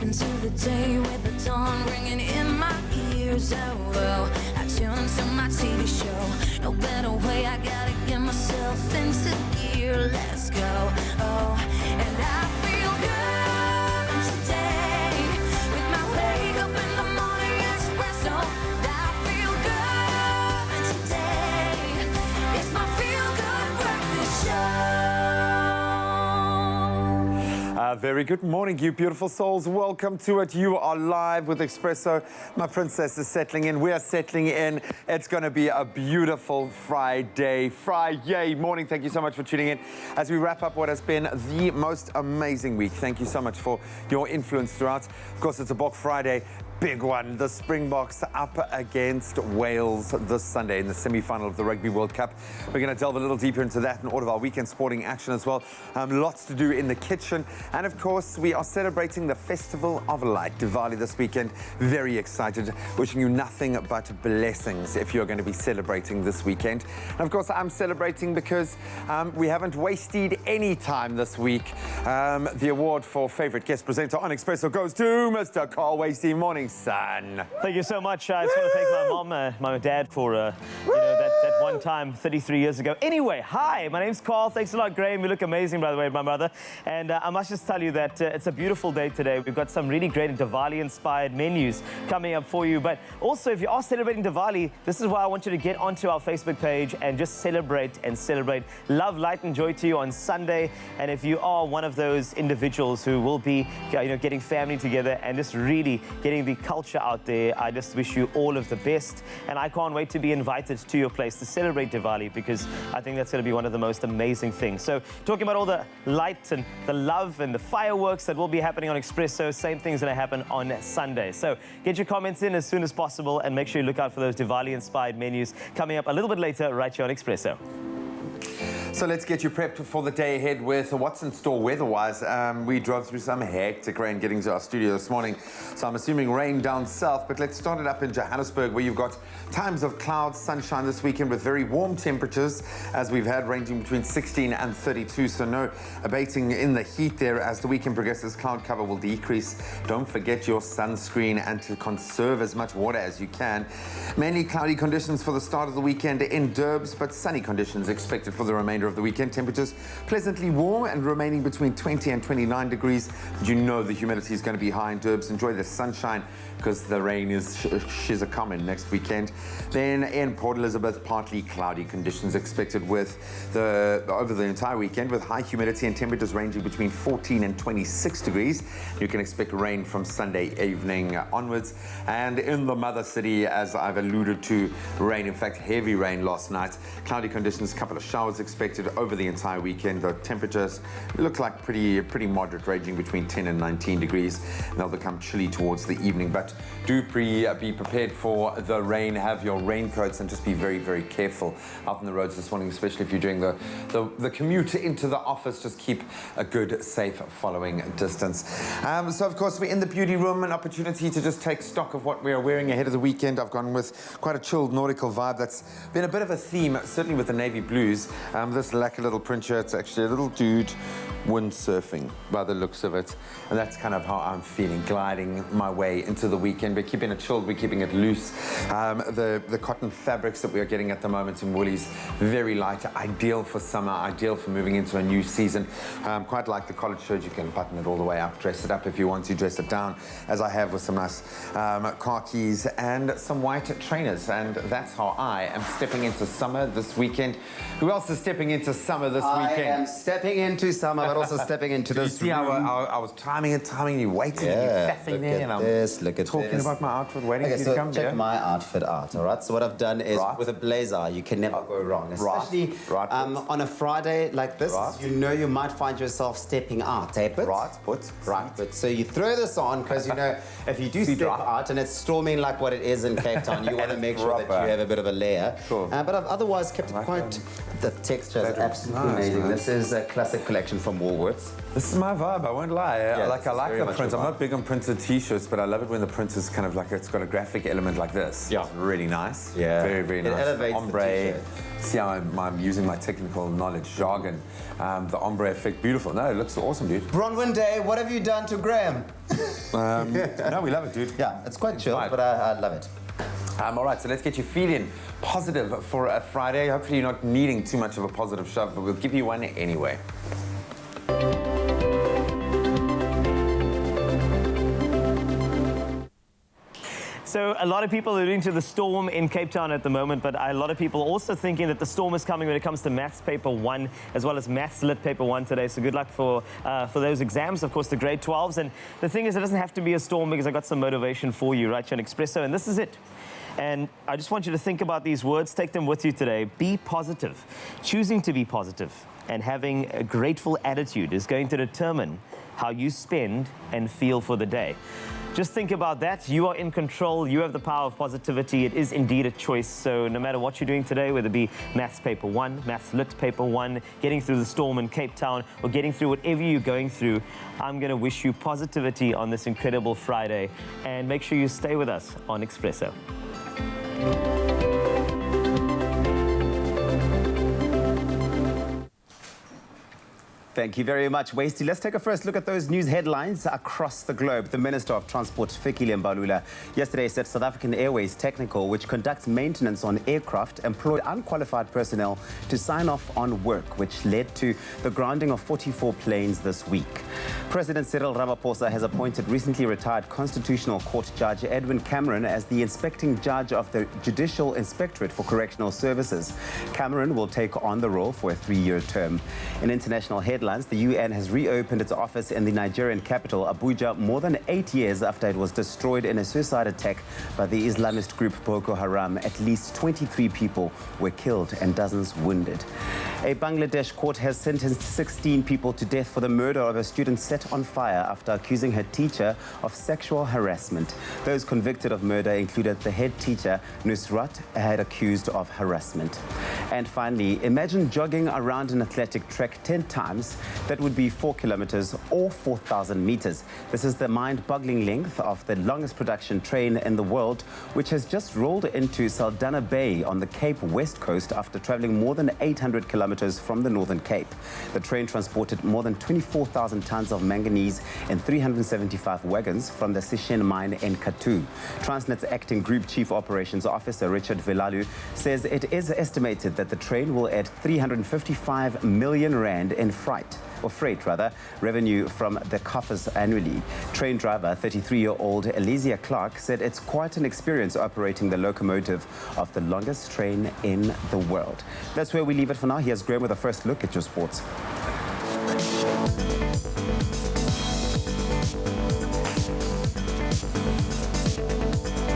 into the day with the dawn ringing in my ears. Oh, well, I tune into my TV show. No better way, I gotta get myself into gear. Let's go. Oh, and I feel good today with my wake up in the morning espresso. I feel good today. It's my feel good breakfast show. Very good morning, you beautiful souls. Welcome to it. You are live with Expresso. My princess is settling in. We are settling in. It's going to be a beautiful Friday morning. Thank you so much for tuning in as we wrap up what has been the most amazing week. Thank you so much for your influence throughout. Of course, it's a Bok Friday. Big one, the Springboks up against Wales this Sunday in the semi-final of the Rugby World Cup. We're going to delve a little deeper into that and all of our weekend sporting action as well. Lots to do in the kitchen. And of course, we are celebrating the Festival of Light, Diwali, this weekend. Very excited. Wishing you nothing but blessings if you're going to be celebrating this weekend. And of course, I'm celebrating because we haven't wasted any time this week. The award for favorite guest presenter on Expresso goes to Mr. Carl Wasey. Morning, son. Thank you so much. I just want to thank my mom, my dad for that one time 33 years ago. Anyway, hi, my name's Carl. Thanks a lot, Graham. You look amazing, by the way, my brother. And I must just tell you that it's a beautiful day today. We've got some really great Diwali-inspired menus coming up for you. But also, if you are celebrating Diwali, this is why I want you to get onto our Facebook page and just celebrate and celebrate. Love, light, and joy to you on Sunday. And if you are one of those individuals who will be, getting family together and just really getting the culture out there, I just wish you all of the best. And I can't wait to be invited to your place to celebrate Diwali, because I think that's going to be one of the most amazing things. So talking about all the light and the love and the fireworks that will be happening on Expresso, same thing's going to happen on Sunday. So get your comments in as soon as possible and make sure you look out for those Diwali-inspired menus coming up a little bit later right here on Expresso. So let's get you prepped for the day ahead with what's in store weather-wise. We drove through some hectic rain getting to our studio this morning, so I'm assuming rain down south. But let's start it up in Johannesburg, where you've got times of clouds, sunshine this weekend with very warm temperatures, as we've had ranging between 16 and 32. So no abating in the heat there as the weekend progresses. Cloud cover will decrease. Don't forget your sunscreen and to conserve as much water as you can. Mainly cloudy conditions for the start of the weekend in Durbs, but sunny conditions expected for the remainder of the weekend. Temperatures pleasantly warm and remaining between 20 and 29 degrees. You know the humidity is going to be high in Durbs. Enjoy the sunshine because the rain is shiz a coming next weekend. Then in Port Elizabeth, partly cloudy conditions expected with over the entire weekend, with high humidity and temperatures ranging between 14 and 26 degrees. You can expect rain from Sunday evening onwards. And in the mother city, as I've alluded to, rain, in fact heavy rain last night. Cloudy conditions, a couple of showers expected over the entire weekend. The temperatures look like pretty moderate, ranging between 10 and 19 degrees. They'll become chilly towards the evening, but do be prepared for the rain. Have your raincoats and just be very, very careful out on the roads this morning, especially if you're doing the commute into the office. Just keep a good, safe following distance. So of course, we're in the beauty room, an opportunity to just take stock of what we are wearing ahead of the weekend. I've gone with quite a chilled nautical vibe. That's been a bit of a theme, certainly with the navy blues. This lacquer little print shirt, it's actually a little dude windsurfing by the looks of it, and that's kind of how I'm feeling, gliding my way into the weekend. We're keeping it chilled, we're keeping it loose. The cotton fabrics that we are getting at the moment in Woolies, very light, ideal for summer, ideal for moving into a new season. Quite like the collared shirt. You can button it all the way up, dress it up if you want to, dress it down, as I have with some nice khakis and some white trainers. And that's how I am stepping into summer this weekend. Who else is stepping into summer this weekend? I am stepping into summer, but also stepping into this. You see how I was timing, you waiting, and you're faffing there, and I'm talking about my outfit, waiting for you to come. Check my outfit out, all right? So what I've done is, with a blazer, you can never go wrong, especially on a Friday like this. You know you might find yourself stepping out, eh? But so you throw this on because you know if you do step out and it's storming like what it is in Cape Town, you want to make sure that you have a bit of a layer. But I've otherwise kept it quite. The texture is absolutely amazing. This is a classic collection from Woolworths. This is my vibe, I won't lie. Yeah, I like very the much print. your I'm vibe. not big on printed t-shirts, but I love it when the print is kind of like, it's got a graphic element like this. Yeah. It's really nice. Yeah. Very, very It nice. elevates the ombre. t-shirt. See how I'm using my technical knowledge, jargon. The ombre effect, beautiful. No, it looks awesome, dude. Bronwyn Day, what have you done to Graham? No, we love it, dude. Yeah, it's quite chill, Fine. but I love it. All right, so let's get you feeling positive for a Friday. Hopefully you're not needing too much of a positive shove, but we'll give you one anyway. So a lot of people are alluding to the storm in Cape Town at the moment, but a lot of people also thinking that the storm is coming when it comes to Maths Paper 1, as well as Maths Lit Paper 1 today. So good luck for those exams, of course, the grade 12s. And the thing is, it doesn't have to be a storm because I got some motivation for you right here on Expresso, and this is it. And I just want you to think about these words, take them with you today. Be positive. Choosing to be positive and having a grateful attitude is going to determine how you spend and feel for the day. Just think about that. You are in control. You have the power of positivity. It is indeed a choice. So no matter what you're doing today, whether it be Maths Paper 1, Maths Lit Paper 1, getting through the storm in Cape Town, or getting through whatever you're going through, I'm going to wish you positivity on this incredible Friday. And make sure you stay with us on Expresso. Thank you very much, Wasty. Let's take a first look at those news headlines across the globe. The Minister of Transport, Fikile Mbalula, yesterday said South African Airways Technical, which conducts maintenance on aircraft, employed unqualified personnel to sign off on work, which led to the grounding of 44 planes this week. President Cyril Ramaphosa has appointed recently retired Constitutional Court Judge Edwin Cameron as the inspecting judge of the Judicial Inspectorate for Correctional Services. Cameron will take on the role for a 3-year term. In international headlines, the UN has reopened its office in the Nigerian capital, Abuja, more than 8 years after it was destroyed in a suicide attack by the Islamist group Boko Haram. At least 23 people were killed and dozens wounded. A Bangladesh court has sentenced 16 people to death for the murder of a student set on fire after accusing her teacher of sexual harassment. Those convicted of murder included the head teacher, Nusrat, had accused of harassment. And finally, imagine jogging around an athletic track 10 times. That would be 4 kilometers or 4,000 meters. This is the mind-boggling length of the longest production train in the world, which has just rolled into Saldanha Bay on the Cape West Coast after traveling more than 800 kilometers from the Northern Cape. The train transported more than 24,000 tons of manganese in 375 wagons from the Sishen mine in Kathu. Transnet's acting Group Chief Operations Officer Richard Velalu says it is estimated that the train will add 355 million rand in freight revenue from the coffers annually. Train driver, 33-year-old Elysia Clark, said it's quite an experience operating the locomotive of the longest train in the world. That's where we leave it for now. Here's Graham with a first look at your sports.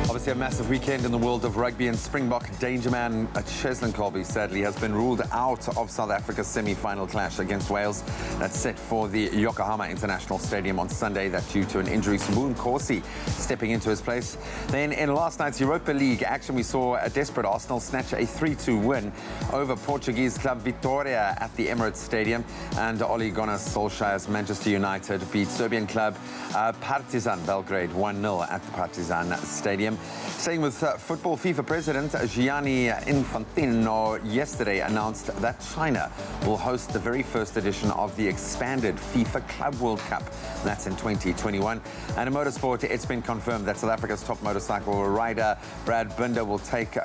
Obviously a massive weekend in the world of rugby, and Springbok danger man Cheslin Colby sadly has been ruled out of South Africa's semi-final clash against Wales. That's set for the Yokohama International Stadium on Sunday. That's due to an injury. Saboon Corsi stepping into his place. Then in last night's Europa League action, we saw a desperate Arsenal snatch a 3-2 win over Portuguese club Vitória at the Emirates Stadium, and Ole Gunnar Solskjaer's Manchester United beat Serbian club Partizan Belgrade 1-0 at the Partizan Stadium. Staying with football, FIFA President Gianni Infantino yesterday announced that China will host the very first edition of the expanded FIFA Club World Cup. That's in 2021. And in motorsport, it's been confirmed that South Africa's top motorcycle rider Brad Binder will take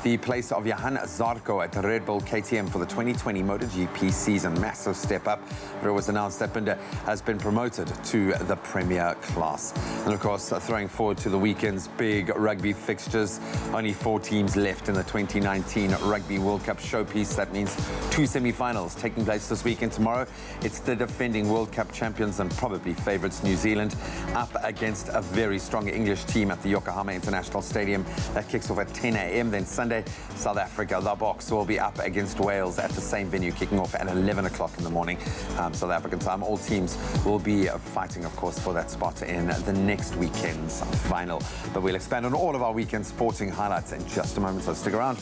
the place of Johan Zarco at Red Bull KTM for the 2020 MotoGP season. Massive step up. But it was announced that Binder has been promoted to the Premier class. And of course, throwing forward to the weekend's big rugby fixtures. Only 4 teams left in the 2019 Rugby World Cup showpiece. That means 2 semi-finals taking place this weekend. Tomorrow, it's the defending World Cup champions and probably favourites New Zealand up against a very strong English team at the Yokohama International Stadium. That kicks off at 10 a.m. Then Sunday, South Africa, the Box, will be up against Wales at the same venue, kicking off at 11 o'clock in the morning, South African time. All teams will be fighting, of course, for that spot in the next weekend's final. But we'll expand on all of our weekend sporting highlights in just a moment, so stick around.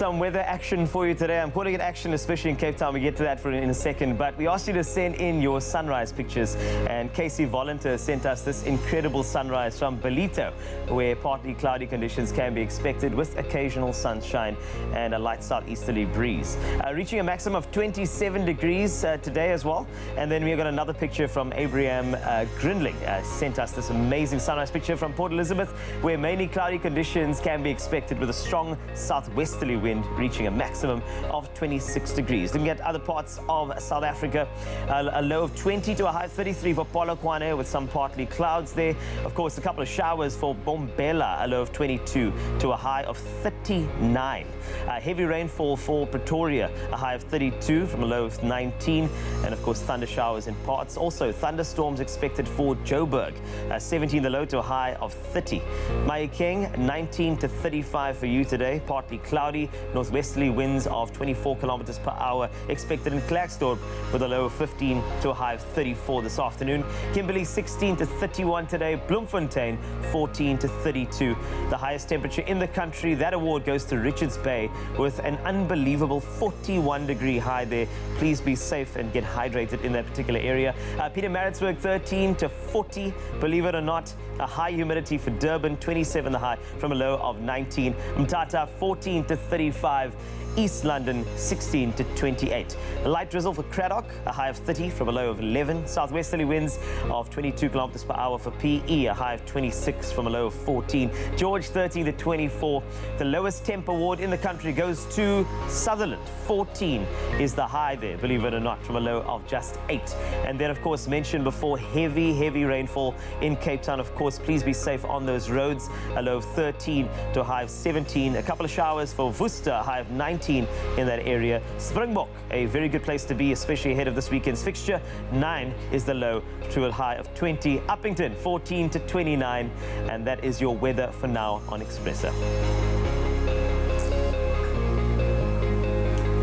some weather action for you today. I'm calling it action, especially in Cape Town. We get to that in a second. But we asked you to send in your sunrise pictures. And Casey Volunteer sent us this incredible sunrise from Belito, where partly cloudy conditions can be expected with occasional sunshine and a light southeasterly breeze. Reaching a maximum of 27 degrees today as well. And then we got another picture from Abraham Grindling. Sent us this amazing sunrise picture from Port Elizabeth, where mainly cloudy conditions can be expected with a strong southwesterly wind reaching a maximum of 26 degrees. Looking at other parts of South Africa, a low of 20 to a high of 33 for Polokwane with some partly clouds there. Of course, a couple of showers for Bombela, a low of 22 to a high of 39. Heavy rainfall for Pretoria, a high of 32 from a low of 19. And of course, thunder showers in parts. Also, thunderstorms expected for Joburg, 17 the low to a high of 30. Mahikeng, 19 to 35 for you today. Partly cloudy, northwesterly winds of 24 kilometers per hour expected in Klerksdorp with a low of 15 to a high of 34 this afternoon. Kimberley, 16 to 31 today. Bloemfontein, 14 to 32. The highest temperature in the country. That award goes to Richards Bay with an unbelievable 41-degree high there. Please be safe and get hydrated in that particular area. Pietermaritzburg, 13 to 40. Believe it or not, a high humidity for Durban, 27 the high from a low of 19. Mthatha, 14 to 35. East London, 16 to 28. A light drizzle for Craddock, a high of 30 from a low of 11. Southwesterly winds of 22 kilometers per hour for PE, a high of 26 from a low of 14. George, 13 to 24. The lowest temp award in the country goes to Sutherland. 14 is the high there, believe it or not, from a low of just 8. And then, of course, mentioned before, heavy rainfall in Cape Town. Of course, please be safe on those roads. A low of 13 to a high of 17. A couple of showers for Worcester, a high of 19 in that area. Springbok, a very good place to be, especially ahead of this weekend's fixture. 9 is the low to a high of 20. Uppington, 14 to 29. And that is your weather for now on Expresso.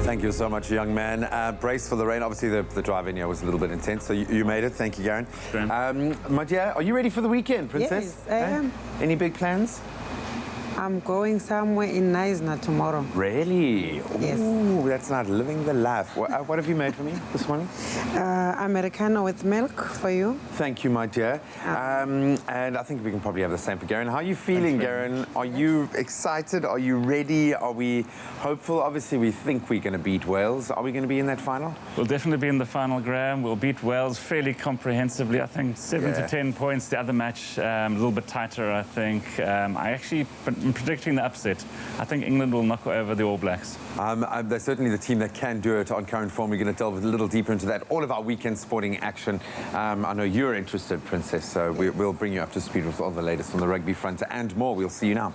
Thank you so much, young man. Brace for the rain. Obviously, the drive in here was a little bit intense, so you made it. Thank you, Garen. My dear, are you ready for the weekend, Princess? Yes, I am. Any big plans? I'm going somewhere in Neisner tomorrow. Really? Yes. Ooh, that's not living the life. What have you made for me this morning? Americano with milk for you. Thank you, my dear. And I think we can probably have the same for Garen. How are you feeling, Garen? Are you excited? Are you ready? Are we hopeful? Obviously, we think we're going to beat Wales. Are we going to be in that final? We'll definitely be in the final, Graham. We'll beat Wales fairly comprehensively. I think 7 to 10 points. The other match, a little bit tighter, I think. I'm predicting the upset. I think England will knock over the All Blacks. They're certainly the team that can do it on current form. We're going to delve a little deeper into that. All of our weekend sporting action. I know you're interested, Princess, so we'll bring you up to speed with all the latest on the rugby front and more. We'll see you now.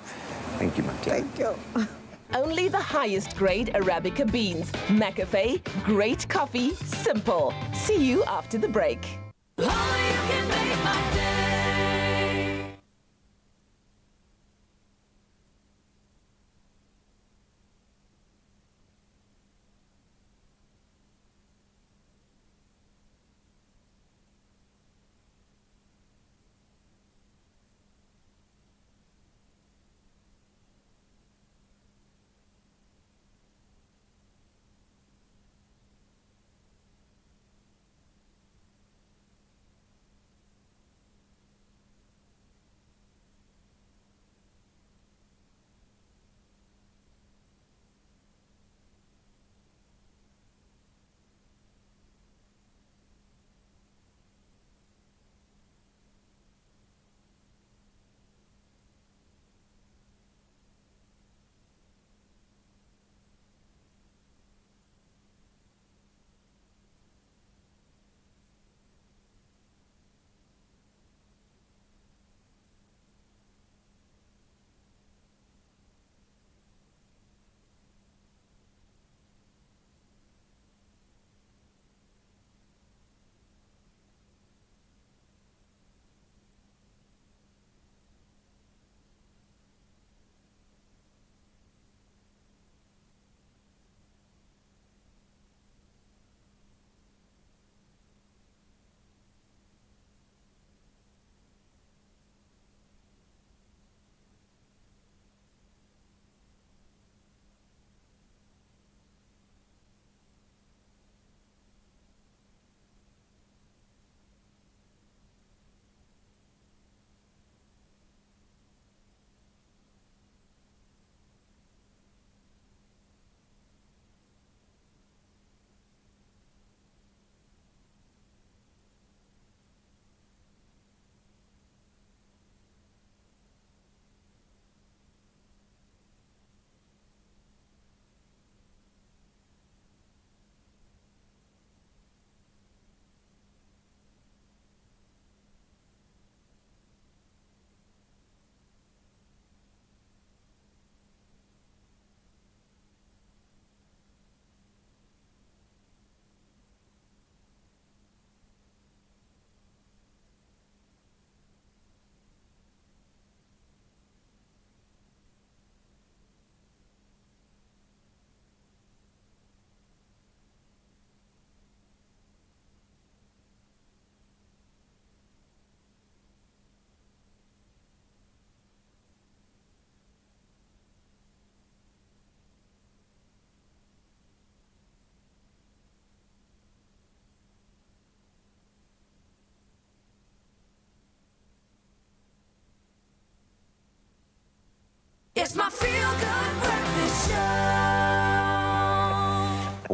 Thank you, my dear. Thank you. Only the highest grade Arabica beans. McAfee, great coffee, simple. See you after the break. Oh, you can make my day.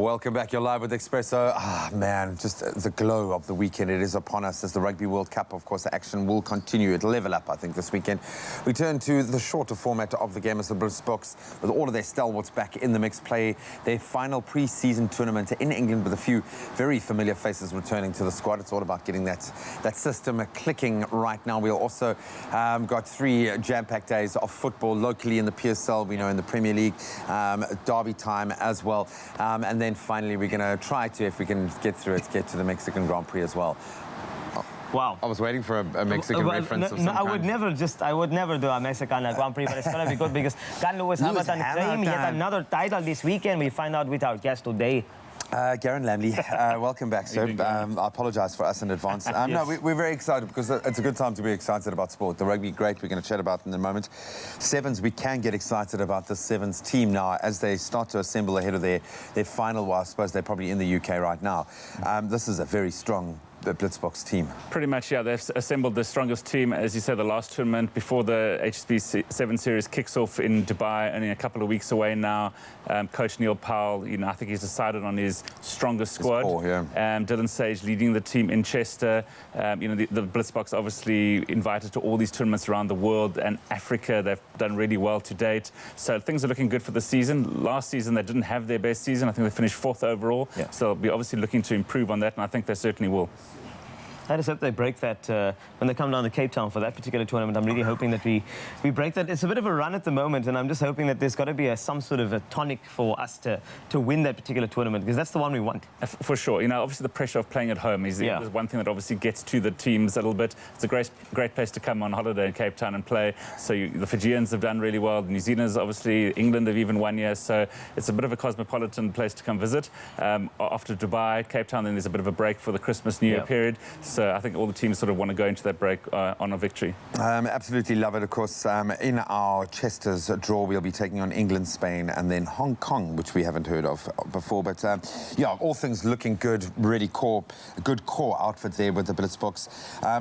Welcome back. You're live with Expresso. Ah, man, just the glow of the weekend. It is upon us as the Rugby World Cup. Of course, the action will continue. It'll level up, I think, this weekend. We turn to the shorter format of the game as the Blitzboks, with all of their stalwarts back in the mix, play their final pre-season tournament in England with a few very familiar faces returning to the squad. It's all about getting that system clicking right now. We'll also got 3 jam-packed days of football locally in the PSL, we know in the Premier League, derby time as well. And then finally, we're going to try to, if we can get through it, get to the Mexican Grand Prix as well. Wow. I was waiting for a Mexican reference of some I would never do a Mexican Grand Prix, but it's going to be good because Lewis Hamilton claimed yet another title this weekend. We find out with our guest today. Garen Lamley, welcome back, sir. I apologise for us in advance. No, we're very excited because it's a good time to be excited about sport. The rugby, great, we're going to chat about in a moment. Sevens, we can get excited about the Sevens team now as they start to assemble ahead of their final. Well, I suppose they're probably in the UK right now. This is a very strong Blitzboks team. Pretty much, yeah. They've assembled the strongest team, as you said, the last tournament before the HSBC 7 Series kicks off in Dubai, only a couple of weeks away now. Coach Neil Powell, I think he's decided on his strongest squad. Dylan Sage leading the team in Chester. The Blitzboks obviously invited to all these tournaments around the world and Africa. They've done really well to date. So things are looking good for the season. Last season, they didn't have their best season. I think they finished 4th overall. Yeah. So they'll be obviously looking to improve on that, and I think they certainly will. I just hope they break that when they come down to Cape Town for that particular tournament. I'm really hoping that we break that. It's a bit of a run at the moment, and I'm just hoping that there's got to be some sort of a tonic for us to win that particular tournament, because that's the one we want. For sure. Obviously the pressure of playing at home is one thing that obviously gets to the teams a little bit. It's a great place to come on holiday in Cape Town and play. So the Fijians have done really well. The New Zealanders, obviously, England have even won here. So it's a bit of a cosmopolitan place to come visit. After Dubai, Cape Town, then there's a bit of a break for the Christmas, New Year period. So I think all the teams sort of want to go into that break on a victory. Absolutely love it. Of course, in our Chester's draw, we'll be taking on England, Spain, and then Hong Kong, which we haven't heard of before. But yeah, all things looking good. Really a good core outfit there with the Blitzboks.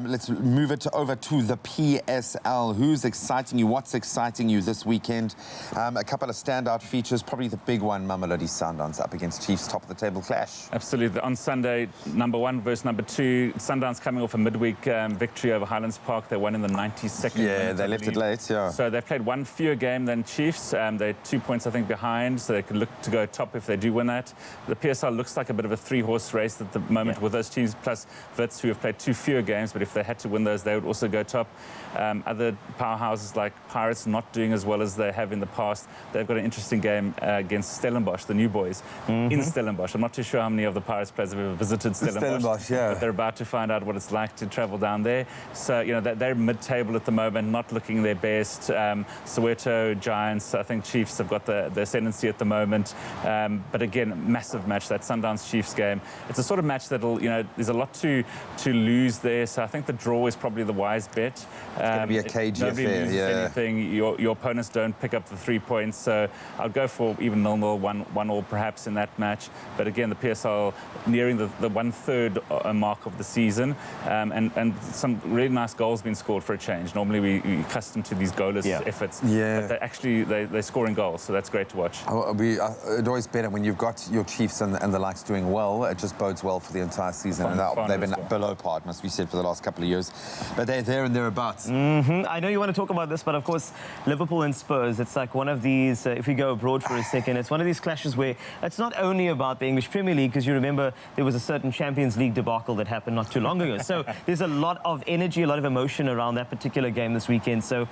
Let's move it over to the PSL. Who's exciting you? What's exciting you this weekend? A couple of standout features. Probably the big one, Mamelodi Sundowns up against Chiefs, top of the table clash. Absolutely. On Sunday, number 1 versus number 2. Sundowns coming off a midweek victory over Highlands Park. They won in the 92nd. Yeah, they left it late, yeah. So they've played 1 fewer game than Chiefs. They're 2 points, I think, behind, so they could look to go top if they do win that. The PSL looks like a bit of a 3-horse race at the moment with those teams, plus Wits, who have played 2 fewer games, but if they had to win those, they would also go top. Other powerhouses like Pirates not doing as well as they have in the past. They've got an interesting game against Stellenbosch, the new boys, in Stellenbosch. I'm not too sure how many of the Pirates players have ever visited Stellenbosch, but they're about to find out what it's like to travel down there. So, they're mid-table at the moment, not looking their best. Soweto, Giants, I think Chiefs have got the ascendancy at the moment. But again, massive match, that Sundowns Chiefs game. It's a sort of match that'll, there's a lot to lose there. So I think the draw is probably the wise bet. It's going to be a cagey affair, anything, your opponents don't pick up the 3 points. So I'll go for even 0-0, 1-1 perhaps in that match. But again, the PSL nearing the 1/3 mark of the season. And some really nice goals being scored for a change. Normally we're accustomed to these goalless efforts. Yeah. But they're scoring goals, so that's great to watch. It's always better when you've got your Chiefs and the likes doing well. It just bodes well for the entire season. They've been below par, it must be said, for the last couple of years. But they're there and thereabouts. I know you want to talk about this, but of course, Liverpool and Spurs, it's like one of these, if we go abroad for a second, it's one of these clashes where it's not only about the English Premier League, because you remember there was a certain Champions League debacle that happened not too long ago. So there's a lot of energy, a lot of emotion around that particular game this weekend. So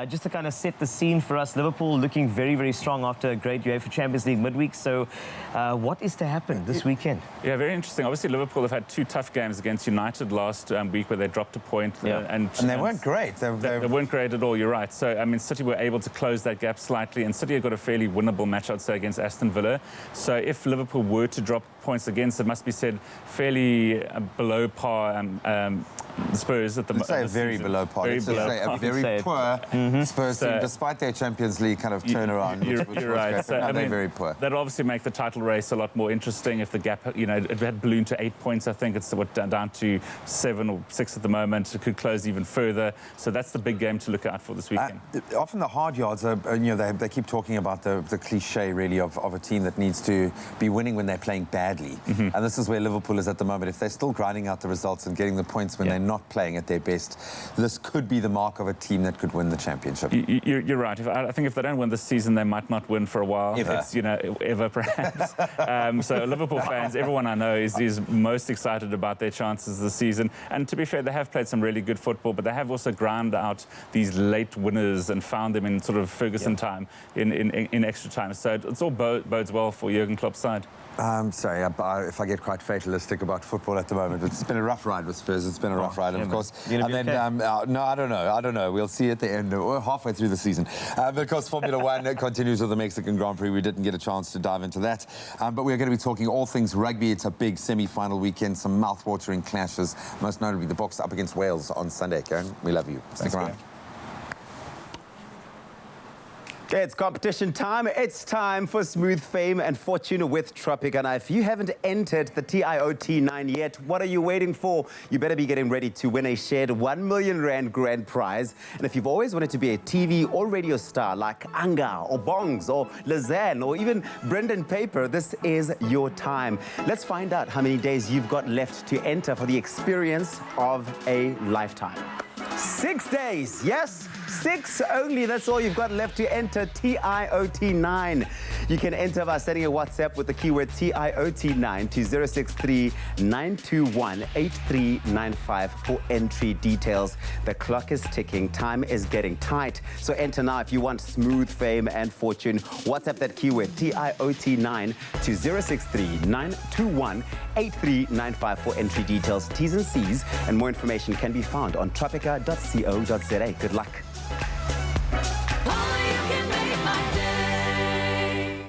just to kind of set the scene for us, Liverpool looking very, very strong after a great UEFA Champions League midweek. So what is to happen this weekend? Yeah, very interesting. Obviously, Liverpool have had 2 tough games against United last week where they dropped a point. And they weren't great. They weren't great at all, you're right. So, I mean, City were able to close that gap slightly, and City have got a fairly winnable match, I'd say, against Aston Villa. So if Liverpool were to drop points against, it must be said, fairly below par Spurs at the moment. Let's say very below par. Very Let's just below say a par. very poor Spurs team, despite their Champions League kind of turnaround. You're which was right. great. So, No, I they're mean, very poor. That'll obviously make the title race a lot more interesting if the gap, it had ballooned to 8 points. I think it's down to 7 or 6 at the moment. It could close even further. So that's the big game to look out for this weekend. Often the hard yards are, they keep talking about the cliche really of a team that needs to be winning when they're playing badly. And this is where Liverpool is at the moment. If they're still grinding out the results and getting the points when they're not playing at their best, this could be the mark of a team that could win the championship. You're right. I think if they don't win this season, they might not win for a while. Ever. It's, ever perhaps. So Liverpool fans, everyone I know is most excited about their chances this season. And to be fair, they have played some really good football, but they have also ground out these late winners and found them in sort of Ferguson time, in extra time. So it's all bodes well for Jurgen Klopp's side. Sorry, if I get quite fatalistic about football at the moment, it's been a rough ride with Spurs. It's been a rough ride, and of course. And then, no, I don't know. We'll see at the end, or halfway through the season. Because Formula One continues with the Mexican Grand Prix. We didn't get a chance to dive into that. But we're going to be talking all things rugby. It's a big semi-final weekend, some mouth-watering clashes, most notably the Boks up against Wales on Sunday. Karen, we love you. Stick around. Okay, it's competition time. It's time for Smooth Fame and Fortune with Tropica. Now, if you haven't entered the TIOT9 yet, what are you waiting for? You better be getting ready to win a shared R1 million grand prize. And if you've always wanted to be a TV or radio star like Anga or Bongs or Lazanne or even Brendan Paper, this is your time. Let's find out how many days you've got left to enter for the experience of a lifetime. 6 days, yes, 6 only. That's all you've got left to enter TIOT9. You can enter by sending a WhatsApp with the keyword TIOT9 to 063-921-8395 for entry details. The clock is ticking. Time is getting tight. So enter now if you want smooth fame and fortune. WhatsApp that keyword TIOT9 to 063-921-8395 for entry details. T's and C's and more information can be found on tropica.co.za. Good luck. Only you can make my day.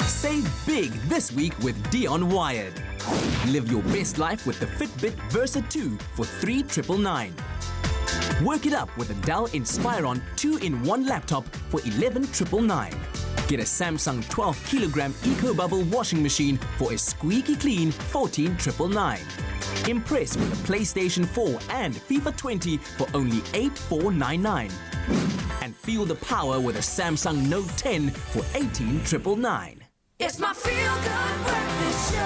Save big this week with Dion Wired. Live your best life with the Fitbit Versa 2 for $3,999. Work it up with a Dell Inspiron 2-in-1 laptop for $11,999. Get a Samsung 12-kilogram Eco-Bubble washing machine for a squeaky clean $14,999. Impress with a PlayStation 4 and FIFA 20 for only $8,499. And feel the power with a Samsung Note 10 for $18,999. It's my feel-good breakfast show.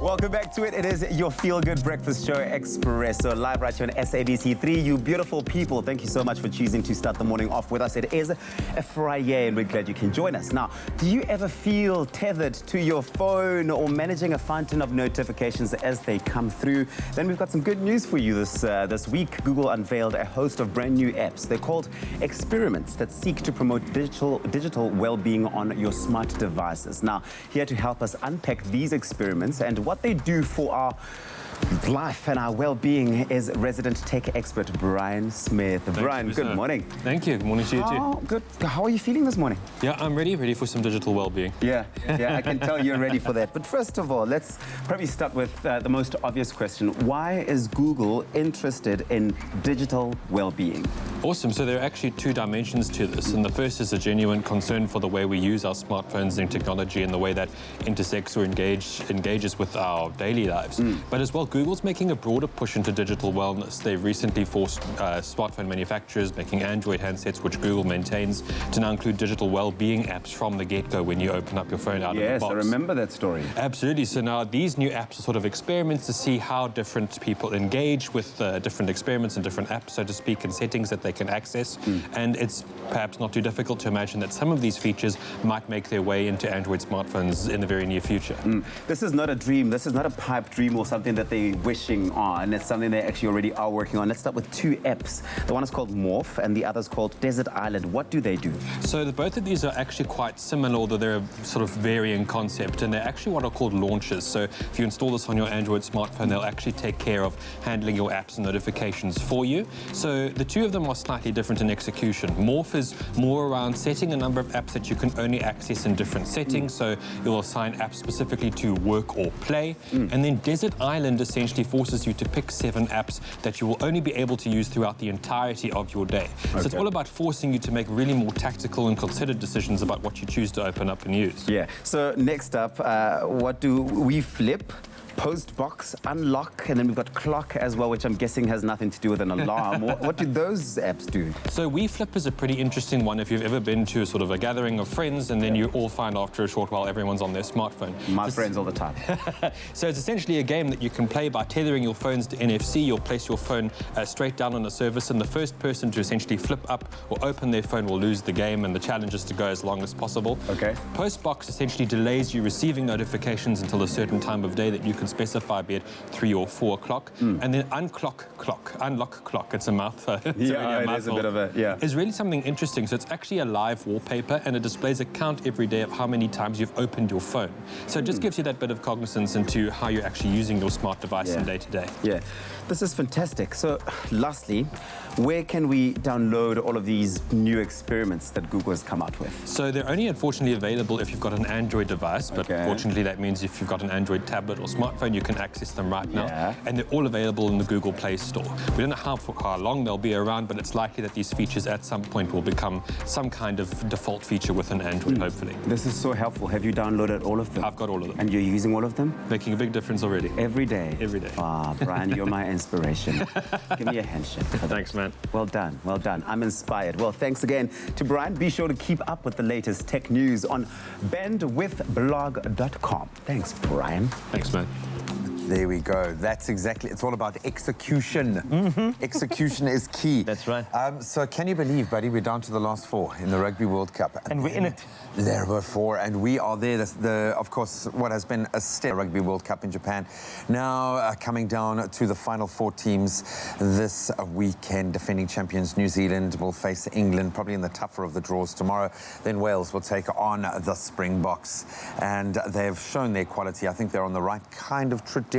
Welcome back to it. It is your feel-good breakfast show, Expresso, live right here on SABC3. You beautiful people, thank you so much for choosing to start the morning off with us. It is a Friday, and we're glad you can join us. Now, do you ever feel tethered to your phone or managing a fountain of notifications as they come through? Then we've got some good news for you this week. Google unveiled a host of brand new apps. They're called experiments that seek to promote digital well-being on your smart devices. Now, here to help us unpack these experiments and what they do for our life and our well-being is resident tech expert Brian Smith. Brian, good morning. Thank you. Good morning to you too. Good. How are you feeling this morning? Yeah, I'm ready for some digital well-being. Yeah, I can tell you're ready for that. But first of all, let's probably start with the most obvious question. Why is Google interested in digital well-being? Awesome. So there are actually two dimensions to this. And the first is a genuine concern for the way we use our smartphones and technology and the way that intersects or engages with our daily lives. But as well, Google's making a broader push into digital wellness. They've recently forced smartphone manufacturers making Android handsets, which Google maintains, to now include digital well-being apps from the get-go when you open up your phone out of the box. Yes, I remember that story. Absolutely. So now these new apps are sort of experiments to see how different people engage with different experiments and different apps, so to speak, and settings that they can access. And it's perhaps not too difficult to imagine that some of these features might make their way into Android smartphones in the very near future. This is not a dream. This is not a pipe dream or something that they're wishing on. It's something they actually already are working on. Let's start with two apps. The one is called Morph and the other is called Desert Island. What do they do? So both of these are actually quite similar, although they're a sort of varying concept, and they're actually what are called launchers. So if you install this on your Android smartphone, they'll actually take care of handling your apps and notifications for you. So the two of them are slightly different in execution. Morph is more around setting a number of apps that you can only access in different settings. So you'll assign apps specifically to work or play. And then Desert Island essentially forces you to pick 7 apps that you will only be able to use throughout the entirety of your day. So it's all about forcing you to make really more tactical and considered decisions about what you choose to open up and use. Yeah. So next up, what do we flip? Postbox, Unlock, and then we've got Clock as well, which I'm guessing has nothing to do with an alarm. What do those apps do? So WeFlip is a pretty interesting one if you've ever been to sort of a gathering of friends and then you all find after a short while everyone's on their smartphone. My friends all the time. So it's essentially a game that you can play by tethering your phones to NFC. You'll place your phone straight down on a surface, and the first person to essentially flip up or open their phone will lose the game, and the challenge is to go as long as possible. Okay. Postbox essentially delays you receiving notifications until a certain time of day that you can specify, be it 3 or 4 o'clock. And then Unlock Clock. It's a mouthful. It is a bit of a, It's really something interesting. So it's actually a live wallpaper, and it displays a count every day of how many times you've opened your phone. So it just gives you that bit of cognizance into how you're actually using your smart device in day to day. Yeah, this is fantastic. So lastly, where can we download all of these new experiments that Google has come out with? So they're only unfortunately available if you've got an Android device, but fortunately that means if you've got an Android tablet or smartphone, you can access them right now. And they're all available in the Google Play Store. We don't know how long they'll be around, but it's likely that these features at some point will become some kind of default feature within Android, hopefully. This is so helpful. Have you downloaded all of them? I've got all of them. And you're using all of them? Making a big difference already. Every day? Every day. Ah, Brian, you're my inspiration. Give me a handshake. Thanks, man. Well done, well done. I'm inspired. Well, thanks again to Brian. Be sure to keep up with the latest tech news on bandwidthblog.com. Thanks, Brian. Thanks, man. There we go. That's exactly, it's all about execution. Execution is key. That's right. So can you believe, buddy, we're down to the last 4 in the Rugby World Cup. And we're in it. There were 4, and we are there. Of course, what has been a stellar Rugby World Cup in Japan. Now coming down to the final 4 teams this weekend. Defending champions New Zealand will face England, probably in the tougher of the draws tomorrow. Then Wales will take on the Springboks. And they've shown their quality. I think they're on the right kind of trajectory,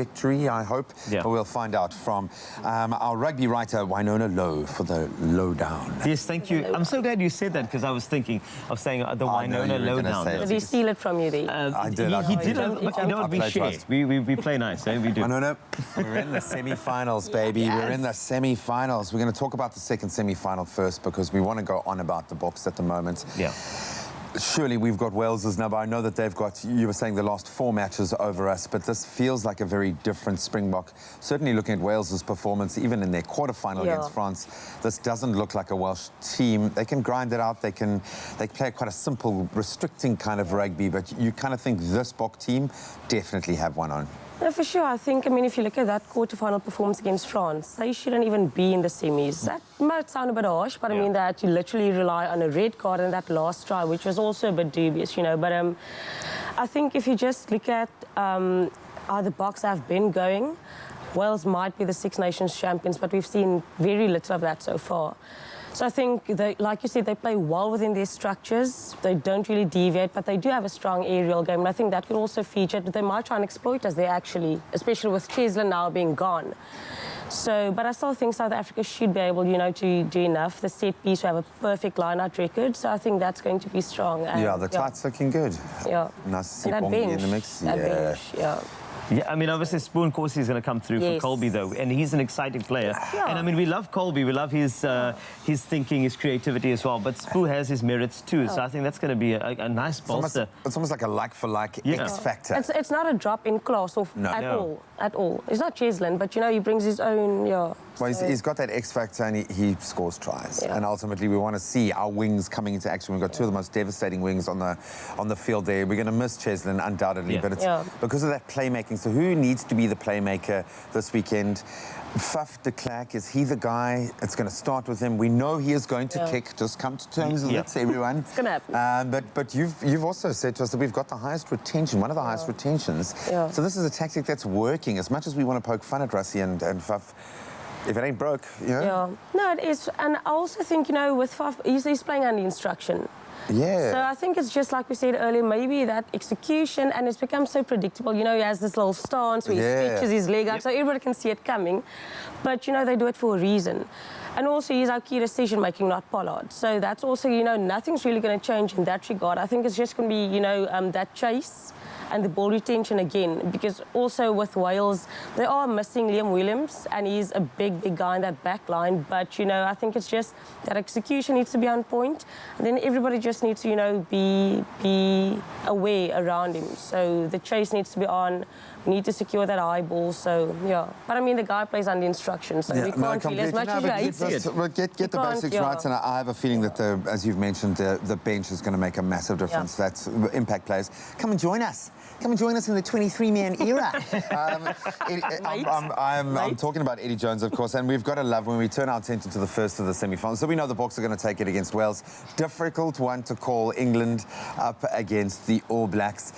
I hope. Yeah. But we'll find out from our rugby writer, Winona Lowe, for the lowdown. Yes, thank you. I'm so glad you said that, because I was thinking of saying the Winona lowdown. Did he steal it from you, Dee? I did. He did. But you know what, we share. We play nice, eh? We do. No. We're in the semi-finals, baby. Yes. We're in the semi-finals. We're going to talk about the second semi-final first, because we want to go on about the Boks at the moment. Yeah. Surely we've got Wales's number. I know that they've got, you were saying, the last 4 matches over us, but this feels like a very different Springbok. Certainly looking at Wales's performance, even in their quarterfinal against France, this doesn't look like a Welsh team. They can grind it out. They play quite a simple, restricting kind of rugby, but you kind of think this Bok team definitely have one on. No, for sure. I think, I mean, if you look at that quarterfinal performance against France, they shouldn't even be in the semis. That might sound a bit harsh, but I mean that you literally rely on a red card and that last try, which was also a bit dubious, you know. But I think if you just look at how the Boks have been going, Wales might be the Six Nations champions, but we've seen very little of that so far. So I think, like you said, they play well within their structures. They don't really deviate, but they do have a strong aerial game. And I think that could also feature. They might try and exploit us there, actually, especially with Cheslin now being gone. So, but I still think South Africa should be able, you know, to do enough. The set piece, we have a perfect line-out record. So I think that's going to be strong. And, yeah, the tight's looking good. Yeah. Nice to see And that Bongi bench. in the mix. That bench, yeah. Yeah, I mean, obviously, Spoon Corsi is going to come through for Colby, though, and he's an exciting player. Yeah. And, I mean, we love Colby. We love his thinking, his creativity as well. But Spoo has his merits, too, so I think that's going to be a nice bolster. It's almost like a like-for-like X factor. It's not a drop in class at all. It's not Cheslin, but, you know, he brings his own, Well, he's got that X factor and he scores tries. And ultimately, we want to see our wings coming into action. We've got two of the most devastating wings on the field there. We're going to miss Cheslin, undoubtedly, but it's because of that playmaking. So who needs to be the playmaker this weekend? Faf de Klerk, is he the guy? It's going to start with him. We know he is going to kick. Just come to terms with it, everyone. It's going to happen. But you've also said to us that we've got the highest retention, one of the highest retentions. So this is a tactic that's working. As much as we want to poke fun at Rassie and Faf, if it ain't broke, you know? Yeah. No, it is. And I also think, you know, with Faf, he's playing under instruction. Yeah. So I think it's just like we said earlier, maybe that execution, and it's become so predictable. You know, he has this little stance where he stretches his leg out, so everybody can see it coming. But, you know, they do it for a reason. And also, he's our key decision-making, not Pollard. So that's also, you know, nothing's really going to change in that regard. I think it's just going to be, you know, that chase and the ball retention again, because also with Wales, they are missing Liam Williams, and he's a big, big guy in that back line. But, you know, I think it's just that execution needs to be on point, and then everybody just needs to, you know, be aware around him. So the chase needs to be on. We need to secure that high ball. So, yeah. But, I mean, the guy plays under instruction, so we can't really, as much as you hate it. Get the basics right, and I have a feeling that, as you've mentioned, the bench is going to make a massive difference. That's impact players. Come and join us. Come and join us in the 23-man era. I'm talking about Eddie Jones, of course, and we've got to love when we turn our attention to the first of the semi-finals. So we know the Boks are going to take it against Wales. Difficult one to call, England up against the All Blacks.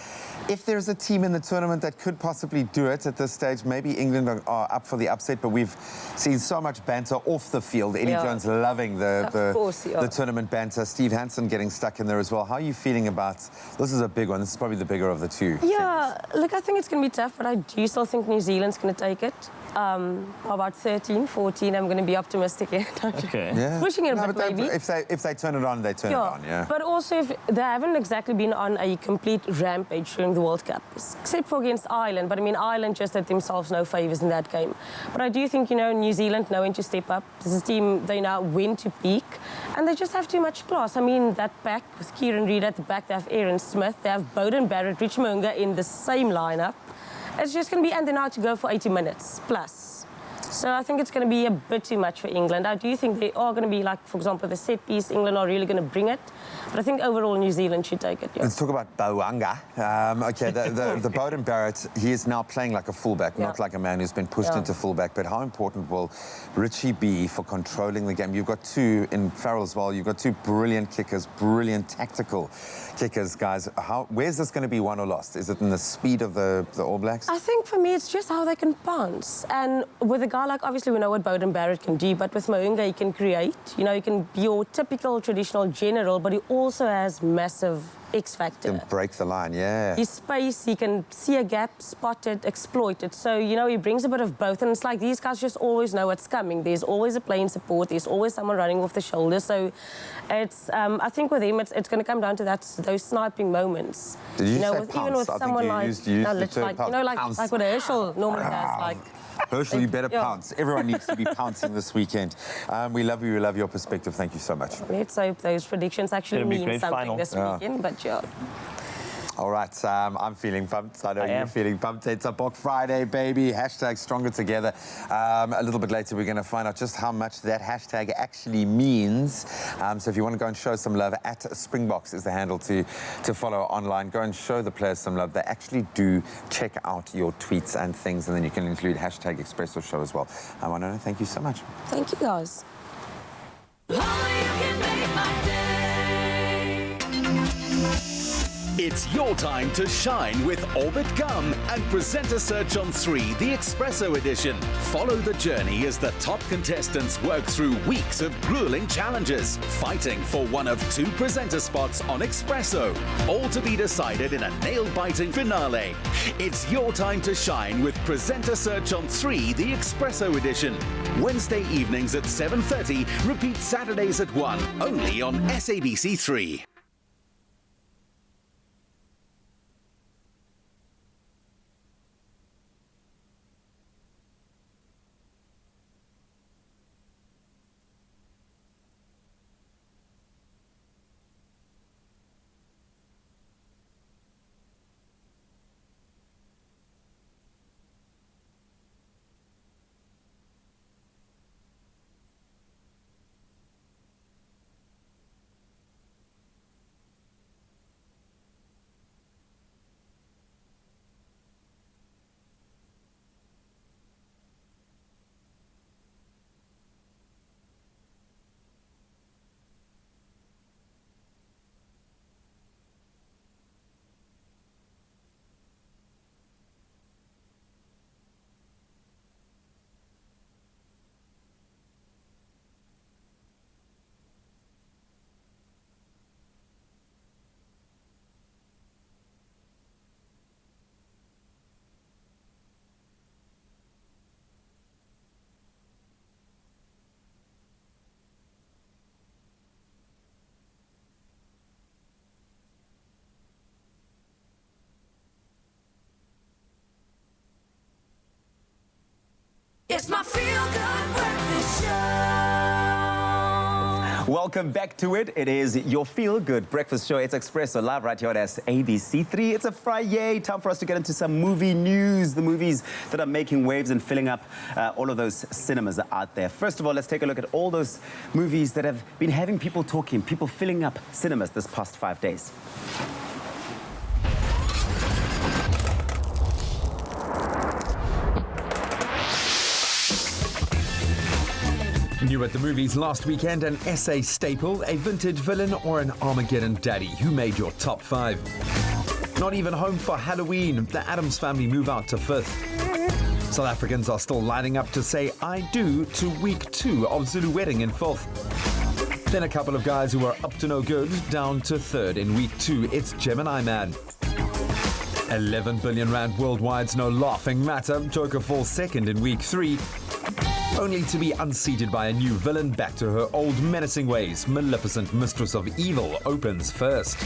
If there's a team in the tournament that could possibly do it at this stage, maybe England are up for the upset, but we've seen so much banter off the field. Eddie Jones loving the tournament banter. Steve Hansen getting stuck in there as well. How are you feeling about, this is a big one, this is probably the bigger of the two. Yeah, look, I think it's going to be tough, but I do still think New Zealand's going to take it. About 13, 14, I'm going to be optimistic here. Okay. Yeah. Pushing it a bit, but maybe. If they turn it on, they turn it on, yeah. But also, if they haven't exactly been on a complete rampage during the World Cup, except for against Ireland. But, I mean, Ireland just did themselves no favours in that game. But I do think, you know, New Zealand knowing to step up. This is a team, they know when to peak. And they just have too much class. I mean, that back with Kieran Reid at the back, they have Aaron Smith, they have Bowden Barrett, Rich Mo'unga in the same lineup. It's just going to be, and they're now to go for 80 minutes plus. So I think it's going to be a bit too much for England. I do think they are going to be, like, for example, the set piece, England are really going to bring it. But I think overall New Zealand should take it, Let's talk about Bowanga. Okay, the Bowden Barrett, he is now playing like a fullback, not like a man who's been pushed into fullback. But how important will Richie be for controlling the game? You've got two, in Farrell as well, you've got two brilliant kickers, brilliant tactical kickers, guys. Where's this going to be won or lost? Is it in the speed of the All Blacks? I think for me it's just how they can bounce. And with a guy like, obviously we know what Bowden Barrett can do, but with Mo'unga he can create. You know, he can be your typical traditional general, but he also has massive X factor. He can break the line, His space, he can see a gap, spot it, exploit it. So, you know, he brings a bit of both. And it's like these guys just always know what's coming. There's always a play in support. There's always someone running off the shoulder. So it's, I think with him, it's going to come down to those sniping moments. Did you say with, even with someone like, like what Herschel normally does, like. Herschel, you better pounce. Everyone needs to be pouncing this weekend. We love you. We love your perspective. Thank you so much. Let's hope those predictions actually mean something this weekend. But All right, I'm feeling pumped. I know you're feeling pumped. It's a Book Friday, baby. Hashtag Stronger Together. A little bit later, we're going to find out just how much that hashtag actually means. So if you want to go and show some love, at Springboks is the handle to follow online. Go and show the players some love. They actually do check out your tweets and things, and then you can include hashtag Expresso Show as well. Winona, thank you so much. Thank you, guys. It's your time to shine with Orbit Gum and Presenter Search on 3, the Expresso edition. Follow the journey as the top contestants work through weeks of grueling challenges, fighting for one of 2 presenter spots on Expresso, all to be decided in a nail-biting finale. It's your time to shine with Presenter Search on 3, the Expresso edition. Wednesday evenings at 7:30, repeat Saturdays at 1, only on SABC3. It's my feel-good breakfast show. Welcome back to it. It is your feel-good breakfast show. It's Expresso live right here at ABC3. It's a Friday. Time for us to get into some movie news. The movies that are making waves and filling up all of those cinemas out there. First of all, let's take a look at all those movies that have been having people talking, people filling up cinemas this past 5 days. New at the movies last weekend, an SA staple, a vintage villain, or an Armageddon daddy. Who made your top 5? Not even home for Halloween. The Addams Family move out to 5th. South Africans are still lining up to say I do to week 2 of Zulu Wedding in 4th. Then a couple of guys who are up to no good, down to 3rd in week 2. It's Gemini Man. 11 billion rand worldwide's no laughing matter. Joker falls 2nd in week 3. Only to be unseated by a new villain, back to her old menacing ways. Maleficent, Mistress of Evil, opens first.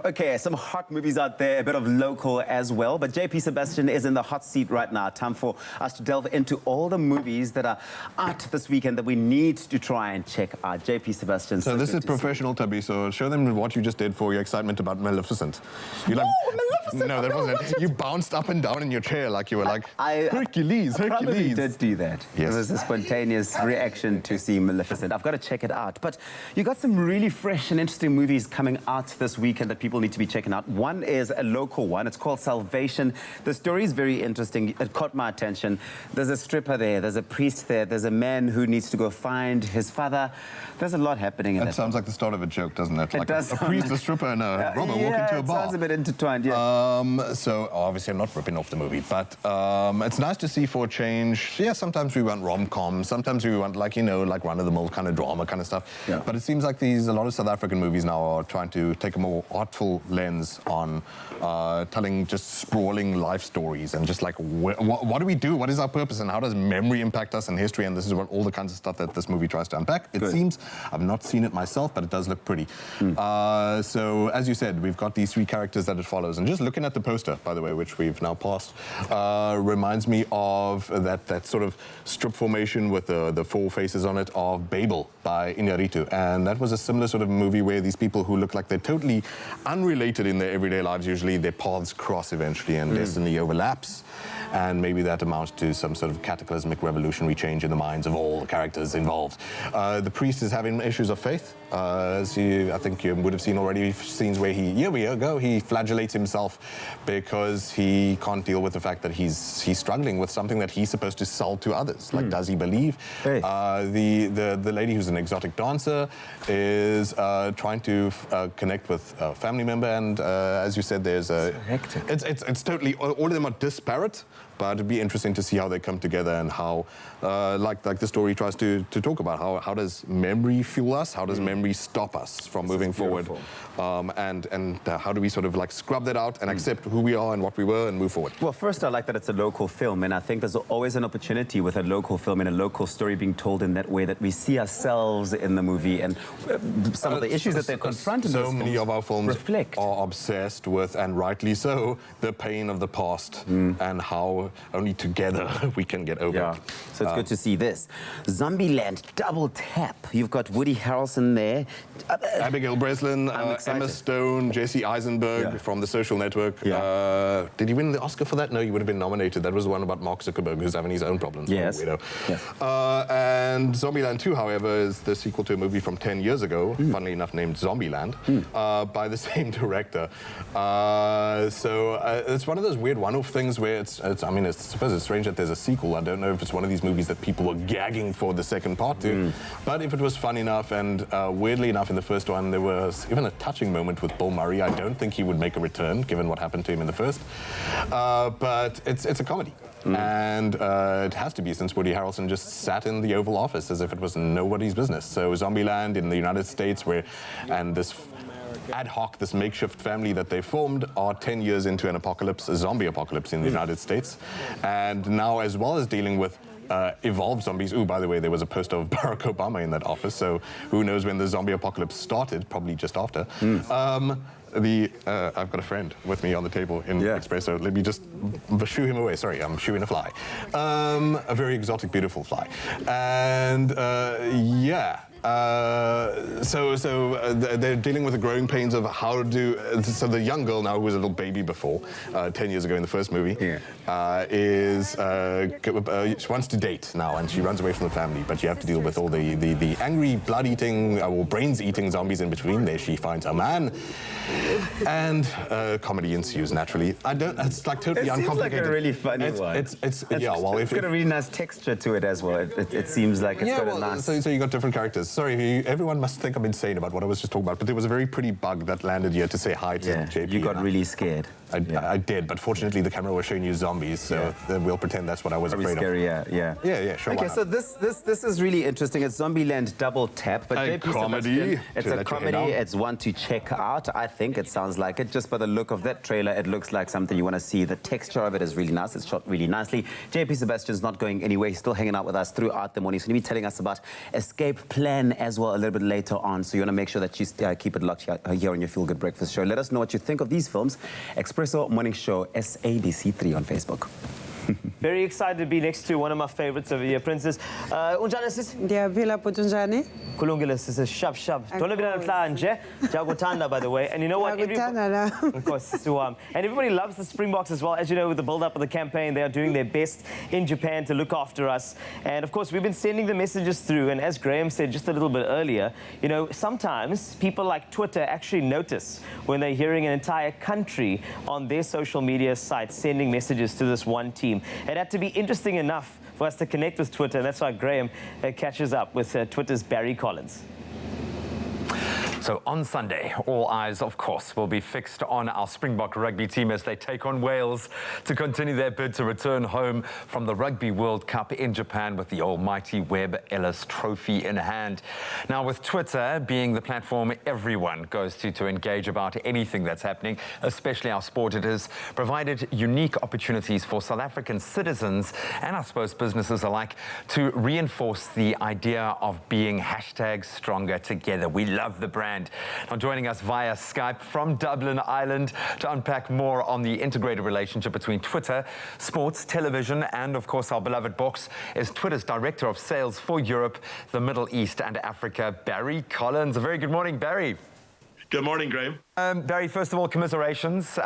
Okay, some hot movies out there, a bit of local as well. But JP Sebastian is in the hot seat right now. Time for us to delve into all the movies that are out this weekend that we need to try and check out. JP Sebastian. So this is professional, Tubby. So show them what you just did for your excitement about Maleficent. You like? Maleficent! No, that wasn't it. You bounced up and down in your chair like you were like, Hercules, I Hercules. probably did do that. Yes. It was a spontaneous reaction to see Maleficent. I've got to check it out. But you got some really fresh and interesting movies coming out this weekend that people need to be checking out. One is a local one. It's called Salvation. The story is very interesting. It caught my attention. There's a stripper there. There's a priest there. There's a man who needs to go find his father. There's a lot happening in it. That sounds like the start of a joke, doesn't it? Like It does a priest, a stripper, and a robber walk into a bar. It sounds a bit intertwined, yeah. So obviously I'm not ripping off the movie, but it's nice to see for a change. Yeah, sometimes we want rom-coms. Sometimes we want, like, you know, like run-of-the-mill kind of drama kind of stuff. Yeah. But it seems like a lot of South African movies now are trying to take a more art tactful lens on telling just sprawling life stories and just like what do we do? What is our purpose and how does memory impact us in history? And this is what all the kinds of stuff that this movie tries to unpack. It seems, I've not seen it myself, but it does look pretty. So as you said, we've got these three characters that it follows. And just looking at the poster, by the way, which we've now passed, reminds me of that sort of strip formation with the four faces on it of Babel by Iñárritu. And that was a similar sort of movie where these people who look like they're totally unrelated in their everyday lives, usually their paths cross eventually and destiny overlaps. And maybe that amounts to some sort of cataclysmic revolutionary change in the minds of all the characters involved. The priest is having issues of faith. As I think you would have seen already scenes where he flagellates himself because he can't deal with the fact that he's struggling with something that he's supposed to sell to others. Like, does he believe? The lady who's an exotic dancer is trying to connect with a family member, and as you said, there's it's totally, all of them are disparate. But it'd be interesting to see how they come together and how, like the story tries to talk about, how does memory fuel us? How does memory stop us from moving forward? And how do we sort of like scrub that out and accept who we are and what we were and move forward? Well, first, I like that it's a local film, and I think there's always an opportunity with a local film and a local story being told in that way that we see ourselves in the movie and some of the issues that they're confronted with. So many of our films are obsessed with, and rightly so, the pain of the past and how only together we can get over it. So it's good to see this. Zombieland double tap. You've got Woody Harrelson there. Abigail Breslin, Emma Stone, Jesse Eisenberg from The Social Network. Did he win the Oscar for that? No, he would have been nominated. That was the one about Mark Zuckerberg, who's having his own problems. Yes. And Zombieland 2, however, is the sequel to a movie from 10 years ago, funnily enough named Zombieland, by the same director. So it's one of those weird one-off things where I suppose it's strange that there's a sequel. I don't know if it's one of these movies that people were gagging for the second part to. But if it was fun enough, and weirdly enough, in the first one, there was even a touching moment with Bill Murray. I don't think he would make a return, given what happened to him in the first. But it's a comedy. And it has to be, since Woody Harrelson just sat in the Oval Office as if it was nobody's business. So Zombieland in the United States, and this ad hoc, this makeshift family that they formed are 10 years into an apocalypse, a zombie apocalypse in the United States. And now, as well as dealing with evolved zombies. By the way, there was a poster of Barack Obama in that office, so who knows when the zombie apocalypse started, probably just after. I've got a friend with me on the table in Expresso. Let me just shoo him away. Sorry, I'm shooing a fly. A very exotic, beautiful fly. And they're dealing with the growing pains of how to do. So the young girl now, who was a little baby before, 10 years ago in the first movie, she wants to date now, and she runs away from the family. But you have to deal with all the angry, blood-eating, or brains-eating zombies in between. There she finds a man, and comedy ensues naturally. It's like totally uncomplicated. It seems like a really funny one. It's got a really nice texture to it as well. It seems like it's got a nice. So you got different characters. Sorry, everyone must think I'm insane about what I was just talking about, but there was a very pretty bug that landed here to say hi to JP. You got really scared. I did, but fortunately the camera was showing you zombies, so we'll pretend that's what I was afraid scary, of. Yeah, sure. Okay, so this is really interesting. It's Zombieland Double Tap, but a comedy. It's a comedy. It's one to check out. I think it sounds like it. Just by the look of that trailer, it looks like something you want to see. The texture of it is really nice. It's shot really nicely. JP Sebastian's not going anywhere. He's still hanging out with us throughout the morning. He's going to be telling us about Escape Plan as well a little bit later on. So you want to make sure that you keep it locked here on your Feel Good Breakfast Show. Let us know what you think of these films. Expresso Morning Show, SABC3 on Facebook. Very excited to be next to one of my favorites over here, Princess. Unjani sis? Ndiyaphila bhuti unjani? Kulungile sis, shab. Don't vila namhlanje. Jagutanda, by the way. And you know what? Of course, and everybody loves the Springboks as well. As you know, with the build-up of the campaign, they are doing their best in Japan to look after us. And of course, we've been sending the messages through. And as Graham said just a little bit earlier, you know, sometimes people like Twitter actually notice when they're hearing an entire country on their social media sites sending messages to this one team. It had to be interesting enough for us to connect with Twitter, and that's why Graham catches up with Twitter's Barry Collins. So on Sunday, all eyes, of course, will be fixed on our Springbok rugby team as they take on Wales to continue their bid to return home from the Rugby World Cup in Japan with the almighty Webb Ellis Trophy in hand. Now, with Twitter being the platform everyone goes to engage about anything that's happening, especially our sport, it has provided unique opportunities for South African citizens and I suppose businesses alike to reinforce the idea of being #stronger together. We love the brand. Now, joining us via Skype from Dublin, Ireland, to unpack more on the integrated relationship between Twitter, sports, television, and of course our beloved books, is Twitter's Director of Sales for Europe, the Middle East and Africa, Barry Collins. A very good morning, Barry. Good morning, Graham. Barry, first of all, commiserations.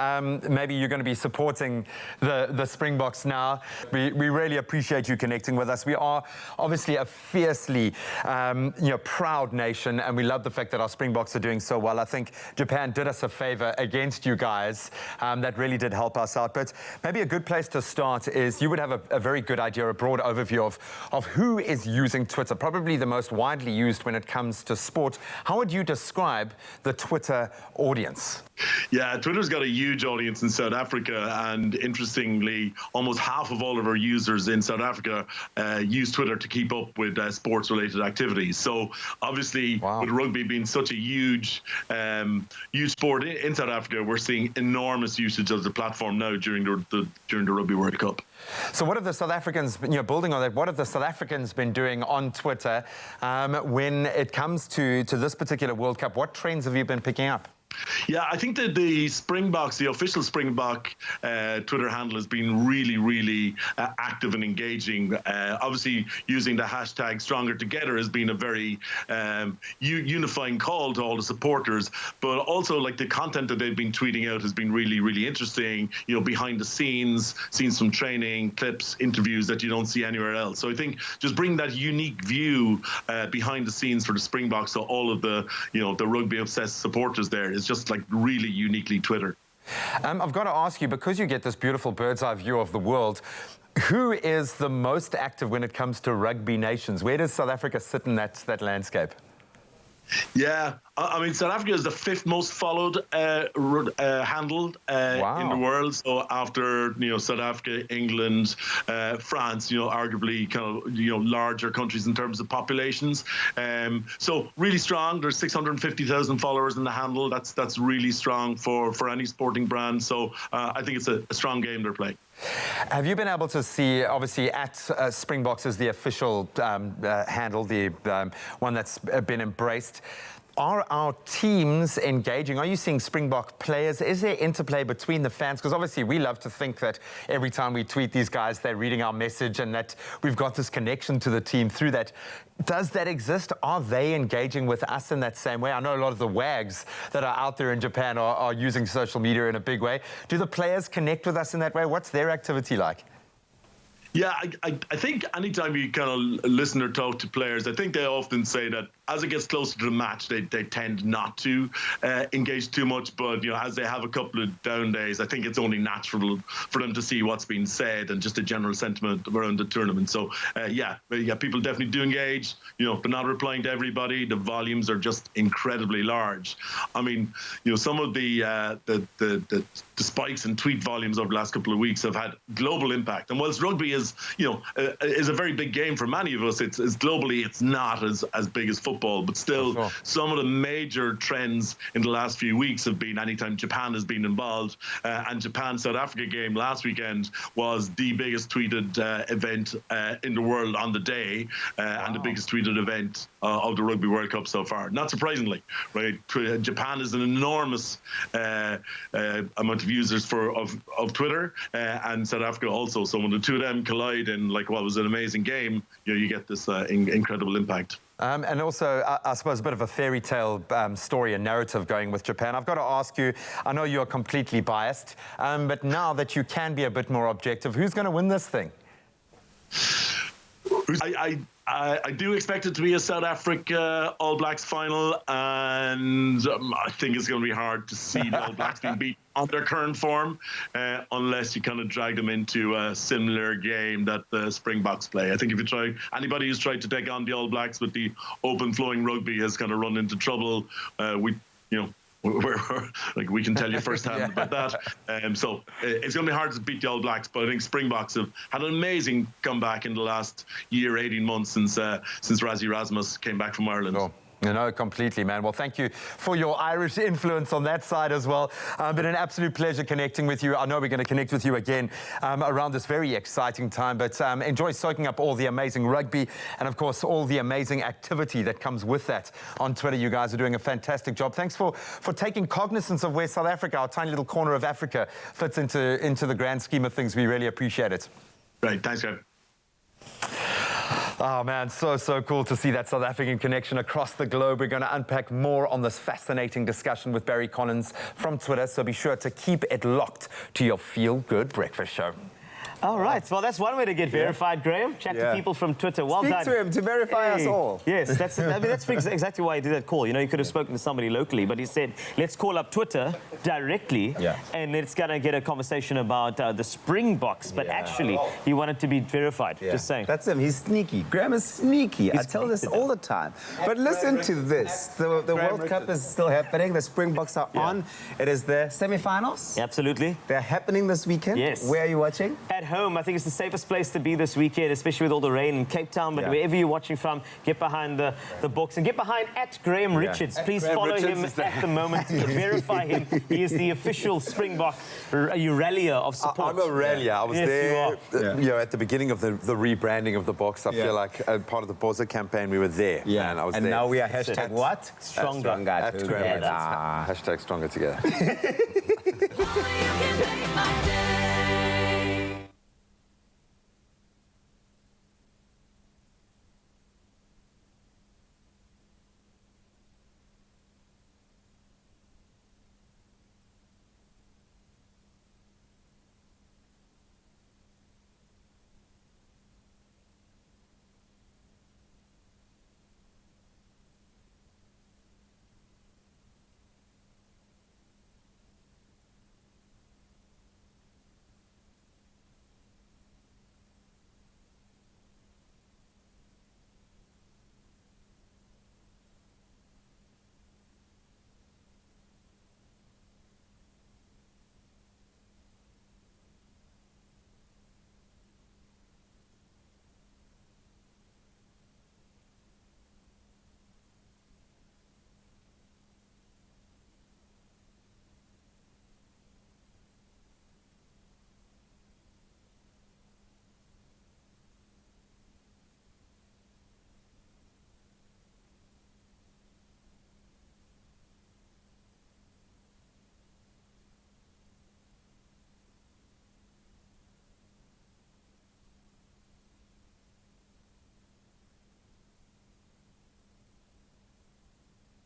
Maybe you're going to be supporting the Springboks now. We really appreciate you connecting with us. We are obviously a fiercely proud nation, and we love the fact that our Springboks are doing so well. I think Japan did us a favor against you guys. That really did help us out. But maybe a good place to start is you would have a very good idea, a broad overview of who is using Twitter, probably the most widely used when it comes to sport. How would you describe the Twitter audience? Yeah, Twitter's got a huge audience in South Africa, and interestingly, almost half of all of our users in South Africa use Twitter to keep up with sports-related activities. So obviously, with rugby being such a huge sport in South Africa, we're seeing enormous usage of the platform now during the Rugby World Cup. So what have the South Africans, building on that, what have the South Africans been doing on Twitter when it comes to this particular World Cup? What trends have you been picking up? Yeah, I think that the Springboks, the official Springbok Twitter handle has been really, really active and engaging. Obviously, using the hashtag Stronger Together has been a very unifying call to all the supporters. But also, like, the content that they've been tweeting out has been really, really interesting. Behind the scenes, seeing some training, clips, interviews that you don't see anywhere else. So I think just bring that unique view behind the scenes for the Springboks, so all of the, the rugby-obsessed supporters there, is just like really uniquely Twitter. I've got to ask you, because you get this beautiful bird's eye view of the world, who is the most active when it comes to rugby nations? Where does South Africa sit in that landscape? Yeah, I mean, South Africa is the 5th most followed handle in the world. So after South Africa, England, France, arguably kind of larger countries in terms of populations. So really strong. There's 650,000 followers in the handle. That's really strong for any sporting brand. So I think it's a strong game they're playing. Have you been able to see, obviously, at Springboks is the official handle, the one that's been embraced. Are our teams engaging? Are you seeing Springbok players? Is there interplay between the fans? Because obviously we love to think that every time we tweet these guys, they're reading our message and that we've got this connection to the team through that. Does that exist? Are they engaging with us in that same way? I know a lot of the wags that are out there in Japan are using social media in a big way. Do the players connect with us in that way? What's their activity like? Yeah, I think anytime you kind of listen or talk to players, I think they often say that as it gets closer to the match, they tend not to engage too much. But, as they have a couple of down days, I think it's only natural for them to see what's being said and just a general sentiment around the tournament. So, yeah, people definitely do engage, but not replying to everybody. The volumes are just incredibly large. I mean, some of the spikes in tweet volumes over the last couple of weeks have had global impact. And whilst rugby is a very big game for many of us, it's globally, it's not as big as football, but still some of the major trends in the last few weeks have been anytime Japan has been involved, and Japan-South Africa game last weekend was the biggest tweeted event in the world on the day, and the biggest tweeted event of the Rugby World Cup so far. Not surprisingly, right? Japan is an enormous amount of users of Twitter, and South Africa also. So when the two of them collide in what was an amazing game, you get this incredible impact. And also, I suppose, a bit of a fairy tale story and narrative going with Japan. I've got to ask you, I know you're completely biased, but now that you can be a bit more objective, who's going to win this thing? I do expect it to be a South Africa All Blacks final, and I think it's going to be hard to see the All Blacks being beat on their current form, unless you kind of drag them into a similar game that the Springboks play. I think if you try, anybody who's tried to take on the All Blacks with the open flowing rugby has kind of run into trouble. Like we can tell you firsthand about that. So it's going to be hard to beat the All Blacks, but I think Springboks have had an amazing comeback in the last year, 18 months since Rassie Erasmus came back from Ireland. Oh. No, completely, man. Well, thank you for your Irish influence on that side as well. Been an absolute pleasure connecting with you. I know we're going to connect with you again around this very exciting time, but enjoy soaking up all the amazing rugby and, of course, all the amazing activity that comes with that on Twitter. You guys are doing a fantastic job. Thanks for taking cognizance of where South Africa, our tiny little corner of Africa, fits into the grand scheme of things. We really appreciate it. Right. Thanks, Graham. Oh, man, so cool to see that South African connection across the globe. We're going to unpack more on this fascinating discussion with Barry Collins from Twitter, so be sure to keep it locked to your Feel Good Breakfast Show. All right. Well, that's one way to get verified, Graham. Chat to people from Twitter. Well Speak done. to him to verify us all. Yes, that's exactly why he did that call. You know, he could have spoken to somebody locally, but he said, let's call up Twitter directly, and it's going to get a conversation about the Springboks. But actually, he wanted to be verified. Just saying. That's him. He's sneaky. Graham is sneaky. I tell this all the time. But listen to this. The World Cup is still happening. The Springboks are on. It is the semi-finals. Absolutely. They're happening this weekend. Yes. Where are you watching? At home. I think it's the safest place to be this weekend, especially with all the rain in Cape Town. But wherever you're watching from, get behind the books and get behind @Graham Richards. Please follow him at the moment. Verify him. He is the official Springbok rallier of support. I'm a rallier. I was there at the beginning of the rebranding of the box. I feel like part of the Boza campaign, we were there. Yeah. And I was and there. now we are hashtag what? Stronger. Together. Hashtag stronger together.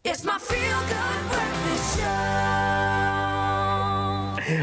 It's my Feel Good Breakfast Show.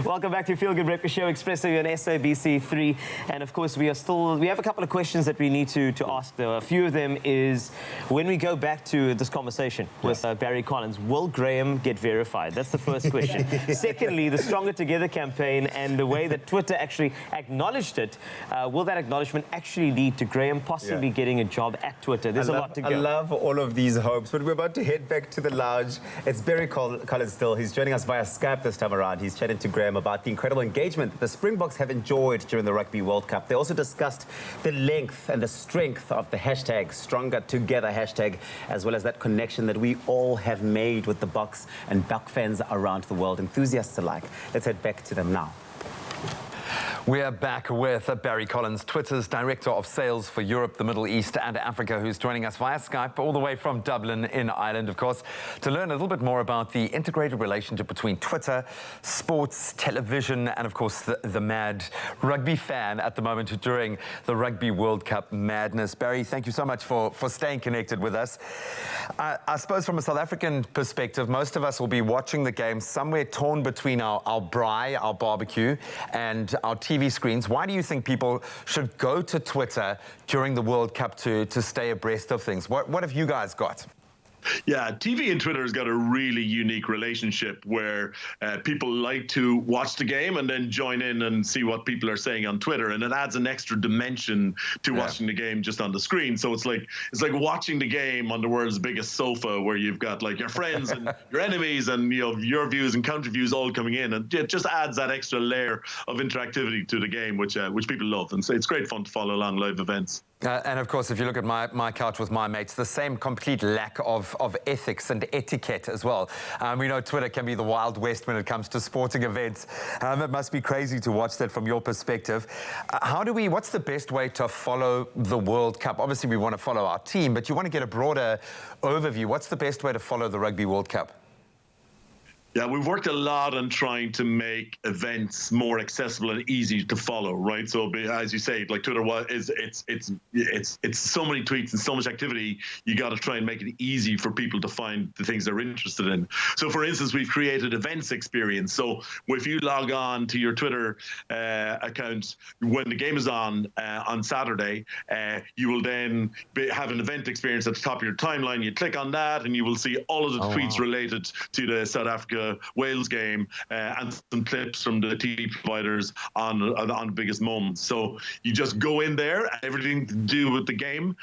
Welcome back to Feel Good Breakfast Show, Expresso on SABC 3. And of course, we have a couple of questions that we need to ask, though. A few of them is, when we go back to this conversation with Barry Collins, will Graham get verified? That's the first question. Secondly, the Stronger Together campaign and the way that Twitter actually acknowledged it, will that acknowledgement actually lead to Graham possibly getting a job at Twitter? There's a lot to go. I love all of these hopes, but we're about to head back to the lounge. It's Barry Collins still. He's joining us via Skype this time around. He's chatting to Graham about the incredible engagement that the Springboks have enjoyed during the Rugby World Cup. They also discussed the length and the strength of the hashtag Stronger Together hashtag, as well as that connection that we all have made with the Boks and Buck fans around the world, enthusiasts alike. Let's head back to them now. We are back with Barry Collins, Twitter's Director of Sales for Europe, the Middle East and Africa, who's joining us via Skype all the way from Dublin in Ireland, of course, to learn a little bit more about the integrated relationship between Twitter, sports, television, and, of course, the mad rugby fan at the moment during the Rugby World Cup madness. Barry, thank you so much for staying connected with us. I suppose from a South African perspective, most of us will be watching the game somewhere torn between our braai, our barbecue, and our TV TV screens. Why do you think people should go to Twitter during the World Cup to stay abreast of things? What have you guys got? Yeah, TV and Twitter has got a really unique relationship where people like to watch the game and then join in and see what people are saying on Twitter, and it adds an extra dimension to watching the game just on the screen. So it's like watching the game on the world's biggest sofa, where you've got like your friends and your enemies and your views and counter views all coming in, and it just adds that extra layer of interactivity to the game, which people love, and so it's great fun to follow along live events. And of course, if you look at my couch with my mates, the same complete lack of ethics and etiquette as well. We know Twitter can be the Wild West when it comes to sporting events. It must be crazy to watch that from your perspective. What's the best way to follow the World Cup? Obviously, we want to follow our team, but you want to get a broader overview. What's the best way to follow the Rugby World Cup? Yeah, we've worked a lot on trying to make events more accessible and easy to follow, right? So, as you say, like Twitter it's so many tweets and so much activity. You got to try and make it easy for people to find the things they're interested in. So, for instance, we've created events experience. So, if you log on to your Twitter account when the game is on Saturday, you will then have an event experience at the top of your timeline. You click on that, and you will see all of the tweets related to the South Africa Wales game and some clips from the TV providers on the biggest moments. So you just go in there, and everything to do with the game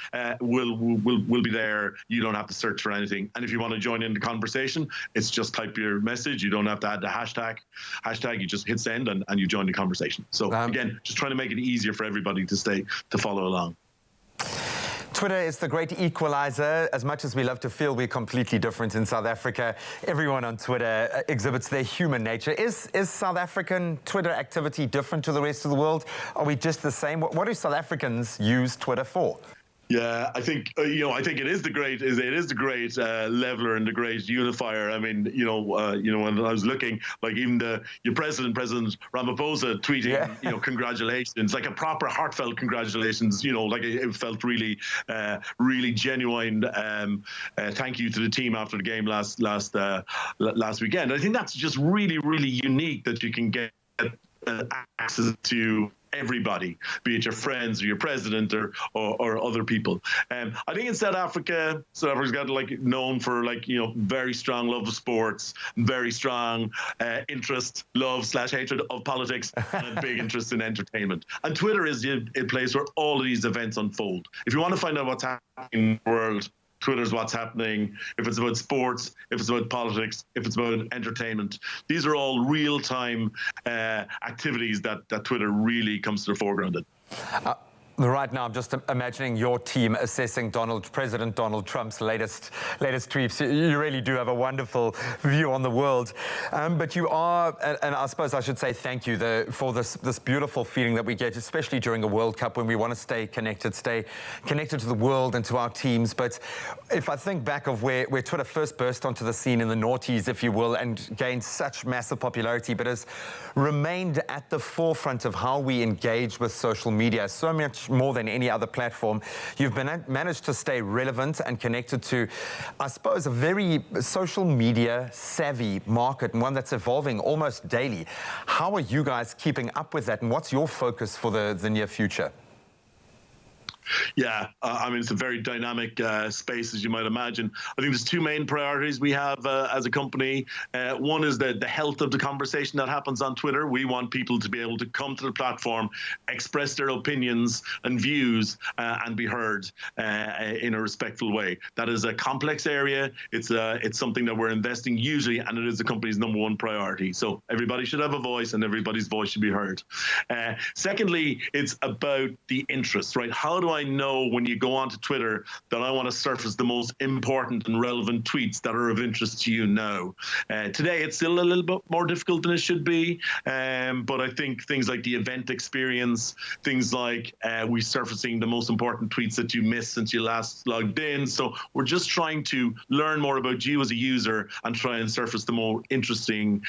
will be there. You don't have to search for anything. And if you want to join in the conversation, it's just type your message. You don't have to add the hashtag. You just hit send and you join the conversation. So again, just trying to make it easier for everybody to follow along. Twitter is the great equalizer. As much as we love to feel we're completely different in South Africa, everyone on Twitter exhibits their human nature. Is South African Twitter activity different to the rest of the world? Are we just the same? What do South Africans use Twitter for? Yeah, I think it is the great leveler and the great unifier. I mean, when I was looking, like even your President Ramaphosa tweeting, congratulations, like a proper heartfelt congratulations. Like it felt really genuine. Thank you to the team after the game last weekend. I think that's just really, really unique that you can get access to everybody, be it your friends or your president or other people. I think in South Africa's got known for very strong love of sports, very strong love/hatred of politics, and a big interest in entertainment. And Twitter is a place where all of these events unfold. If you want to find out what's happening in the world, Twitter's what's happening. If it's about sports, if it's about politics, if it's about entertainment, these are all real-time activities that Twitter really comes to the foreground in. Right now, I'm just imagining your team assessing President Donald Trump's latest tweets. You really do have a wonderful view on the world. But you are, and I suppose I should say thank you for this beautiful feeling that we get, especially during a World Cup when we want to stay connected to the world and to our teams. But if I think back of where Twitter first burst onto the scene in the noughties, if you will, and gained such massive popularity, but has remained at the forefront of how we engage with social media, so much more than any other platform. You've managed to stay relevant and connected to, I suppose, a very social media savvy market, and one that's evolving almost daily. How are you guys keeping up with that, and what's your focus for the near future? Yeah, I mean, it's a very dynamic space, as you might imagine. I think there's two main priorities we have as a company. One is the health of the conversation that happens on Twitter. We want people to be able to come to the platform, express their opinions and views, and be heard in a respectful way. That is a complex area. It's something that we're investing hugely, and it is the company's #1 priority. So everybody should have a voice, and everybody's voice should be heard. Secondly, it's about the interest, right? How do I know when you go onto Twitter that I want to surface the most important and relevant tweets that are of interest to you now? Today, it's still a little bit more difficult than it should be, but I think things like the event experience, things like we surfacing the most important tweets that you missed since you last logged in. So we're just trying to learn more about you as a user and try and surface the more interesting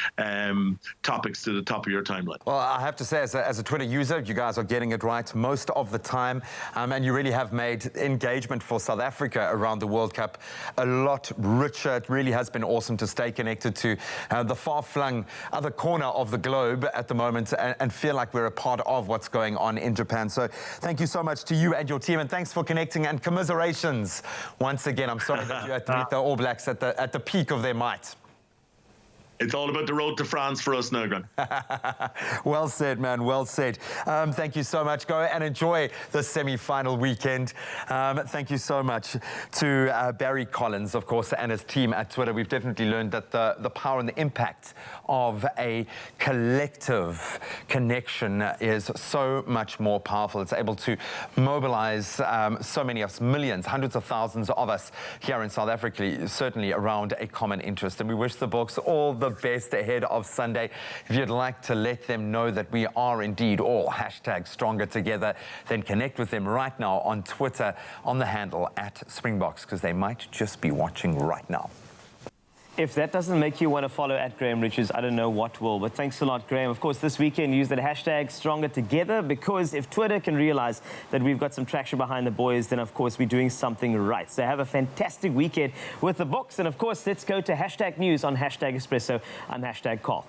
topics to the top of your timeline. Well, I have to say, as a Twitter user, you guys are getting it right most of the time. And and you really have made engagement for South Africa around the World Cup a lot richer. It really has been awesome to stay connected to the far-flung other corner of the globe at the moment and feel like we're a part of what's going on in Japan. So thank you so much to you and your team, and thanks for connecting, and commiserations once again. I'm sorry that you had to meet the All Blacks at the peak of their might. It's all about the road to France for us now, Graham. Well said, man. Well said. Thank you so much. Go and enjoy the semi-final weekend. Thank you so much to Barry Collins, of course, and his team at Twitter. We've definitely learned that the power and the impact of a collective connection is so much more powerful. It's able to mobilize so many of us, millions, hundreds of thousands of us here in South Africa, certainly around a common interest. And we wish the Boks all the best ahead of Sunday. If you'd like to let them know that we are indeed all #stronger together, then connect with them right now on Twitter on the handle @Springboks, because they might just be watching right now. If that doesn't make you want to follow @Graham Richards, I don't know what will. But thanks a lot, Graham. Of course, this weekend, use that #stronger together, because if Twitter can realize that we've got some traction behind the boys, then, of course, we're doing something right. So have a fantastic weekend with the Boks. And, of course, let's go to #news on #Expresso. I'm #Carl.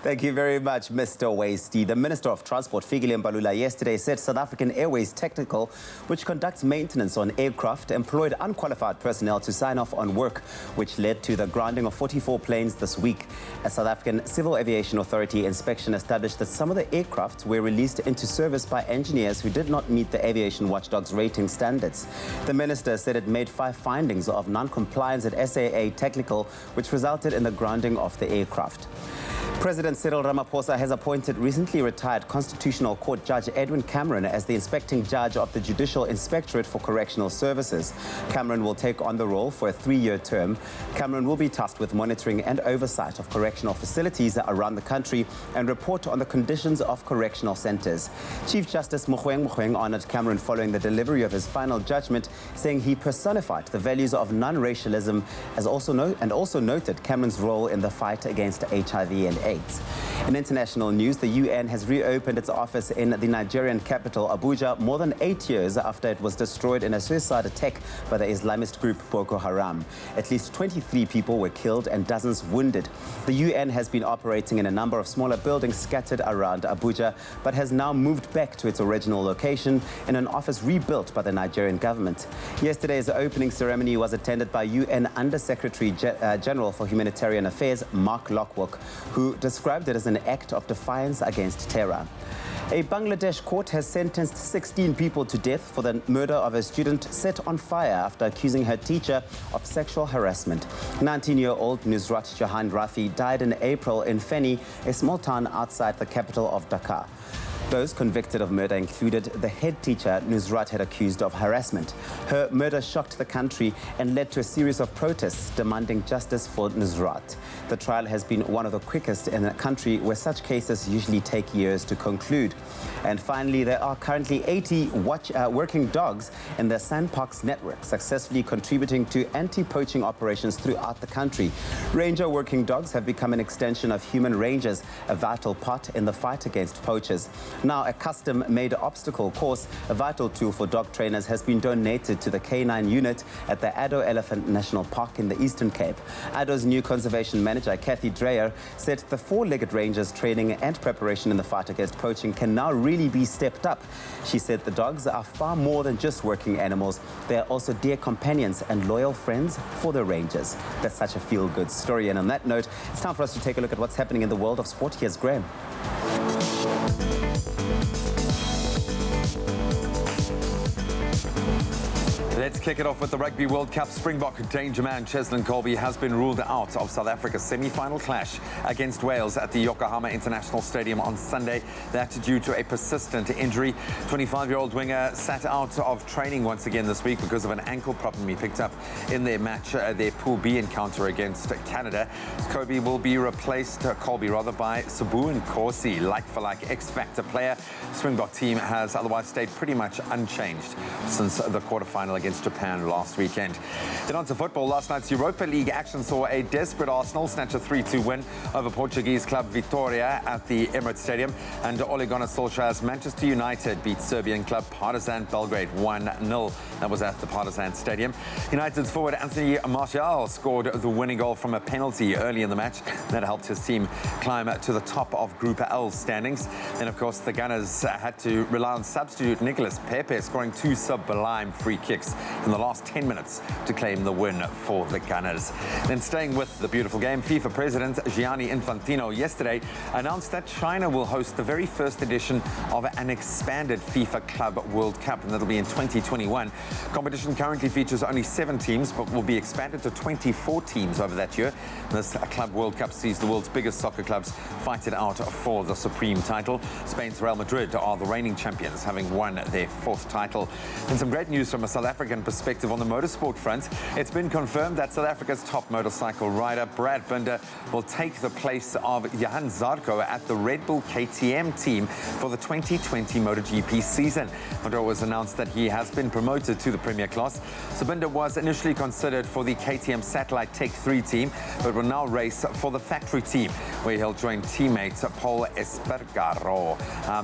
Thank you very much, Mr. Wasty. The Minister of Transport, Fikile Mbalula, yesterday said South African Airways Technical, which conducts maintenance on aircraft, employed unqualified personnel to sign off on work, which led to the grounding of 44 planes this week. A South African Civil Aviation Authority inspection established that some of the aircraft were released into service by engineers who did not meet the aviation watchdog's rating standards. The minister said it made 5 findings of non-compliance at SAA Technical, which resulted in the grounding of the aircraft. President Cyril Ramaphosa has appointed recently retired Constitutional Court Judge Edwin Cameron as the inspecting judge of the Judicial Inspectorate for Correctional Services. Cameron will take on the role for a 3-year term. Cameron will be tasked with monitoring and oversight of correctional facilities around the country and report on the conditions of correctional centres. Chief Justice Mogoeng honoured Cameron following the delivery of his final judgment, saying he personified the values of non-racialism, and also noted Cameron's role in the fight against HIV and AIDS. In international news, the UN has reopened its office in the Nigerian capital, Abuja, more than 8 years after it was destroyed in a suicide attack by the Islamist group Boko Haram. At least 23 people were killed and dozens wounded. The UN has been operating in a number of smaller buildings scattered around Abuja, but has now moved back to its original location in an office rebuilt by the Nigerian government. Yesterday's opening ceremony was attended by UN Under-Secretary General for Humanitarian Affairs, Mark Lockwood, who described it as an act of defiance against terror. A Bangladesh court has sentenced 16 people to death for the murder of a student set on fire after accusing her teacher of sexual harassment. 19-year-old Nusrat Jahan Rafi died in April in Feni, a small town outside the capital of Dhaka. Those convicted of murder included the head teacher Nusrat had accused of harassment. Her murder shocked the country and led to a series of protests demanding justice for Nusrat. The trial has been one of the quickest in a country where such cases usually take years to conclude. And finally, there are currently 80 working dogs in the Sandparks network, successfully contributing to anti-poaching operations throughout the country. Ranger working dogs have become an extension of human rangers, a vital part in the fight against poachers. Now, a custom-made obstacle course, a vital tool for dog trainers, has been donated to the K9 unit at the Addo Elephant National Park in the Eastern Cape. Addo's new conservation manager, Kathy Dreyer, said the 4-legged rangers' training and preparation in the fight against poaching can now really be stepped up. She said the dogs are far more than just working animals. They are also dear companions and loyal friends for the rangers. That's such a feel-good story. And on that note, it's time for us to take a look at what's happening in the world of sport. Here's Graham. Let's kick it off with the Rugby World Cup. Springbok danger man Cheslin Kolbe has been ruled out of South Africa's semi-final clash against Wales at the Yokohama International Stadium on Sunday. That due to a persistent injury. 25-year-old winger sat out of training once again this week because of an ankle problem he picked up in their match, their Pool B encounter against Canada. Kolbe will be replaced, by Sabu and Corsi, like-for-like X-Factor player. Springbok team has otherwise stayed pretty much unchanged since the quarterfinal against against Japan last weekend. Then on to football. Last night's Europa League action saw a desperate Arsenal snatch a 3-2 win over Portuguese club Vitória at the Emirates Stadium, and Ole Gunnar Solskjaer's Manchester United beat Serbian club Partizan Belgrade 1-0. That was at the Partizan Stadium. United's forward Anthony Martial scored the winning goal from a penalty early in the match. That helped his team climb to the top of Group L standings. Then, of course, the Gunners had to rely on substitute Nicolas Pepe scoring 2 sublime free kicks in the last 10 minutes to claim the win for the Gunners. Then, staying with the beautiful game, FIFA President Gianni Infantino yesterday announced that China will host the very first edition of an expanded FIFA Club World Cup, and that'll be in 2021. Competition currently features only 7 teams, but will be expanded to 24 teams over that year. This Club World Cup sees the world's biggest soccer clubs fight it out for the supreme title. Spain's Real Madrid are the reigning champions, having won their 4th title. And some great news from a South African perspective on the motorsport front. It's been confirmed that South Africa's top motorcycle rider, Brad Binder, will take the place of Johan Zarco at the Red Bull KTM team for the 2020 MotoGP season. It was announced that he has been promoted to the Premier class. So Binder was initially considered for the KTM Satellite Tech 3 team, but will now race for the factory team, where he'll join teammate Paul Espargaro.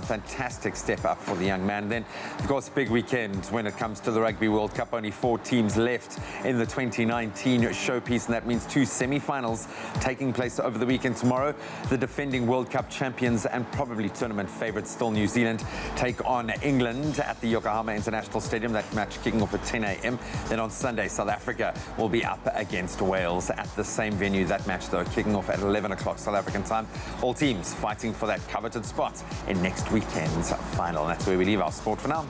Fantastic step up for the young man. Then, of course, big weekend when it comes to the Rugby World Cup. Only 4 teams left in the 2019 showpiece, and that means 2 semi-finals taking place over the weekend. Tomorrow, the defending World Cup champions and probably tournament favourites, still New Zealand, take on England at the Yokohama International Stadium. That match kicking off at 10 a.m. Then on Sunday, South Africa will be up against Wales at the same venue. That match, though, kicking off at 11 o'clock South African time. All teams fighting for that coveted spot in next weekend's final. And that's where we leave our sport for now.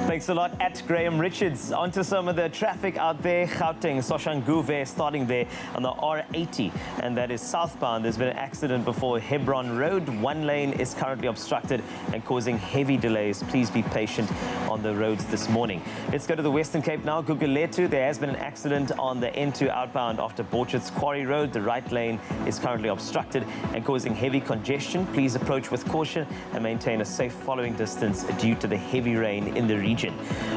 Thanks a lot at Graham Richards. On to some of the traffic out there. Gauteng, Soshanguve starting there on the R80, and that is southbound. There's been an accident before Hebron Road. 1 lane is currently obstructed and causing heavy delays. Please be patient on the roads this morning. Let's go to the Western Cape now. Gugulethu, there has been an accident on the N2 outbound after Borchards Quarry Road. The right lane is currently obstructed and causing heavy congestion. Please approach with caution and maintain a safe following distance due to the heavy rain in the region.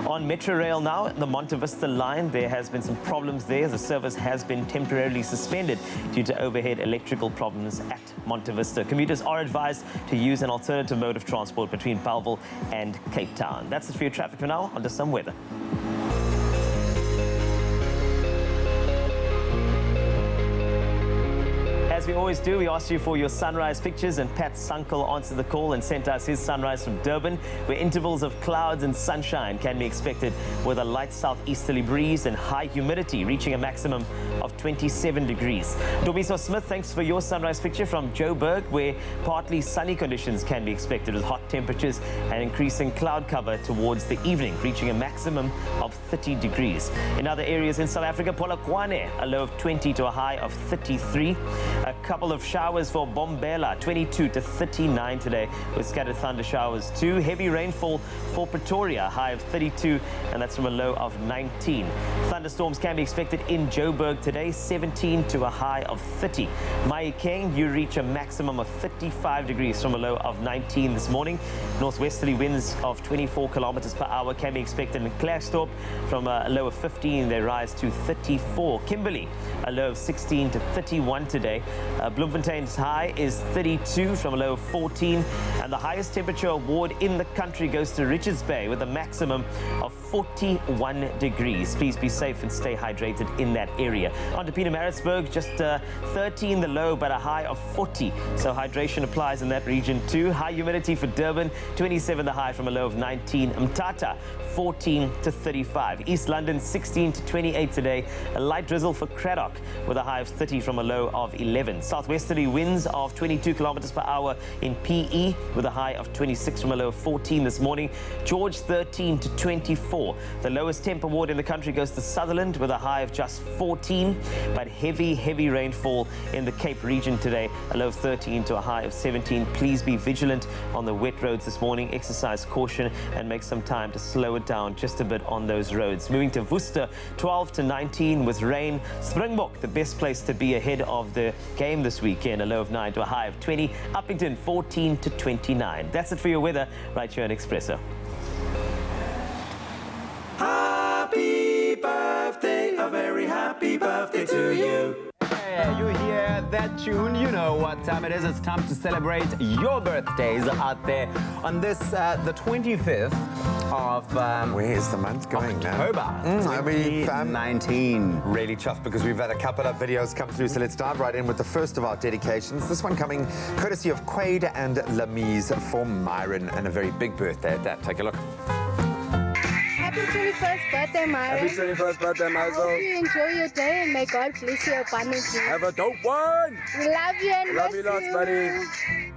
On Metro Rail now, the Monte Vista line, there has been some problems there. The service has been temporarily suspended due to overhead electrical problems at Monte Vista. Commuters are advised to use an alternative mode of transport between Bellville and Cape Town. That's it for your traffic for now. On to some weather. As we always do, we asked you for your sunrise pictures, and Pat Sunkel answered the call and sent us his sunrise from Durban, where intervals of clouds and sunshine can be expected with a light southeasterly breeze and high humidity reaching a maximum of 27 degrees. Domiso Smith, thanks for your sunrise picture from Joburg, where partly sunny conditions can be expected with hot temperatures and increasing cloud cover towards the evening, reaching a maximum of 30 degrees. In other areas in South Africa, Polokwane, a low of 20 to a high of 33. A couple of showers for Bombela, 22 to 39 today, with scattered thunder showers too. Heavy rainfall for Pretoria, high of 32, and that's from a low of 19. Thunderstorms can be expected in Joburg today, 17 to a high of 30. Mahikeng, you reach a maximum of 35 degrees from a low of 19 this morning. Northwesterly winds of 24 kilometers per hour can be expected in Klerksdorp. From a low of 15, they rise to 34. Kimberley, a low of 16 to 31 today. Bloemfontein's high is 32 from a low of 14, and the highest temperature award in the country goes to Richards Bay with a maximum of 41 degrees. Please be safe and stay hydrated in that area. On to Pietermaritzburg, just 13 the low, but a high of 40, so hydration applies in that region too. High humidity for Durban, 27 the high from a low of 19. Mthatha, 14 to 35. East London, 16 to 28 today. A light drizzle for Craddock with a high of 30 from a low of 11. Southwesterly winds of 22 kilometers per hour in PE with a high of 26 from a low of 14 this morning. George, 13 to 24. The lowest temp award in the country goes to Sutherland with a high of just 14, but heavy rainfall in the Cape region today, a low of 13 to a high of 17. Please be vigilant on the wet roads this morning. Exercise caution and make some time to slow it down just a bit on those roads. Moving to Worcester, 12 to 19 with rain. Springbok, the best place to be ahead of the game this weekend, a low of 9 to a high of 20. Uppington, 14 to 29. That's it for your weather right here on Expresso. Happy birthday, a very happy birthday to you. Yeah, you hear that tune, you know what time it is. It's time to celebrate your birthdays out there on this, the 25th of... where's the month going now? October 2019. Really chuffed because we've had a couple of videos come through, so let's dive right in with the first of our dedications. This one coming courtesy of Quaid and Lamise for Myron, and a very big birthday at that. Take a look. Happy 21st birthday, Myron. Happy 21st birthday, Myron. Hope you enjoy your day and may God bless you abundantly. Have a dope one. We love you and love you lots, buddy.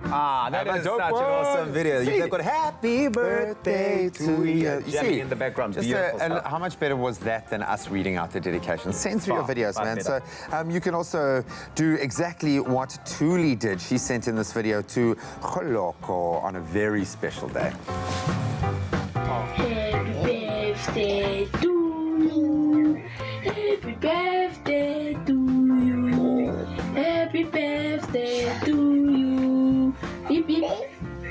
Ah, that is such an awesome video. You've got happy birthday to you. You see, in the background. Just and how much better was that than us reading out the dedications? Send through your videos, man. better. So you can also do exactly what Thuli did. She sent in this video to Goloko on a very special day. Happy birthday to you. Happy birthday to you. Happy birthday to you. Beep beep.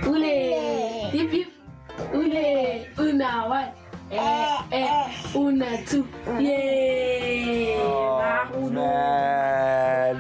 Ule. Beep beep. Ule. Una one. Una two. Yay. Oh, man.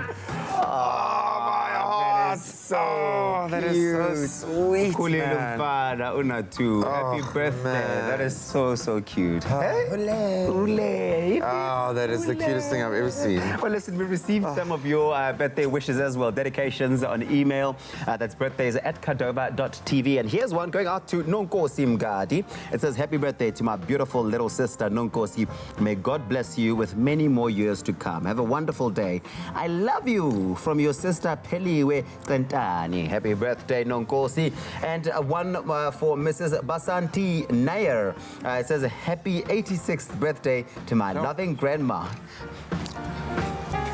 That is so sweet, man. Happy birthday. Man. That is so cute. Hey? Oh, that is the cutest thing I've ever seen. Well, listen, we received some of your birthday wishes as well, dedications on email. That's birthdays@kadova.tv. And here's one going out to Nonkosi Mgadi. It says, happy birthday to my beautiful little sister, Nonkosi. May God bless you with many more years to come. Have a wonderful day. I love you. From your sister, Peliwe Tentani. Happy birthday, Nonkosi. And one for Mrs. Basanti Nair. It says, happy 86th birthday to my loving grandma,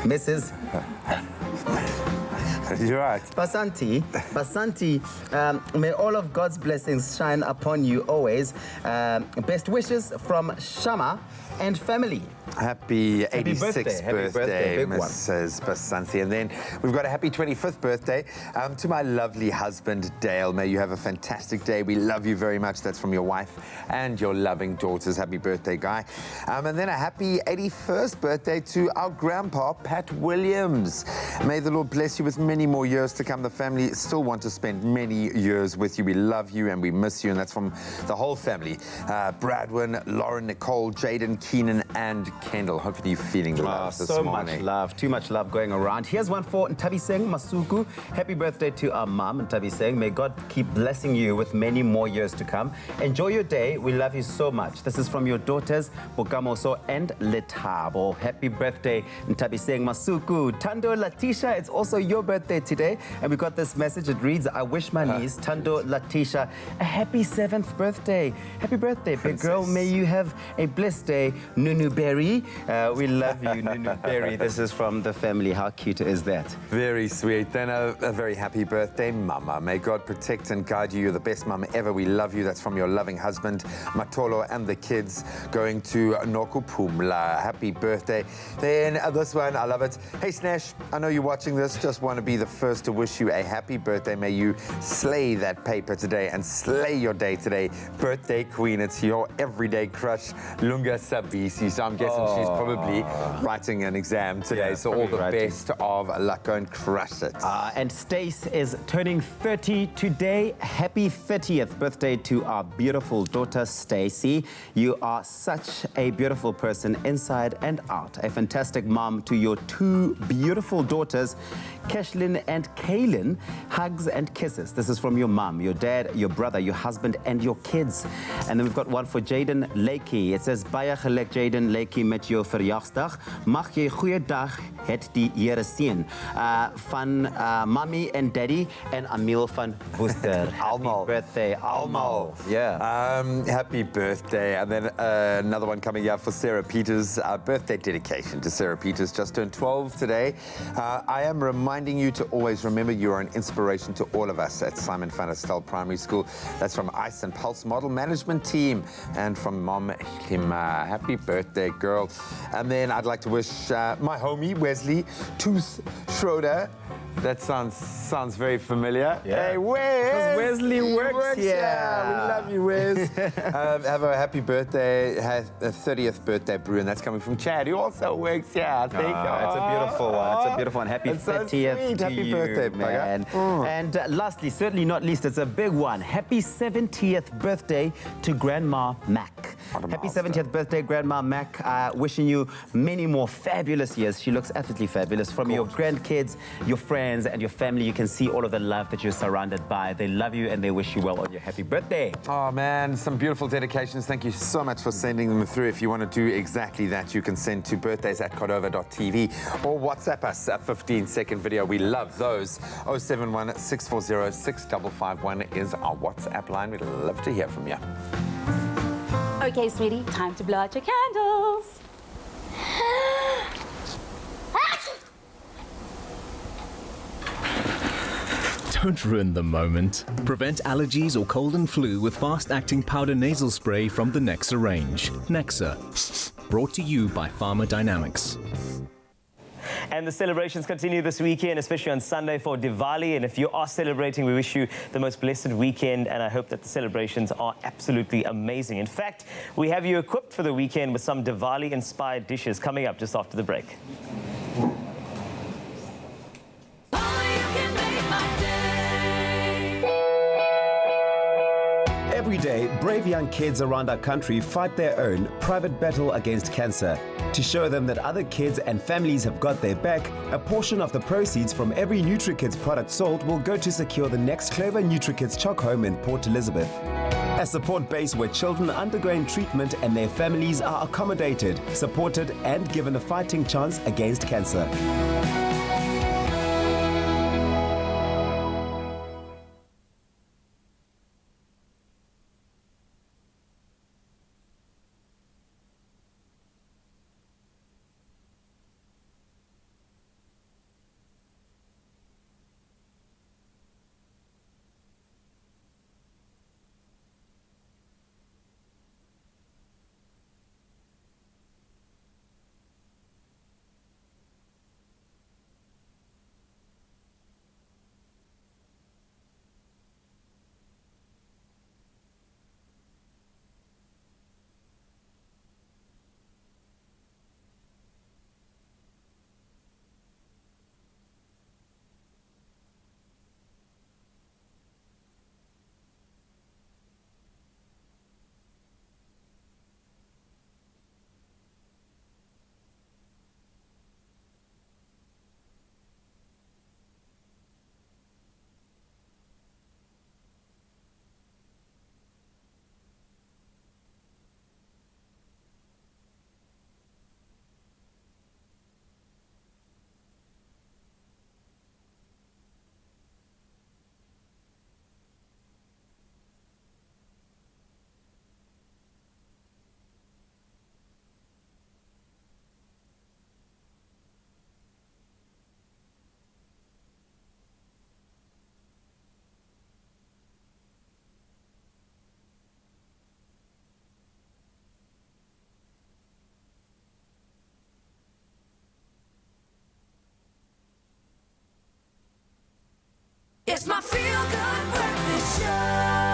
Mrs. You're right. Basanti, may all of God's blessings shine upon you always. Best wishes from Shama and family. Happy 86th birthday, big one. Mrs. Basanthi. And then we've got a happy 25th birthday to my lovely husband, Dale. May you have a fantastic day. We love you very much. That's from your wife and your loving daughters. Happy birthday, Guy. And then a happy 81st birthday to our grandpa, Pat Williams. May the Lord bless you with many more years to come. The family still want to spend many years with you. We love you and we miss you. And that's from the whole family. Bradwin, Lauren, Nicole, Jaden, Keenan, and Kendall. Hopefully you're feeling the love this morning. So much love, too much love going around. Here's one for Ntabiseng Masuku. Happy birthday to our mom, Ntabiseng. May God keep blessing you with many more years to come. Enjoy your day. We love you so much. This is from your daughters, Bokamoso and Letabo. Happy birthday, Ntabiseng Masuku. Tando Latisha, it's also your birthday today. And we got this message. It reads, I wish my niece, Tando Latisha, a happy 7th birthday. Happy birthday, big girl. May you have a blessed day, Nunu Berry. We love you, Nunu Berry. This is from the family. How cute is that? Very sweet. Then a very happy birthday, Mama. May God protect and guide you. You're the best mum ever. We love you. That's from your loving husband, Matolo, and the kids going to Nokupumla. Happy birthday. Then this one, I love it. Hey, Snash, I know you're watching this. Just want to be the first to wish you a happy birthday. May you slay that paper today and slay your day today. Birthday queen. It's your everyday crush, Lunga Sabisi. So I'm guessing she's probably writing an exam today. Yeah, so all the best of luck. Go and crush it. And Stace is turning 30 today. Happy 30th birthday to our beautiful daughter, Stacey. You are such a beautiful person inside and out. A fantastic mom to your 2 beautiful daughters, Keshlyn and Kaylin. Hugs and kisses. This is from your mom, your dad, your brother, your husband, and your kids. And then we've got one for Jaden Lakey. It says, Baya Khalek Jaden Lakey. met jou verjaarsdag. Mag jy goeie dag het die Here seën. Van Mommy en Daddy en Emil van Worcester. Almal. Happy birthday, Almal. Yeah. Happy birthday. And then another one coming up for Sarah Peters. Birthday dedication to Sarah Peters, just turned 12 today. I am reminding you to always remember you are an inspiration to all of us at Simon van der Stel Primary School. That's from Ice and Pulse Model Management Team and from Mom Hima. Happy birthday, girl. And then I'd like to wish my homie Wesley Tooth Schroeder. That sounds very familiar. Yeah. Hey, Wes! 'Cause Wesley works here. Yeah, we love you, Wes. Have a happy birthday, a 30th birthday, brew, and that's coming from Chad, who also works here, I think. It's a beautiful one. It's a beautiful one. Happy It's so 30th sweet. to Happy you, birthday, man. And lastly, certainly not least, it's a big one. Happy 70th birthday to Grandma Mac. Happy 70th birthday, Grandma Mac. Wishing you many more fabulous years. She looks absolutely fabulous. From your grandkids, your friends, and your family, you can see all of the love that you're surrounded by. They love you and they wish you well on your happy birthday. Oh man, some beautiful dedications. Thank you so much for sending them through. If you want to do exactly that, you can send to birthdays@cordova.tv or WhatsApp us a 15-second video. We love those. 071 640 6551 is our WhatsApp line. We'd love to hear from you. Okay, sweetie, time to blow out your candles. Don't ruin the moment. Prevent allergies or cold and flu with fast-acting powder nasal spray from the Nexa range. Nexa, brought to you by Pharmadynamics. And the celebrations continue this weekend, especially on Sunday for Diwali. And if you are celebrating, we wish you the most blessed weekend. And I hope that the celebrations are absolutely amazing. In fact, we have you equipped for the weekend with some Diwali-inspired dishes coming up just after the break. Every day, brave young kids around our country fight their own private battle against cancer. To show them that other kids and families have got their back, a portion of the proceeds from every NutriKids product sold will go to secure the next Clover NutriKids Choc Home in Port Elizabeth. A support base where children undergoing treatment and their families are accommodated, supported and given a fighting chance against cancer. It's my feel-good breakfast show.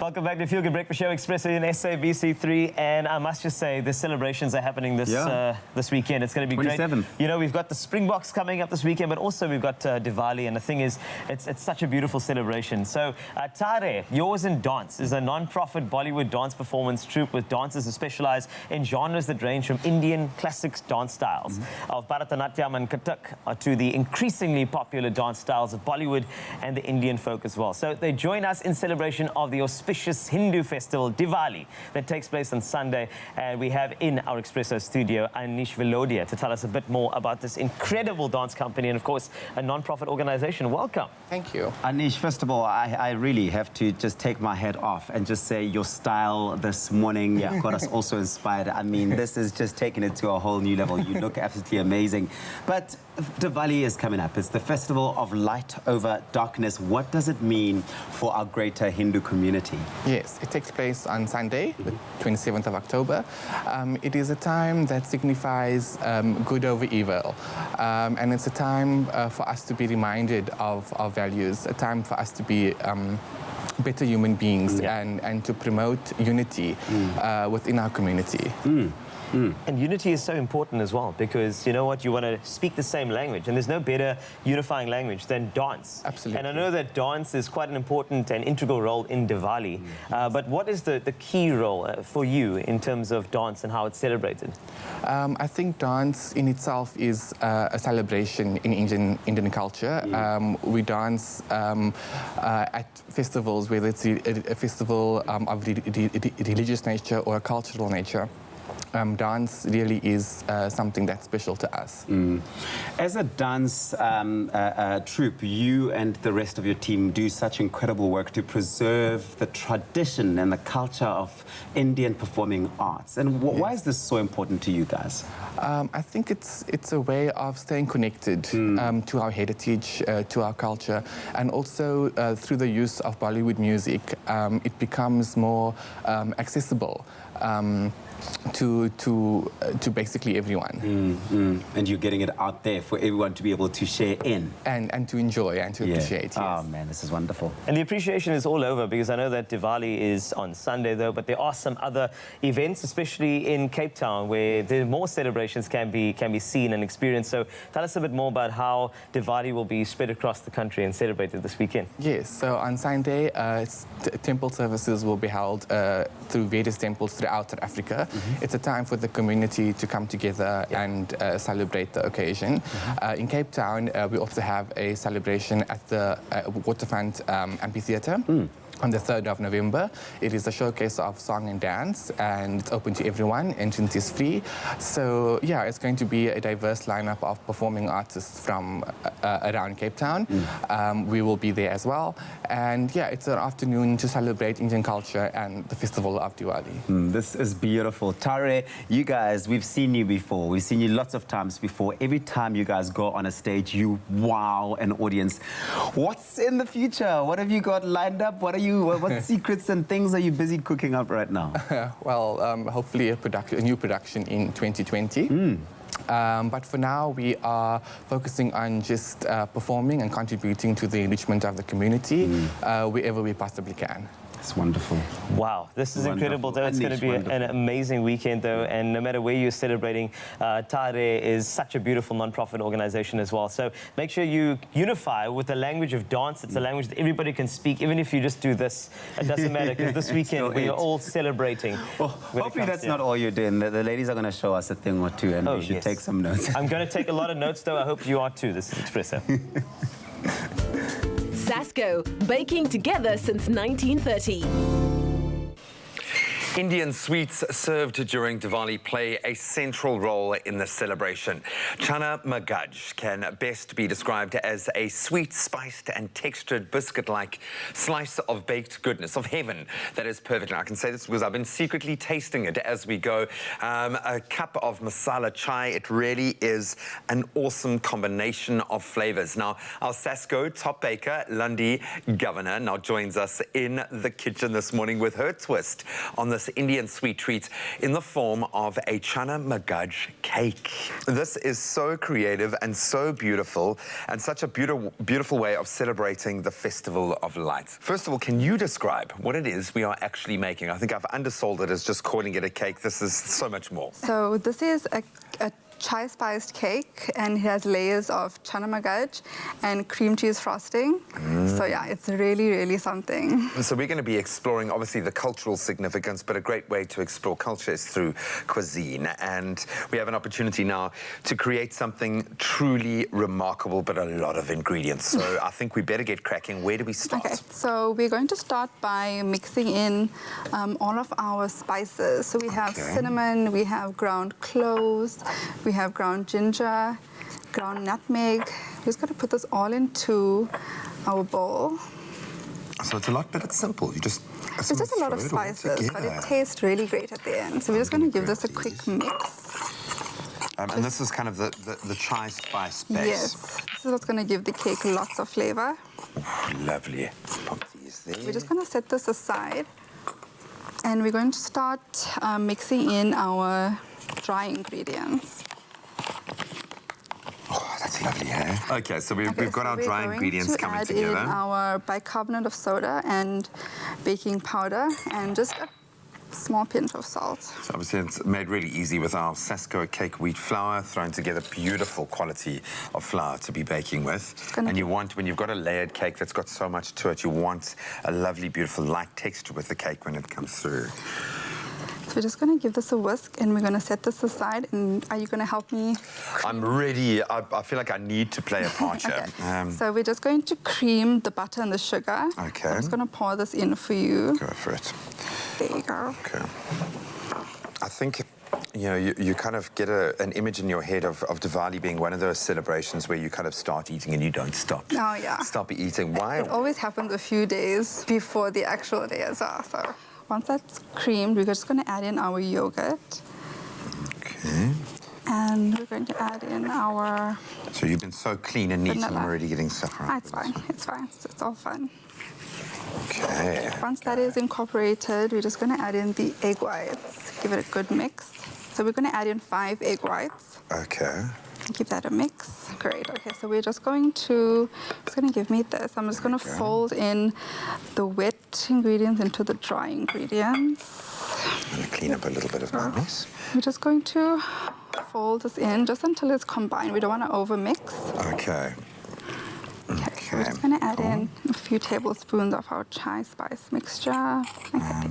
Welcome back to Feel Good Breakfast Show, Expresso in SABC3, and I must just say the celebrations are happening this this weekend. It's going to be 27th. great. You know, we've got the Springboks coming up this weekend, but also we've got Diwali, and the thing is, it's such a beautiful celebration. So, Tare, Yours in Dance is a non-profit Bollywood dance performance troupe with dancers who specialize in genres that range from Indian classics dance styles of Bharatanatyam and Kathak to the increasingly popular dance styles of Bollywood and the Indian folk as well. So they join us in celebration of the auspicious auspicious Hindu festival, Diwali, that takes place on Sunday. And we have in our Expresso studio Anish Velodia to tell us a bit more about this incredible dance company and, of course, a non-profit organization. Welcome. Thank you. Anish, first of all, I really have to just take my head off and just say your style this morning got us also inspired. I mean, this is just taking it to a whole new level. You look absolutely amazing. But Diwali is coming up. It's the festival of light over darkness. What does it mean for our greater Hindu community? Yes, it takes place on Sunday, the 27th of October. It is a time that signifies good over evil. And it's a time for us to be reminded of our values, a time for us to be better human beings and to promote unity within our community. And unity is so important as well, because you know what, you want to speak the same language, and there's no better unifying language than dance. Absolutely. And I know that dance is quite an important and integral role in Diwali, but what is the key role for you in terms of dance and how it's celebrated? I think dance in itself is a celebration in Indian culture. We dance at festivals, whether it's a festival of religious nature or a cultural nature. Dance really is something that's special to us. As a dance troupe, you and the rest of your team do such incredible work to preserve the tradition and the culture of Indian performing arts. And why is this so important to you guys? I think it's a way of staying connected to our heritage, to our culture, and also through the use of Bollywood music, it becomes more accessible. To basically everyone. And you're getting it out there for everyone to be able to share in. And to enjoy and to appreciate, yes. Oh, man, this is wonderful. And the appreciation is all over, because I know that Diwali is on Sunday, though, but there are some other events, especially in Cape Town, where there more celebrations can be seen and experienced. So tell us a bit more about how Diwali will be spread across the country and celebrated this weekend. Yes, so on Sunday, temple services will be held through various temples throughout South Africa. It's a time for the community to come together and celebrate the occasion. In Cape Town, we also have a celebration at the Waterfront Amphitheatre. On the 3rd of November. It is a showcase of song and dance, and it's open to everyone. Entrance is free. So, yeah, it's going to be a diverse lineup of performing artists from around Cape Town. We will be there as well. And, yeah, it's an afternoon to celebrate Indian culture and the festival of Diwali. This is beautiful. Tare, you guys, we've seen you before. We've seen you lots of times before. Every time you guys go on a stage, you wow an audience. What's in the future? What have you got lined up? What secrets and things are you busy cooking up right now? Well, hopefully a new production in 2020. But for now, we are focusing on just performing and contributing to the enrichment of the community wherever we possibly can. It's wonderful. Wow, this is incredible, though. It's going to be an amazing weekend, though. And no matter where you're celebrating, Tare is such a beautiful non-profit organization as well. So make sure you unify with the language of dance. It's a language that everybody can speak, even if you just do this. It doesn't matter, because this weekend we are all celebrating. Well, hopefully that's not all you're doing. The ladies are going to show us a thing or two, and we should take some notes. I'm going to take a lot of notes, though. I hope you are too. This is Expresso. Sasco, baking together since 1930. Indian sweets served during Diwali play a central role in the celebration. Chana Magaj can best be described as a sweet, spiced and textured biscuit-like slice of baked goodness, of heaven, that is perfect. And I can say this because I've been secretly tasting it as we go. A cup of masala chai, it really is an awesome combination of flavors. Now, our Sasco top baker, Lundi Governor, now joins us in the kitchen this morning with her twist on this Indian sweet treat in the form of a Chana Magaj cake. This is so creative and so beautiful, and such a beautiful way of celebrating the Festival of Lights. First of all, can you describe what it is we are actually making? I think I've undersold it as just calling it a cake. This is so much more. So this is a chai spiced cake, and it has layers of chana magaj and cream cheese frosting. So yeah, it's really, really something. So we're going to be exploring, obviously, the cultural significance, but a great way to explore culture is through cuisine. And we have an opportunity now to create something truly remarkable, but a lot of ingredients. So I think we better get cracking. Where do we start? Okay, so we're going to start by mixing in all of our spices. So we have cinnamon, we have ground cloves, we have ground ginger, ground nutmeg. We're just going to put this all into our bowl. So it's a lot, but it's simple. You just... It's just a lot of spices, but it tastes really great at the end. So we're just going to give this a quick mix. And this is kind of the chai spice base. Yes, this is what's going to give the cake lots of flavor. Oh, lovely. Pop these there. We're just going to set this aside, and we're going to start mixing in our dry ingredients. Oh, that's lovely, eh? Okay, so we've got our dry ingredients coming together. We're going to add in our bicarbonate of soda and baking powder, and just a small pinch of salt. So obviously it's made really easy with our Sasco cake wheat flour, thrown together beautiful quality of flour to be baking with. And you want, when you've got a layered cake that's got so much to it, you want a lovely, beautiful light texture with the cake when it comes through. So we're just going to give this a whisk, and we're going to set this aside. And are you going to help me? I'm ready. I feel like I need to play a part here. So we're just going to cream the butter and the sugar. Okay. I'm just going to pour this in for you. Go for it. There you go. Okay. I think, you know, you kind of get an image in your head of Diwali being one of those celebrations where you kind of start eating and you don't stop. Oh, yeah. Stop eating. Why? It always happens a few days before the actual day as well. So once that's creamed, we're just going to add in our yogurt. Okay. And we're going to add in our... So you've been so clean and neat, and I'm already getting stuff right. It's fine. It's fine. It's all fun. Okay. Once that is incorporated, we're just going to add in the egg whites. Give it a good mix. So we're going to add in 5 egg whites. Okay. Give that a mix. Great. Okay, so we're just going to... It's going to give me this. I'm just going to fold in the wet ingredients into the dry ingredients. I'm going to clean up a little bit of my mess. We're just going to fold this in just until it's combined. We don't want to overmix. Okay. So we're just going to add in a few tablespoons of our chai spice mixture.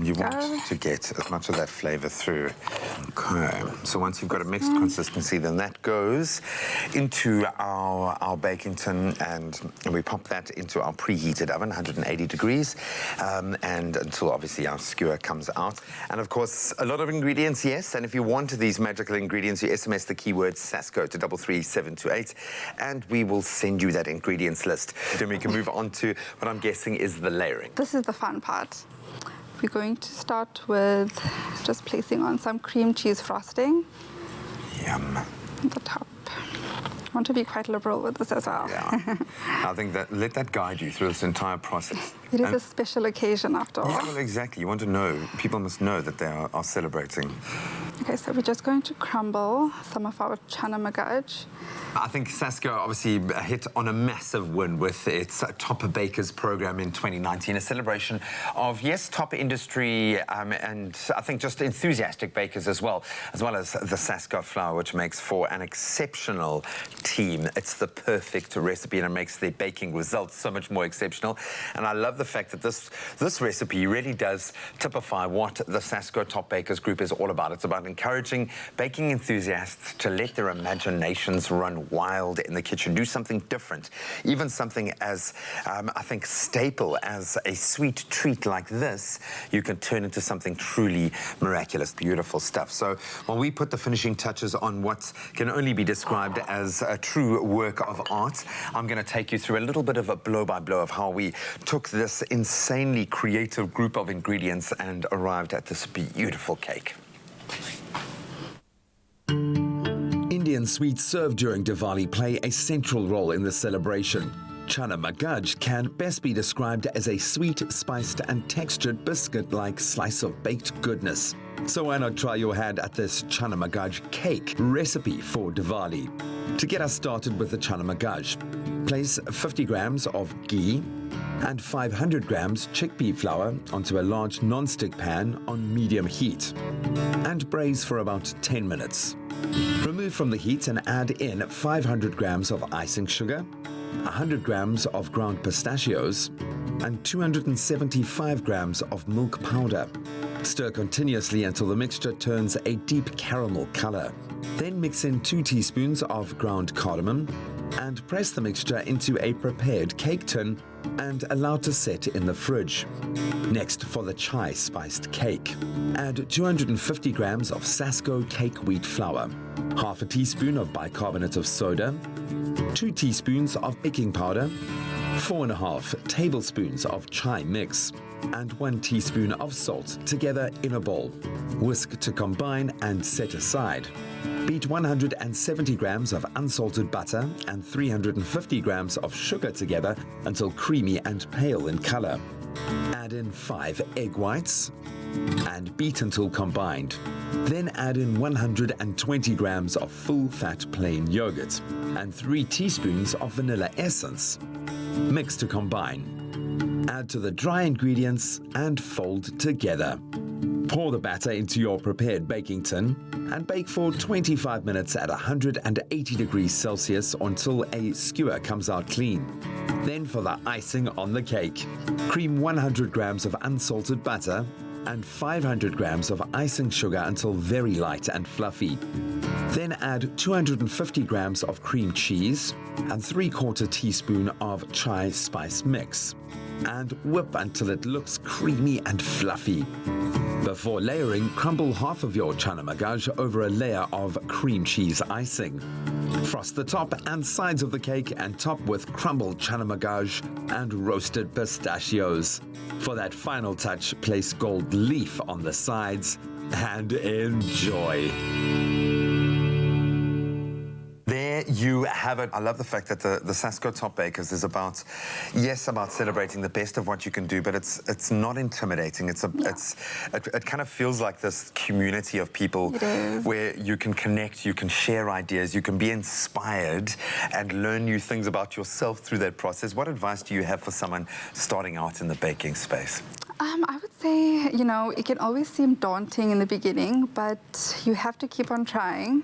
You want to get as much of that flavor through. Okay. So once you've got a mixed consistency, then that goes into our baking tin, and we pop that into our preheated oven, 180 degrees, and until obviously our skewer comes out. And of course, a lot of ingredients, yes. And if you want these magical ingredients, you SMS the keyword Sasco to 33728, and we will send you that ingredients list. Then we can move on to what I'm guessing is the layering. This is the fun part. We're going to start with just placing on some cream cheese frosting. Yum. At the top. I want to be quite liberal with this as well. Yeah. I think that let that guide you through this entire process. It is a special occasion after all. Yeah, well, exactly. You want to know, people must know that they are celebrating. Okay, so we're just going to crumble some of our chana magaj. I think Sasco obviously hit on a massive win with its Top Bakers program in 2019, a celebration of, yes, top industry and I think just enthusiastic bakers as well as the Sasco flour, which makes for an exceptional team. It's the perfect recipe and it makes their baking results so much more exceptional. And I love the fact that this recipe really does typify what the Sasco Top Bakers group is all about. It's about encouraging baking enthusiasts to let their imaginations run wild in the kitchen, do something different, even something as I think staple as a sweet treat like this, you can turn into something truly miraculous. Beautiful stuff. So while we put the finishing touches on what can only be described as a true work of art, I'm going to take you through a little bit of a blow-by-blow of how we took this insanely creative group of ingredients and arrived at this beautiful cake. Indian sweets served during Diwali play a central role in the celebration. Chana magaj can best be described as a sweet, spiced and textured biscuit-like slice of baked goodness. So why not try your hand at this chana magaj cake recipe for Diwali? To get us started with the chana magaj, place 50 grams of ghee and 500 grams chickpea flour onto a large non-stick pan on medium heat and braise for about 10 minutes. Remove from the heat and add in 500 grams of icing sugar, 100 grams of ground pistachios, and 275 grams of milk powder. Stir continuously until the mixture turns a deep caramel color. Then mix in 2 teaspoons of ground cardamom and press the mixture into a prepared cake tin and allow to set in the fridge. Next, for the chai spiced cake, add 250 grams of Sasko cake wheat flour, half a teaspoon of bicarbonate of soda, 2 teaspoons of baking powder, 4.5 tablespoons of chai mix, and 1 teaspoon of salt together in a bowl. Whisk to combine and set aside. Beat 170 grams of unsalted butter and 350 grams of sugar together until creamy and pale in color. Add in 5 egg whites and beat until combined. Then add in 120 grams of full-fat plain yogurt and 3 teaspoons of vanilla essence. Mix to combine. Add to the dry ingredients and fold together. Pour the batter into your prepared baking tin and bake for 25 minutes at 180 degrees Celsius until a skewer comes out clean. Then for the icing on the cake, cream 100 grams of unsalted butter and 500 grams of icing sugar until very light and fluffy. Then add 250 grams of cream cheese and 3/4 teaspoon of chai spice mix and whip until it looks creamy and fluffy. Before layering, crumble half of your chana magaj over a layer of cream cheese icing. Frost the top and sides of the cake and top with crumbled chana magaj and roasted pistachios. For that final touch, place gold leaf on the sides and enjoy. There you have it. I love the fact that the Sasko Top Bakers is about celebrating the best of what you can do, but it's not intimidating. It kind of feels like this community of people where you can connect, you can share ideas, you can be inspired and learn new things about yourself through that process. What advice do you have for someone starting out in the baking space? I would say, it can always seem daunting in the beginning, but you have to keep on trying.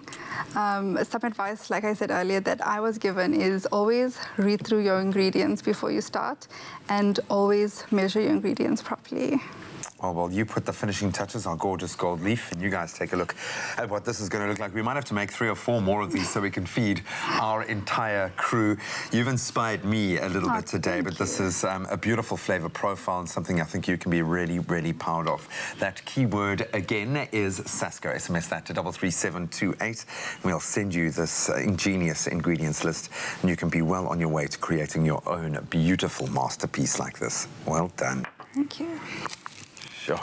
Some advice, like I said earlier, that I was given is always read through your ingredients before you start and always measure your ingredients properly. Oh, well, you put the finishing touches on gorgeous gold leaf, and you guys take a look at what this is going to look like. We might have to make 3 or 4 more of these so we can feed our entire crew. You've inspired me a little bit today, but this is a beautiful flavor profile and something I think you can be really, really proud of. That keyword, again, is Sasko. SMS that to 33728. We'll send you this ingenious ingredients list, and you can be well on your way to creating your own beautiful masterpiece like this. Well done. Thank you. Sure.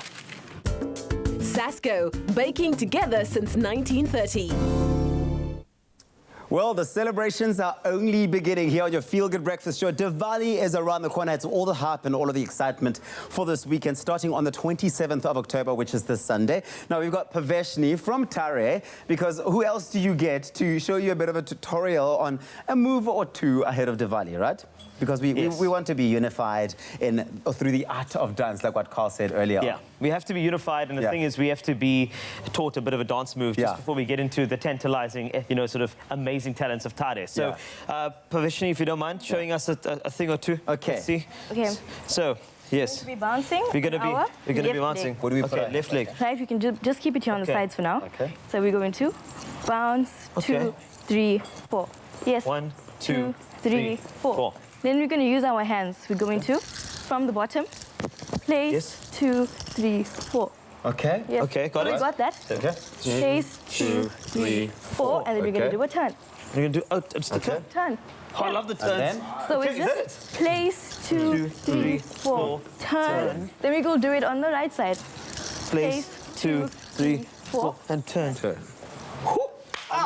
Sasko, baking together since 1930. Well, the celebrations are only beginning here on your Feel Good Breakfast Show. Diwali is around the corner. It's all the hype and all of the excitement for this weekend, starting on the 27th of October, which is this Sunday. Now, we've got Paveshni from Tare, because who else do you get to show you a bit of a tutorial on a move or two ahead of Diwali, right? Because we want to be unified through the art of dance, like what Carl said earlier. Yeah, we have to be unified, and the thing is we have to be taught a bit of a dance move just before we get into the tantalizing, sort of amazing talents of Tare. So, Paveshni, if you don't mind, showing us a thing or two. Okay. Let's see. Okay. So, yes. We're going to be bouncing. We're going to be bouncing. What do we put on? Left leg. Right, you can just keep it here on the sides for now. Okay. So we're going to bounce, 2, 3, 4. Yes. 1, 2, 3, 4. Then we're going to use our hands. We're going to, from the bottom, place, 2, 3, 4. Okay. Yes. Okay, got it. We got that. Okay. Place, 2, 3, 4. And then we're going to do a turn. We're going to do, just a turn. Turn. Oh, I love the turns. So it's just place, 2, 3, 4, turn. Then we go do it on the right side. Place, 2, 3, 4, and turn.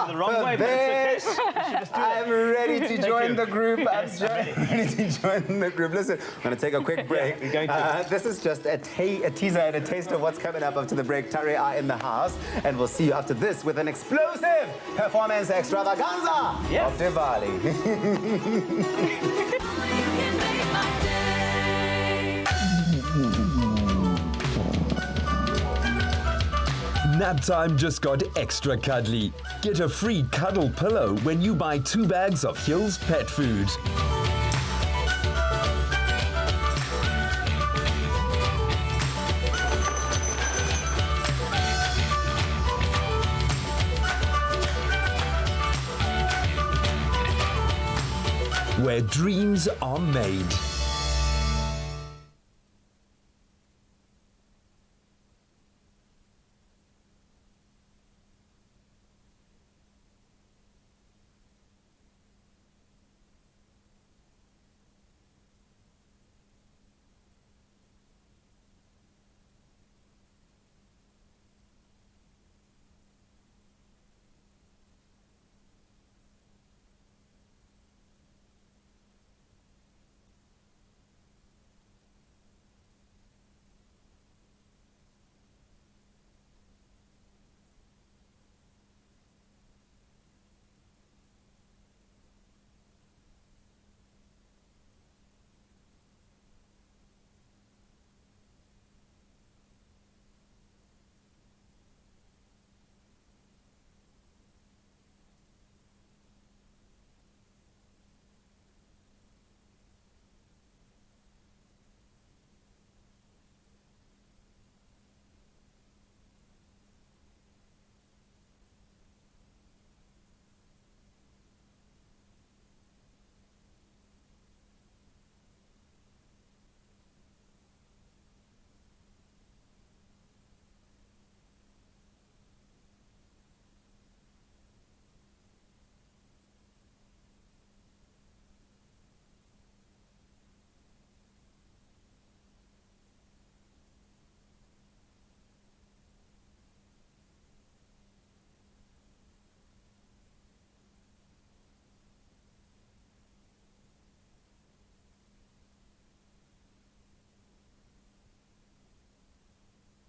The wrong way, but it's okay. I'm ready to join the group. Ready to join the group. Listen, I'm going to take a quick break. We're going to. This is just a teaser and a taste of what's coming up after the break. Tare are in the house, and we'll see you after this with an explosive performance extravaganza of Diwali. Nap time just got extra cuddly. Get a free cuddle pillow when you buy 2 bags of Hill's pet food. Where dreams are made.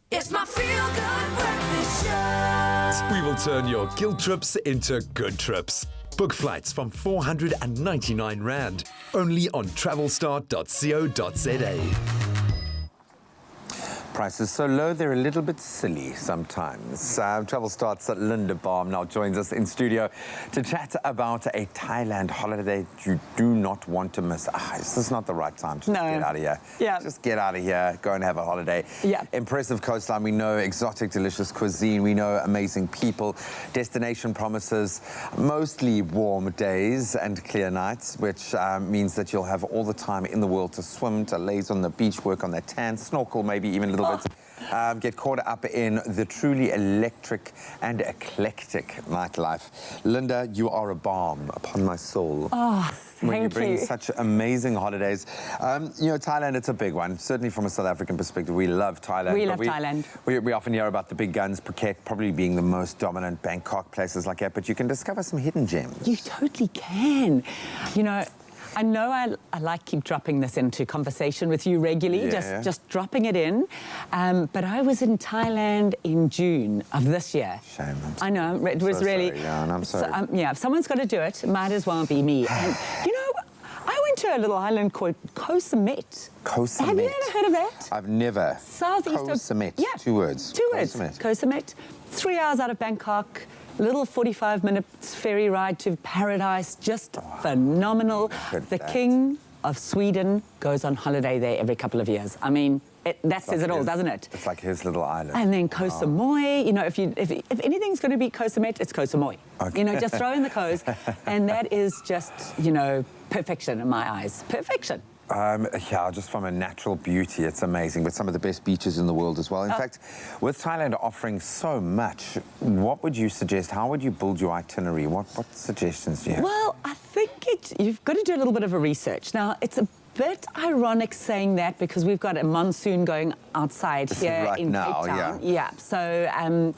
It's my feel-good breakfast show. We will turn your guilt trips into good trips. Book flights from 499 Rand, only on travelstar.co.za. Prices so low, they're a little bit silly sometimes. Travel Start's Linda Baum now joins us in studio to chat about a Thailand holiday that you do not want to miss. This is not the right time to just get out of here. Yeah. Just get out of here, go and have a holiday. Yeah. Impressive coastline, we know exotic, delicious cuisine, we know amazing people, destination promises, mostly warm days and clear nights, which means that you'll have all the time in the world to swim, to laze on the beach, work on that tan, snorkel, maybe even a little bit. Get caught up in the truly electric and eclectic nightlife. Linda, you are a balm upon my soul. Oh, when you thank bring you. such amazing holidays. You know, Thailand, it's a big one. Certainly from a South African perspective, we love Thailand. We but love Thailand. We often hear about the big guns, Phuket probably being the most dominant, Bangkok, places like that, but you can discover some hidden gems. You totally can. You know I like keep dropping this into conversation with you regularly, just dropping it in. But I was in Thailand in June of this year. Shame. I know, it was so really... sorry, yeah, and I'm sorry. Yeah, if someone's got to do it, it might as well be me. And, you know, I went to a little island called Koh Samet. Koh Samet. Have you ever heard of that? I've never. Southeast Koh Samet. Yeah. 2 words. Two Koh words. Samet. Koh Samet. 3 hours out of Bangkok. Little 45-minute ferry ride to paradise. Just phenomenal. The King of Sweden goes on holiday there every couple of years. I mean, that says it all, doesn't it? It's like his little island. And then Koh Samui, you know, if anything's going to be Koh Samet, it's Koh Samui. Okay. You know, just throw in the Kohs. And that is just, you know, perfection in my eyes. Perfection. Yeah, just from a natural beauty, it's amazing. But some of the best beaches in the world as well. In fact, with Thailand offering so much, what would you suggest? How would you build your itinerary? What suggestions do you have? Well, I think you've got to do a little bit of a research. Now, it's a bit ironic saying that because we've got a monsoon going outside here right in now, Cape Town. yeah. So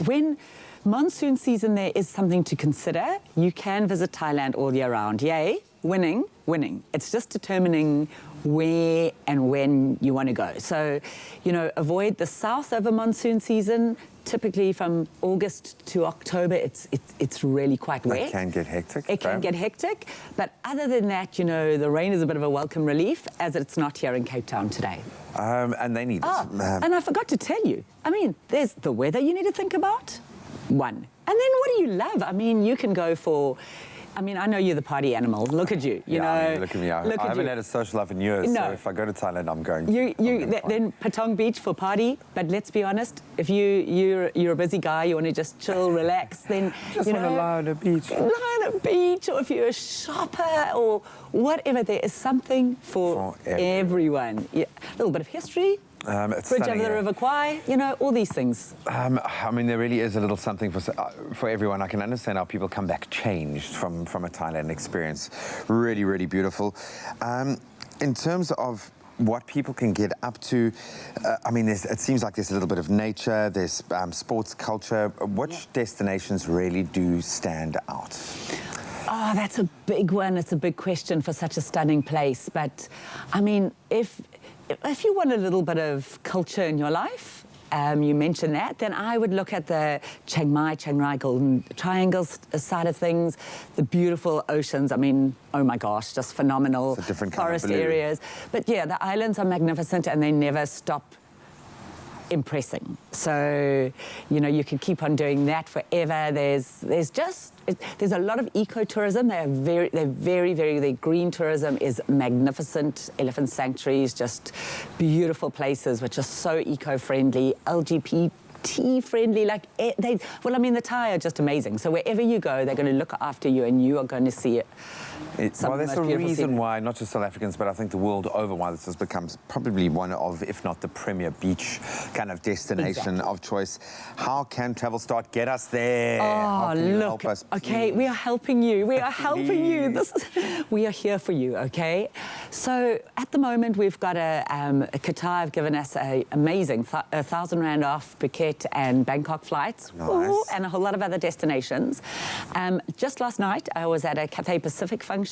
when monsoon season there is something to consider, you can visit Thailand all year round. Yay, winning. winning. It's just determining where and when you want to go. So, you know, avoid the south over monsoon season. Typically from August to October, it's really quite wet. It can get hectic. It can get hectic. But other than that, you know, the rain is a bit of a welcome relief, as it's not here in Cape Town today. And they need it. And I forgot to tell you, I mean, there's the weather you need to think about, one. And then what do you love? I mean, you can go for... I mean, I know you're the party animal. Look at you, you know. I mean, look at me. I haven't had a social life in years, No. so if I go to Thailand, I'm going. Then Patong Beach for party. But let's be honest, if you're a busy guy, you want to just chill, relax, then Just want to lie on a beach. Lie on a beach, or if you're a shopper or whatever, there is something for everyone. Yeah. A little bit of history. It's Bridge stunning, over the River Kwai, you know, all these things. I mean, there really is a little something for everyone. I can understand how people come back changed from a Thailand experience. Really, really beautiful. In terms of what people can get up to, I mean, it seems like there's a little bit of nature, there's sports culture. Which destinations really do stand out? Oh, that's a big one. It's a big question for such a stunning place. But, I mean, if you want a little bit of culture in your life, you mentioned that, then I would look at the Chiang Mai Golden Triangle side of things, the beautiful oceans. I mean, oh my gosh, just phenomenal. It's a different forest kind of blue. areas. But yeah, the islands are magnificent and they never stop impressing. So, you know, you can keep on doing that forever. There's a lot of ecotourism. Their green tourism is magnificent. Elephant sanctuaries, just beautiful places which are so eco-friendly, LGBT friendly. Like the Thai are just amazing. So wherever you go, they're going to look after you, and you are going to see it. Well, there's a reason why, not just South Africans, but I think the world over, why this has become probably one of, if not the premier beach kind of destination of choice. How can Travel Start get us there? How can you help us, okay, we are helping you. We are helping you. We are here for you, okay? So at the moment, we've got Qatar have given us an amazing 1,000 Rand off Phuket and Bangkok flights. Nice. Ooh, and a whole lot of other destinations. Just last night, I was at a Cathay Pacific function,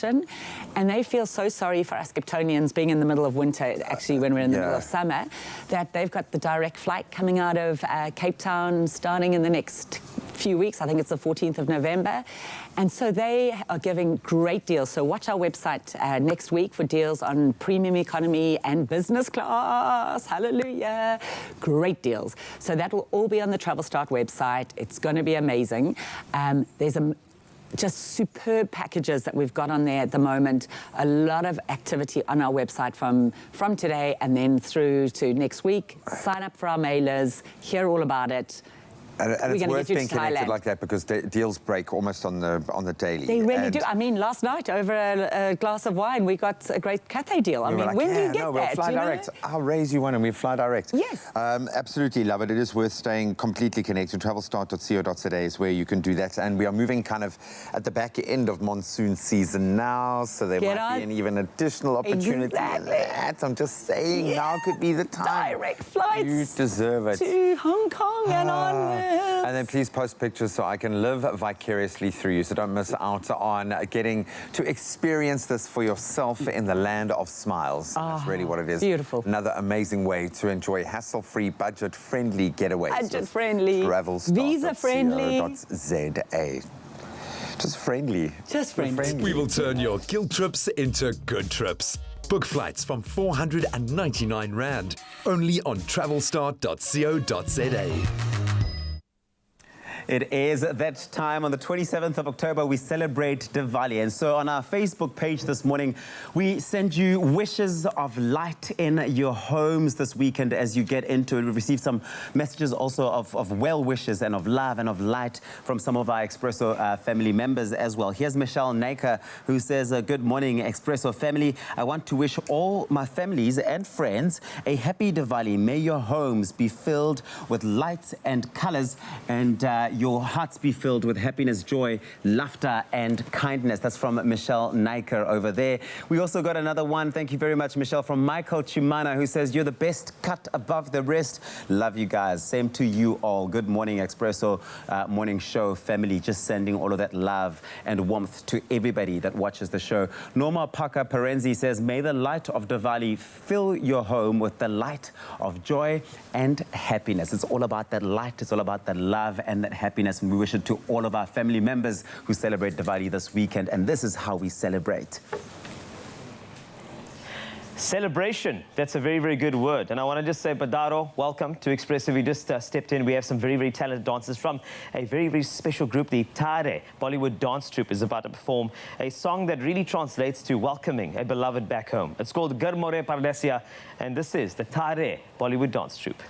and they feel so sorry for us Capetonians being in the middle of winter, actually when we're in the middle of summer, that they've got the direct flight coming out of Cape Town starting in the next few weeks. I think it's the 14th of November. And so they are giving great deals. So watch our website next week for deals on premium economy and business class. Hallelujah. Great deals. So that will all be on the Travel Start website. It's going to be amazing. There's just superb packages that we've got on there at the moment. A lot of activity on our website from today and then through to next week. Sign up for our mailers, hear all about it. And it's worth being connected like that because deals break almost on the daily. They really do. I mean, last night over a glass of wine, we got a great Cathay deal. I mean, when do you get that? We'll fly direct. I'll raise you one and we fly direct. Yes. Absolutely love it. It is worth staying completely connected. Travelstart.co.za is where you can do that. And we are moving kind of at the back end of monsoon season now, so there might be an even additional opportunity in that. I'm just saying, now could be the time. Direct flights. You deserve it. To Hong Kong and on. And then please post pictures so I can live vicariously through you. So don't miss out on getting to experience this for yourself in the land of smiles. That's really what it is. Beautiful. Another amazing way to enjoy hassle-free, budget-friendly getaways. Budget-friendly. Visa-friendly. Just friendly. Just friendly. We will turn your guilt trips into good trips. Book flights from 499 Rand, only on travelstart.co.za. It is that time. On the 27th of October, we celebrate Diwali. And so on our Facebook page this morning, we send you wishes of light in your homes this weekend as you get into it. We've received some messages also of well wishes and of love and of light from some of our Expresso family members as well. Here's Michelle Naker, who says, good morning, Expresso family. I want to wish all my families and friends a happy Diwali. May your homes be filled with lights and colors. And your hearts be filled with happiness, joy, laughter, and kindness. That's from Michelle Niker over there. We also got another one. Thank you very much, Michelle, from Michael Chimana, who says, you're the best cut above the rest. Love you guys. Same to you all. Good morning, Expresso morning show family. Just sending all of that love and warmth to everybody that watches the show. Norma Paka Parenzi says, may the light of Diwali fill your home with the light of joy and happiness. It's all about that light. It's all about that love and that happiness. And we wish it to all of our family members who celebrate Diwali this weekend. And this is how we celebrate. Celebration. That's a very, very good word. And I want to just say, Badaro, welcome to Expresso. We just stepped in. We have some very, very talented dancers from a very, very special group. The Tare Bollywood dance troupe is about to perform a song that really translates to welcoming a beloved back home. It's called Ghar More Pardesia, and this is the Tare Bollywood dance troupe.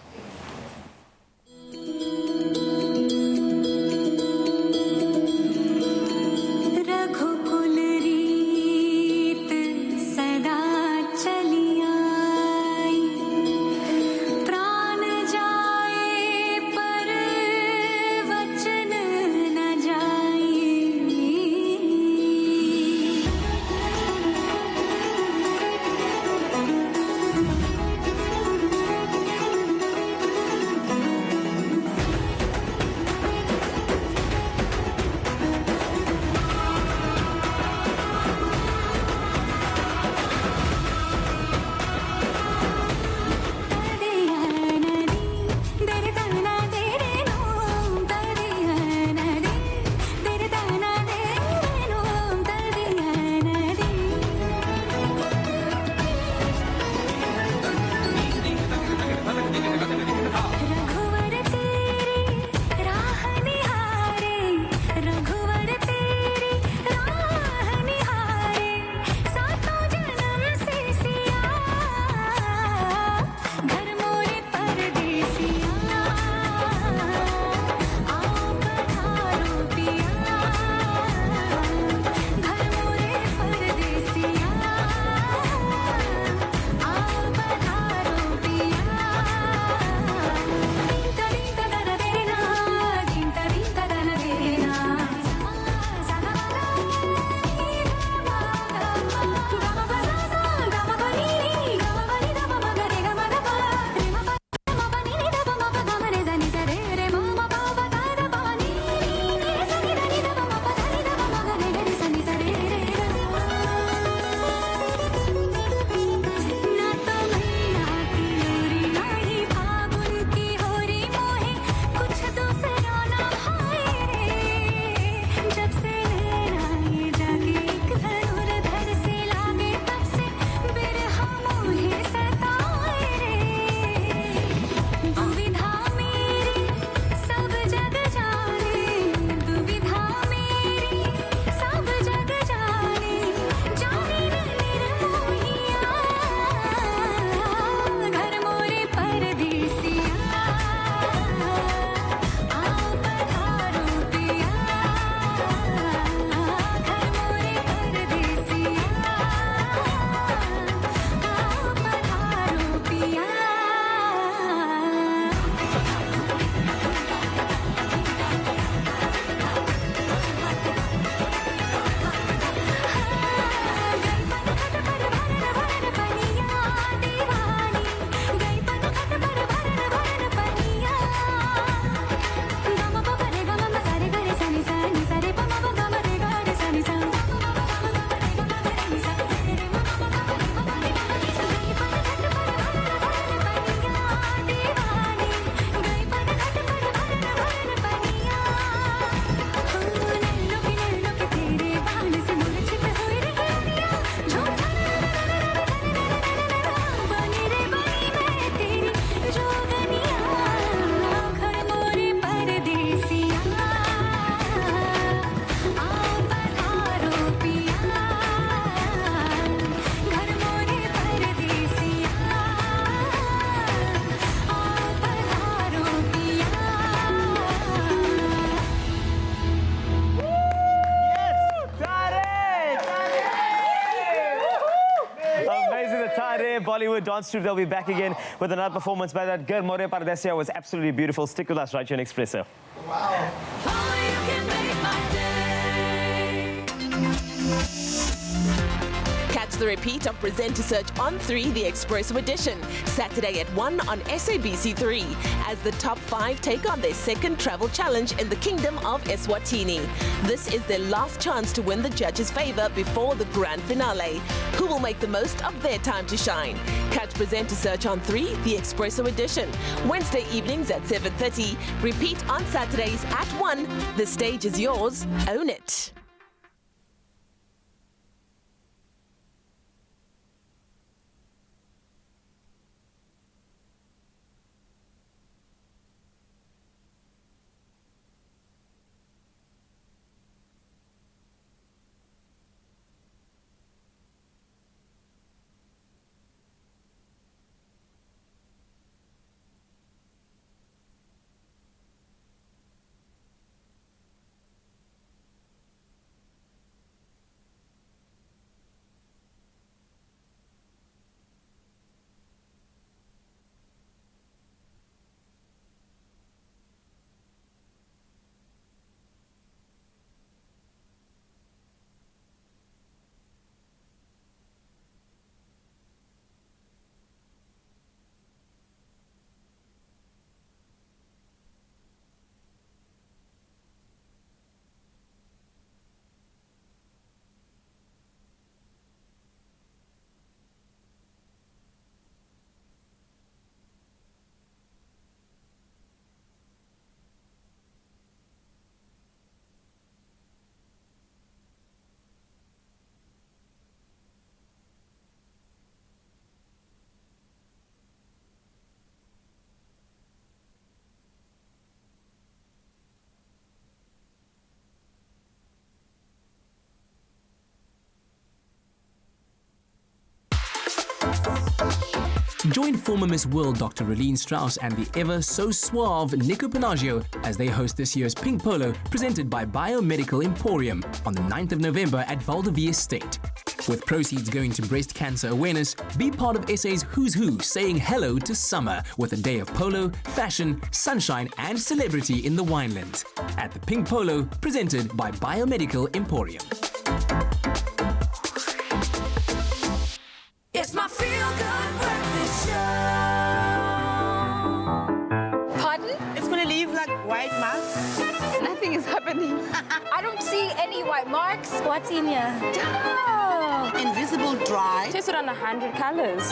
Bollywood dance troupe. They'll be back again with another performance by that Ghar More Pardesia was absolutely beautiful. Stick with us right here in Expresso. Wow. the repeat of Presenter Search on 3, the Expresso edition, Saturday at 1 on SABC3, as the top 5 take on their second travel challenge in the Kingdom of Eswatini. This is their last chance to win the judges' favour before the grand finale. Who will make the most of their time to shine? Catch Presenter Search on 3, the Expresso edition, Wednesday evenings at 7:30. Repeat on Saturdays at 1. The stage is yours. Own it. Join former Miss World Dr. Raleen Strauss and the ever so suave Nico Panaggio as they host this year's Pink Polo presented by Biomedical Emporium on the 9th of November at Valdevie Estate. With proceeds going to breast cancer awareness, be part of SA's Who's Who saying hello to summer with a day of polo, fashion, sunshine and celebrity in the Winelands at the Pink Polo presented by Biomedical Emporium. It's my feel-good breakfast show. Pardon? It's going to leave like white marks. Nothing is happening. I don't see any white marks. What's in here? Oh. Invisible dry. Tested on 100 colors.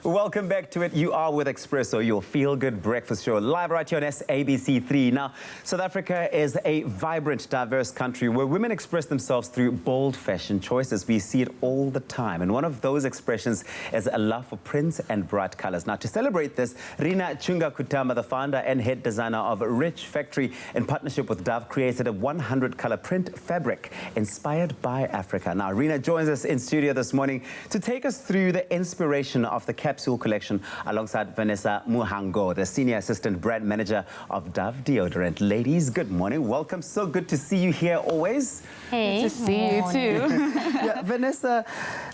Welcome back to it. You are with Expresso, your feel-good breakfast show, live right here on SABC3. Now, South Africa is a vibrant, diverse country where women express themselves through bold fashion choices. We see it all the time. And one of those expressions is a love for prints and bright colors. Now, to celebrate this, Rina Chunga Kutamba, the founder and head designer of Rich Factory, in partnership with Dove, created a 100-color print fabric inspired by Africa. Now, Rina joins us in studio this morning to take us through the inspiration of the capsule collection alongside Vanessa Muhango, the Senior Assistant Brand Manager of Dove Deodorant. Ladies, good morning. Welcome. So good to see you here always. Hey, good to see you too. Yeah, Vanessa,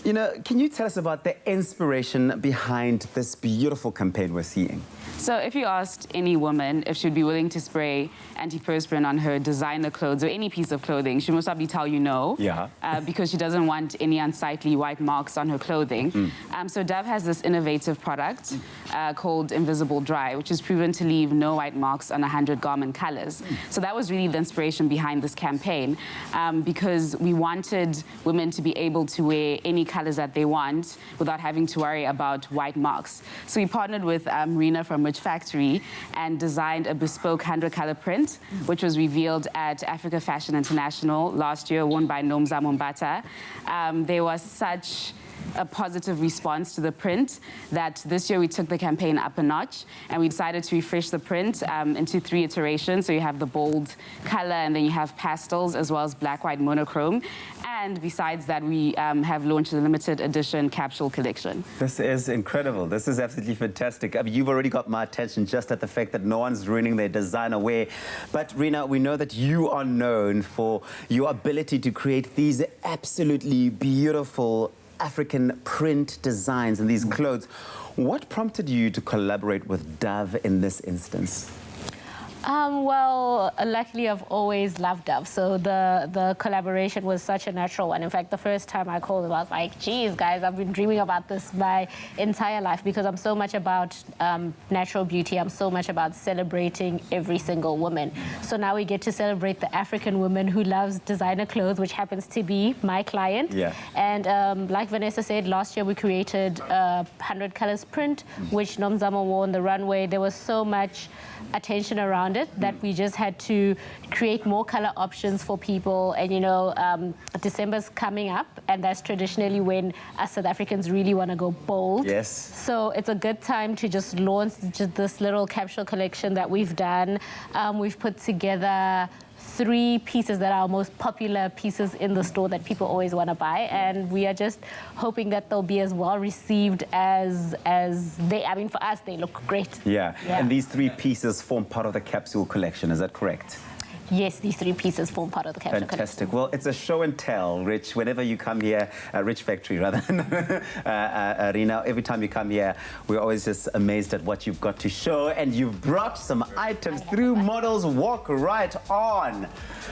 you know, can you tell us about the inspiration behind this beautiful campaign we're seeing? So if you asked any woman if she'd be willing to spray antiperspirant on her designer clothes or any piece of clothing, she'd most probably tell you no. Yeah. Because she doesn't want any unsightly white marks on her clothing. So Dove has this innovative product called Invisible Dry, which is proven to leave no white marks on 100 garment colors. So that was really the inspiration behind this campaign, because we wanted women to be able to wear any colors that they want without having to worry about white marks. So we partnered with Rina from Rich Factory and designed a bespoke 100-color print, which was revealed at Africa Fashion International last year, worn by Nomza Mombata. There was such a positive response to the print that this year we took the campaign up a notch and we decided to refresh the print into 3 iterations. So you have the bold color and then you have pastels as well as black, white, monochrome. And besides that, we have launched the limited edition capsule collection. This is incredible. This is absolutely fantastic. I mean, you've already got my attention just at the fact that no one's ruining their designer wear. But Rina, we know that you are known for your ability to create these absolutely beautiful African print designs in these clothes. What prompted you to collaborate with Dove in this instance? Well, luckily I've always loved Dove, so the collaboration was such a natural one. In fact, the first time I called them, I was like, geez, guys, I've been dreaming about this my entire life because I'm so much about natural beauty. I'm so much about celebrating every single woman. So now we get to celebrate the African woman who loves designer clothes, which happens to be my client. Yeah. And like Vanessa said, last year we created a 100 colors print, which Nomzamo wore on the runway. There was so much attention around it that we just had to create more color options for people. And you know, December's coming up, and that's traditionally when us South Africans really want to go bold. Yes. So it's a good time to just launch just this little capsule collection that we've done. We've put together 3 pieces that are our most popular pieces in the store that people always want to buy, and we are just hoping that they'll be as well received as they. I mean, for us, they look great. Yeah. And these 3 pieces form part of the capsule collection. Is that correct? Yes, these 3 pieces form part of the capsule Fantastic. Well, it's a show and tell, Rich. Whenever you come here, Rich Factory, rather, Rina, every time you come here, we're always just amazed at what you've got to show. And you've brought some items through Models Walk Right On.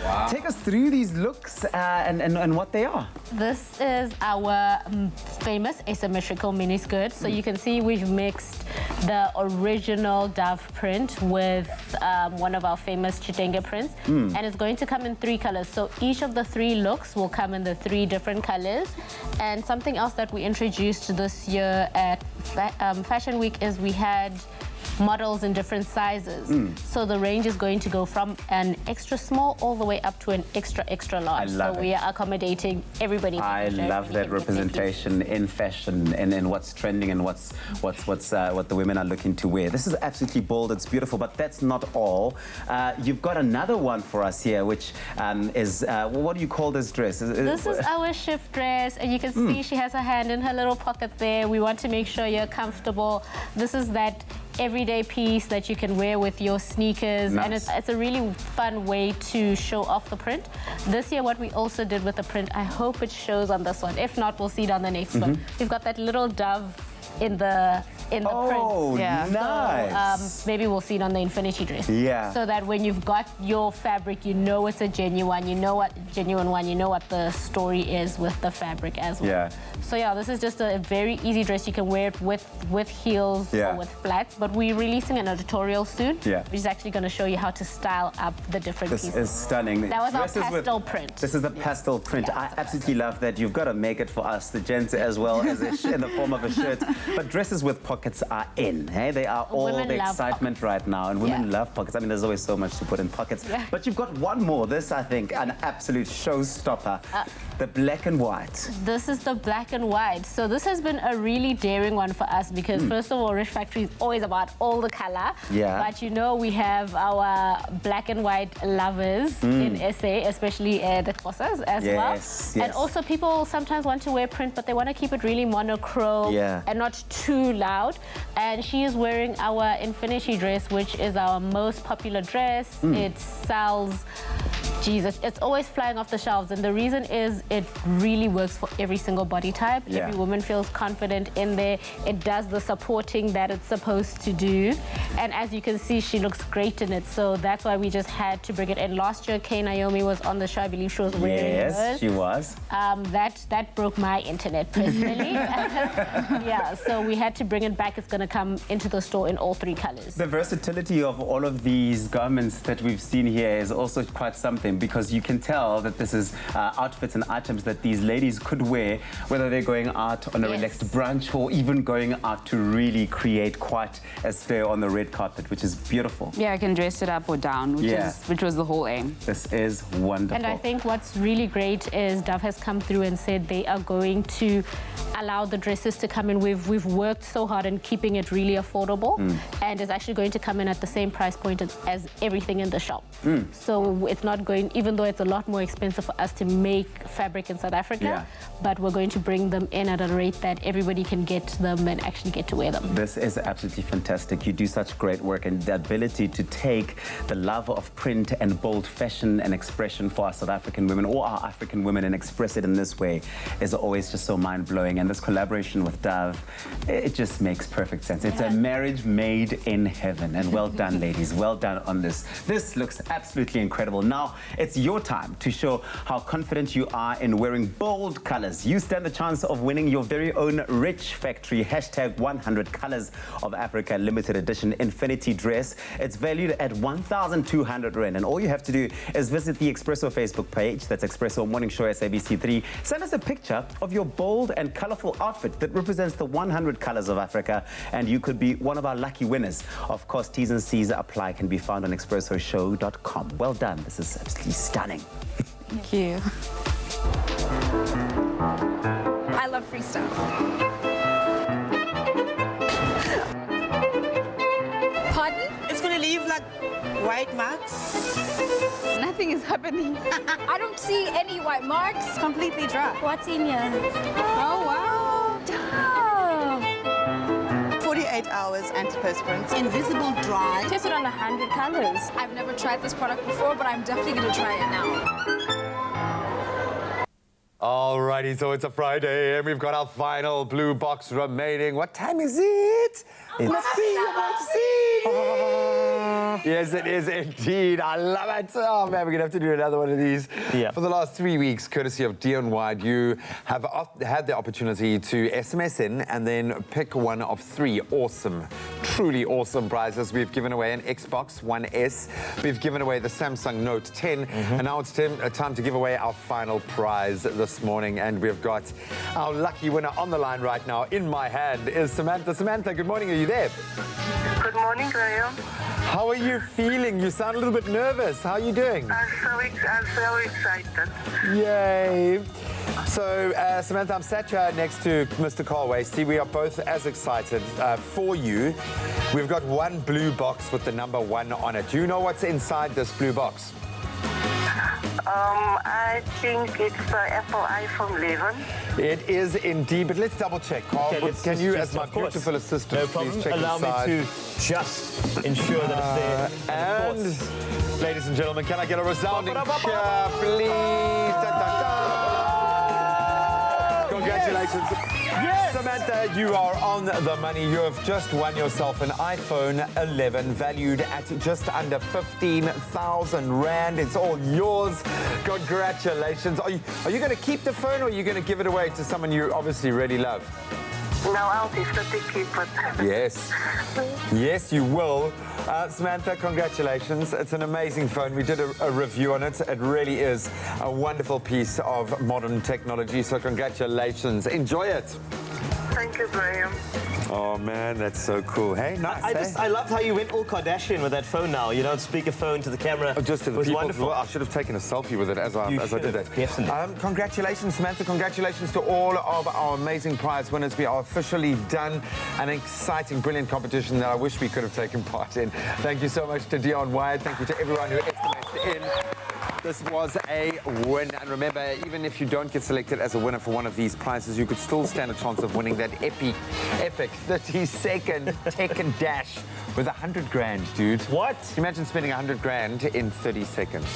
Wow. Take us through these looks and what they are. This is our famous asymmetrical mini skirt. So you can see we've mixed the original Dove print with one of our famous Chitenge prints. And it's going to come in 3 colors. So each of the 3 looks will come in the 3 different colors. And something else that we introduced this year at Fashion Week is we had models in different sizes. So the range is going to go from an extra small all the way up to an extra large. So we are accommodating everybody. I love that representation in fashion and in what's trending and what the women are looking to wear. This is absolutely bold. It's beautiful, but that's not all. You've got another one for us here, which is what do you call this dress? This is our shift dress, and you can see she has her hand in her little pocket there. We want to make sure you're comfortable. This is that everyday piece that you can wear with your sneakers, and it's a really fun way to show off the print. This year what we also did with the print, I hope it shows on this one. If not, we'll see it on the next one. We've got that little dove in the print. Nice. So, maybe we'll see it on the infinity dress. Yeah. So that when you've got your fabric, you know it's a genuine, you know what the story is with the fabric as well. Yeah. So yeah, this is just a very easy dress. You can wear it with heels or with flats, but we're releasing an editorial soon, which is actually going to show you how to style up the different pieces. This is stunning. That was our pastel print. This is the pastel print. I absolutely love that. You've got to make it for us, the gents, as well as in the form of a shirt. But dresses with pockets are in. Hey, they are all the excitement right now, and women love pockets. I mean, there's always so much to put in pockets. But you've got one more. This, I think, an absolute showstopper. The black and white. This is the black and white. So this has been a really daring one for us because first of all, Rich Factory is always about all the color. But you know, we have our black and white lovers in SA, especially the Xhosas as well. And also people sometimes want to wear print, but they want to keep it really monochrome and not too loud. And she is wearing our infinity dress, which is our most popular dress. It sells, Jesus, it's always flying off the shelves. And the reason is it really works for every single body type. Every woman feels confident in there. It does the supporting that it's supposed to do. And as you can see, she looks great in it. So that's why we just had to bring it in. Last year, Kay Naomi was on the show. I believe she was wearing hers. Yes, she was. That broke my internet personally. So we had to bring it back. It's going to come into the store in all 3 colors. The versatility of all of these garments that we've seen here is also quite something, because you can tell that this is outfits and items that these ladies could wear, whether they're going out on a relaxed brunch or even going out to really create quite a stir on the red carpet, which is beautiful. Yeah, I can dress it up or down, which was the whole aim. This is wonderful. And I think what's really great is Dove has come through and said they are going to allow the dresses to come in. We've worked so hard in keeping it really affordable, and it's actually going to come in at the same price point as everything in the shop. So it's not going bring, even though it's a lot more expensive for us to make fabric in South Africa, but we're going to bring them in at a rate that everybody can get them and actually get to wear them. This is absolutely fantastic. You do such great work, and the ability to take the love of print and bold fashion and expression for our South African women or our African women and express it in this way is always just so mind-blowing. And this collaboration with Dove, it just makes perfect sense. It's a marriage made in heaven. And well done, ladies. Well done on this. This looks absolutely incredible. Now, it's your time to show how confident you are in wearing bold colors. You stand the chance of winning your very own Rich Factory #100 Colors of Africa limited edition infinity dress. It's valued at 1,200 Rand. And all you have to do is visit the Expresso Facebook page. That's Expresso Morning Show SABC3. Send us a picture of your bold and colorful outfit that represents the 100 colors of Africa, and you could be one of our lucky winners. Of course, T's and C's apply, can be found on expressoshow.com. Well done. This is absolutely stunning. Thank you. I love free stuff. Pardon? It's going to leave like white marks. Nothing is happening. I don't see any white marks. It's completely dry. What's in here? Oh, wow. Damn. 48 hours antiperspirant. Invisible dry. Tested on 100 colors. I've never tried this product before, but I'm definitely going to try it now. Alrighty, so it's a Friday and we've got our final blue box remaining. What time is it? Let's see. Yes, it is indeed. I love it. Oh, man, we're going to have to do another one of these. Yeah. For the last 3 weeks, courtesy of Dion Wide, you have had the opportunity to SMS in and then pick one of 3 awesome, truly awesome prizes. We've given away an Xbox One S. We've given away the Samsung Note 10. And now it's time to give away our final prize this morning. And we've got our lucky winner on the line right now. In my hand is Samantha. Samantha, good morning. Are you there? Good morning, Graham. How are you feeling? You sound a little bit nervous. How are you doing? I'm so excited. Yay. So, Samantha, I'm sat here next to Mr. Carl Wasty. We are both as excited for you. We've got one blue box with the number 1 on it. Do you know what's inside this blue box? I think it's the Apple iPhone 11. It is indeed, but let's double check. Carl, Okay, can you, as my beautiful assistant, no problem. please check Allow inside? me to just ensure that it's there. And ladies and gentlemen, can I get a resounding cheer, please? Dun, dun, dun. Congratulations. Yes. Samantha, you are on the money. You have just won yourself an iPhone 11 valued at just under 15,000 Rand. It's all yours. Congratulations. Are you going to keep the phone or are you going to give it away to someone you obviously really love? No, I'll definitely keep it. Yes. Yes, you will. Samantha, congratulations. It's an amazing phone. We did a review on it. It really is a wonderful piece of modern technology. So congratulations. Enjoy it. Thank you, Graham. Oh, man, that's so cool. Hey, nice. I loved how you went all Kardashian with that phone now. You know, speakerphone to the camera. Just to the it was people. wonderful. I should have taken a selfie with it as I did it. Definitely. Congratulations, Samantha. Congratulations to all of our amazing prize winners. We are officially done. An exciting, brilliant competition that I wish we could have taken part in. Thank you so much to Dion Wyatt. Thank you to everyone who estimated in. This was a win. And remember, even if you don't get selected as a winner for one of these prizes, you could still stand a chance of winning that epic 30-second Tekken Dash with 100 grand, dude. What? Can you imagine spending 100 grand in 30 seconds?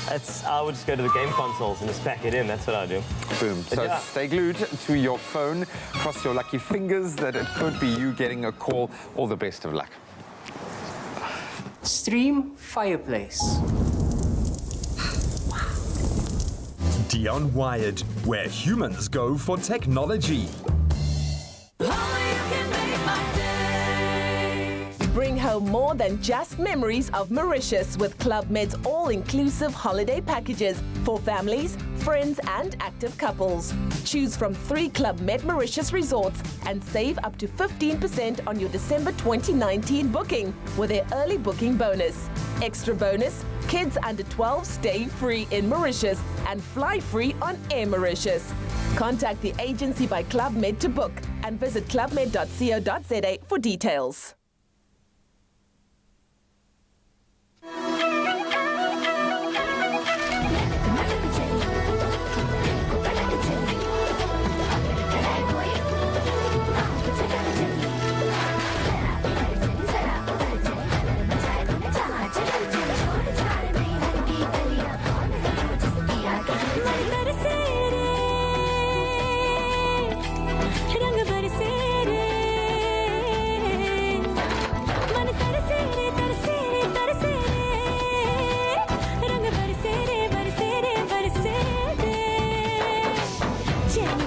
I would just go to the game consoles and just pack it in. That's what I do. Boom. So stay glued to your phone. Cross your lucky fingers that it could be you getting a call. All the best of luck. Stream Fireplace. Dion Wired, where humans go for technology. Bring home more than just memories of Mauritius with Club Med's all-inclusive holiday packages for families, friends and active couples. Choose from 3 Club Med Mauritius resorts and save up to 15% on your December 2019 booking with their early booking bonus. Extra bonus, kids under 12 stay free in Mauritius and fly free on Air Mauritius. Contact the agency by Club Med to book and visit clubmed.co.za for details.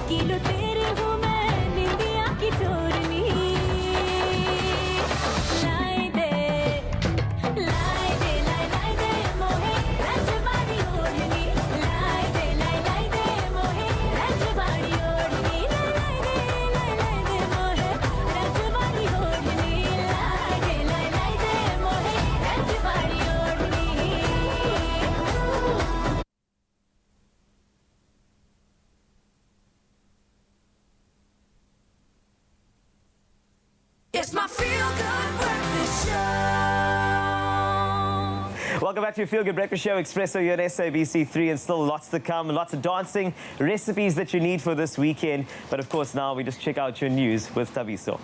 Kilo तेरे हूँ मैं निंदिया की चोरनी लाए दे मोहे रजवाड़ी ओढ़नी लाए दे मोहे रजवाड़ी ओढ़नी लाए दे मोहे रजवाड़ी ओढ़नी लाए दे मोहे रजवाड़ी ओढ़नी It's my feel-good breakfast show. Welcome back to your Feel Good Breakfast Show, Expresso here on SABC3, and still lots to come, lots of dancing, recipes that you need for this weekend. But of course, now we just check out your news with Tabiso.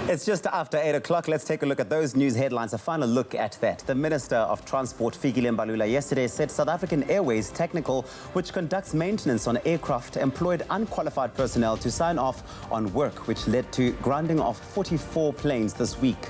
It's just after 8 o'clock. Let's take a look at those news headlines. A final look at that. The Minister of Transport, Fikile Mbalula, yesterday said South African Airways Technical, which conducts maintenance on aircraft, employed unqualified personnel to sign off on work, which led to grounding of 44 planes this week.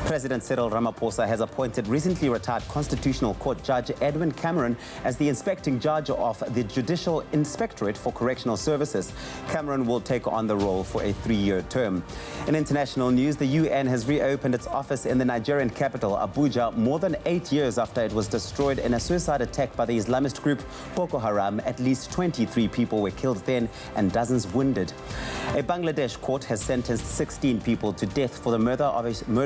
President Cyril Ramaphosa has appointed recently retired Constitutional Court Judge Edwin Cameron as the inspecting judge of the Judicial Inspectorate for Correctional Services. Cameron will take on the role for a 3-year term. In international news, the UN has reopened its office in the Nigerian capital, Abuja, more than 8 years after it was destroyed in a suicide attack by the Islamist group Boko Haram. At least 23 people were killed then and dozens wounded. A Bangladesh court has sentenced 16 people to death for the murder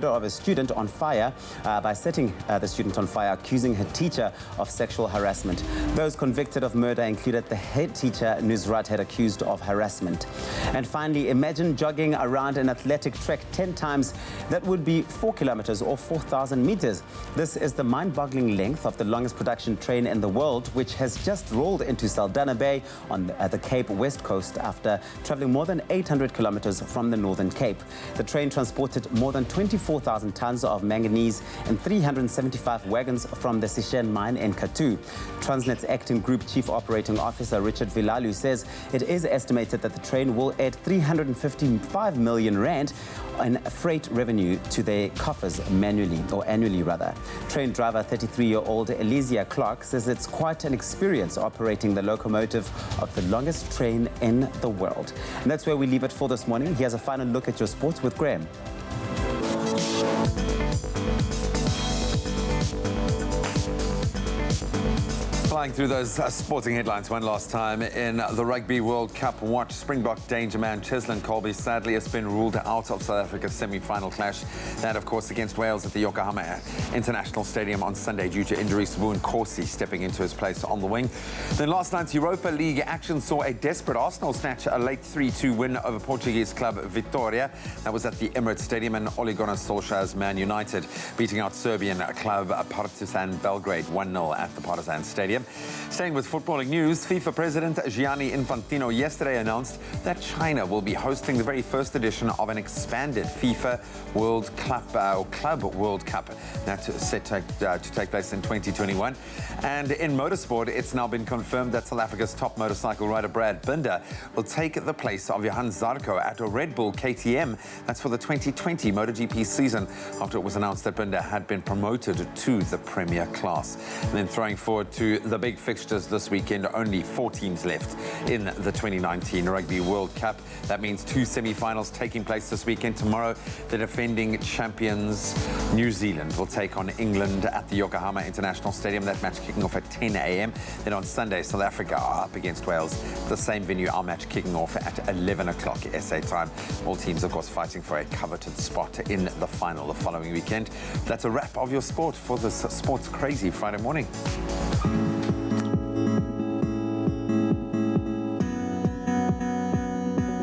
of a student on fire by setting the student on fire, accusing her teacher of sexual harassment. Those convicted of murder included the head teacher Nusrat, had accused of harassment. And finally, imagine jogging around an athletic trek 10 times. That would be 4 kilometers or 4,000 meters. This is the mind-boggling length of the longest production train in the world, which has just rolled into Saldanha Bay on the Cape West Coast after traveling more than 800 kilometers from the Northern Cape. The train transported more than 24,000 tons of manganese and 375 wagons from the Sishen mine in Kathu. Transnet's acting group chief operating officer Richard Vilalu says it is estimated that the train will add 355 million rand in freight revenue to their coffers annually rather. Train driver 33-year-old Elysia Clark says it's quite an experience operating the locomotive of the longest train in the world. And that's where we leave it for this morning. Here's a final look at your sports with Graham. Flying through those sporting headlines one last time. In the Rugby World Cup, watch Springbok danger man Cheslin Colby sadly has been ruled out of South Africa's semi-final clash. That, of course, against Wales at the Yokohama International Stadium on Sunday due to injury. Swoon Corsi stepping into his place on the wing. Then last night's Europa League action saw a desperate Arsenal snatch a late 3-2 win over Portuguese club Vitória. That was at the Emirates Stadium, and Ole Gunnar Solskjaer's Man United beating out Serbian club Partizan Belgrade 1-0 at the Partizan Stadium. Staying with footballing news, FIFA President Gianni Infantino yesterday announced that China will be hosting the very first edition of an expanded FIFA World Club, Club World Cup. That's set to take place in 2021. And in motorsport, it's now been confirmed that South Africa's top motorcycle rider Brad Binder will take the place of Johan Zarco at a Red Bull KTM. That's for the 2020 MotoGP season, after it was announced that Binder had been promoted to the Premier class. And then throwing forward to the big fixtures this weekend, only 4 teams left in the 2019 Rugby World Cup. That means 2 semi-finals taking place this weekend. Tomorrow, the defending champions New Zealand will take on England at the Yokohama International Stadium. That match kicking off at 10 a.m. Then on Sunday, South Africa are up against Wales. The same venue, our match kicking off at 11 o'clock SA time. All teams, of course, fighting for a coveted spot in the final the following weekend. That's a wrap of your sport for this Sports Crazy Friday morning.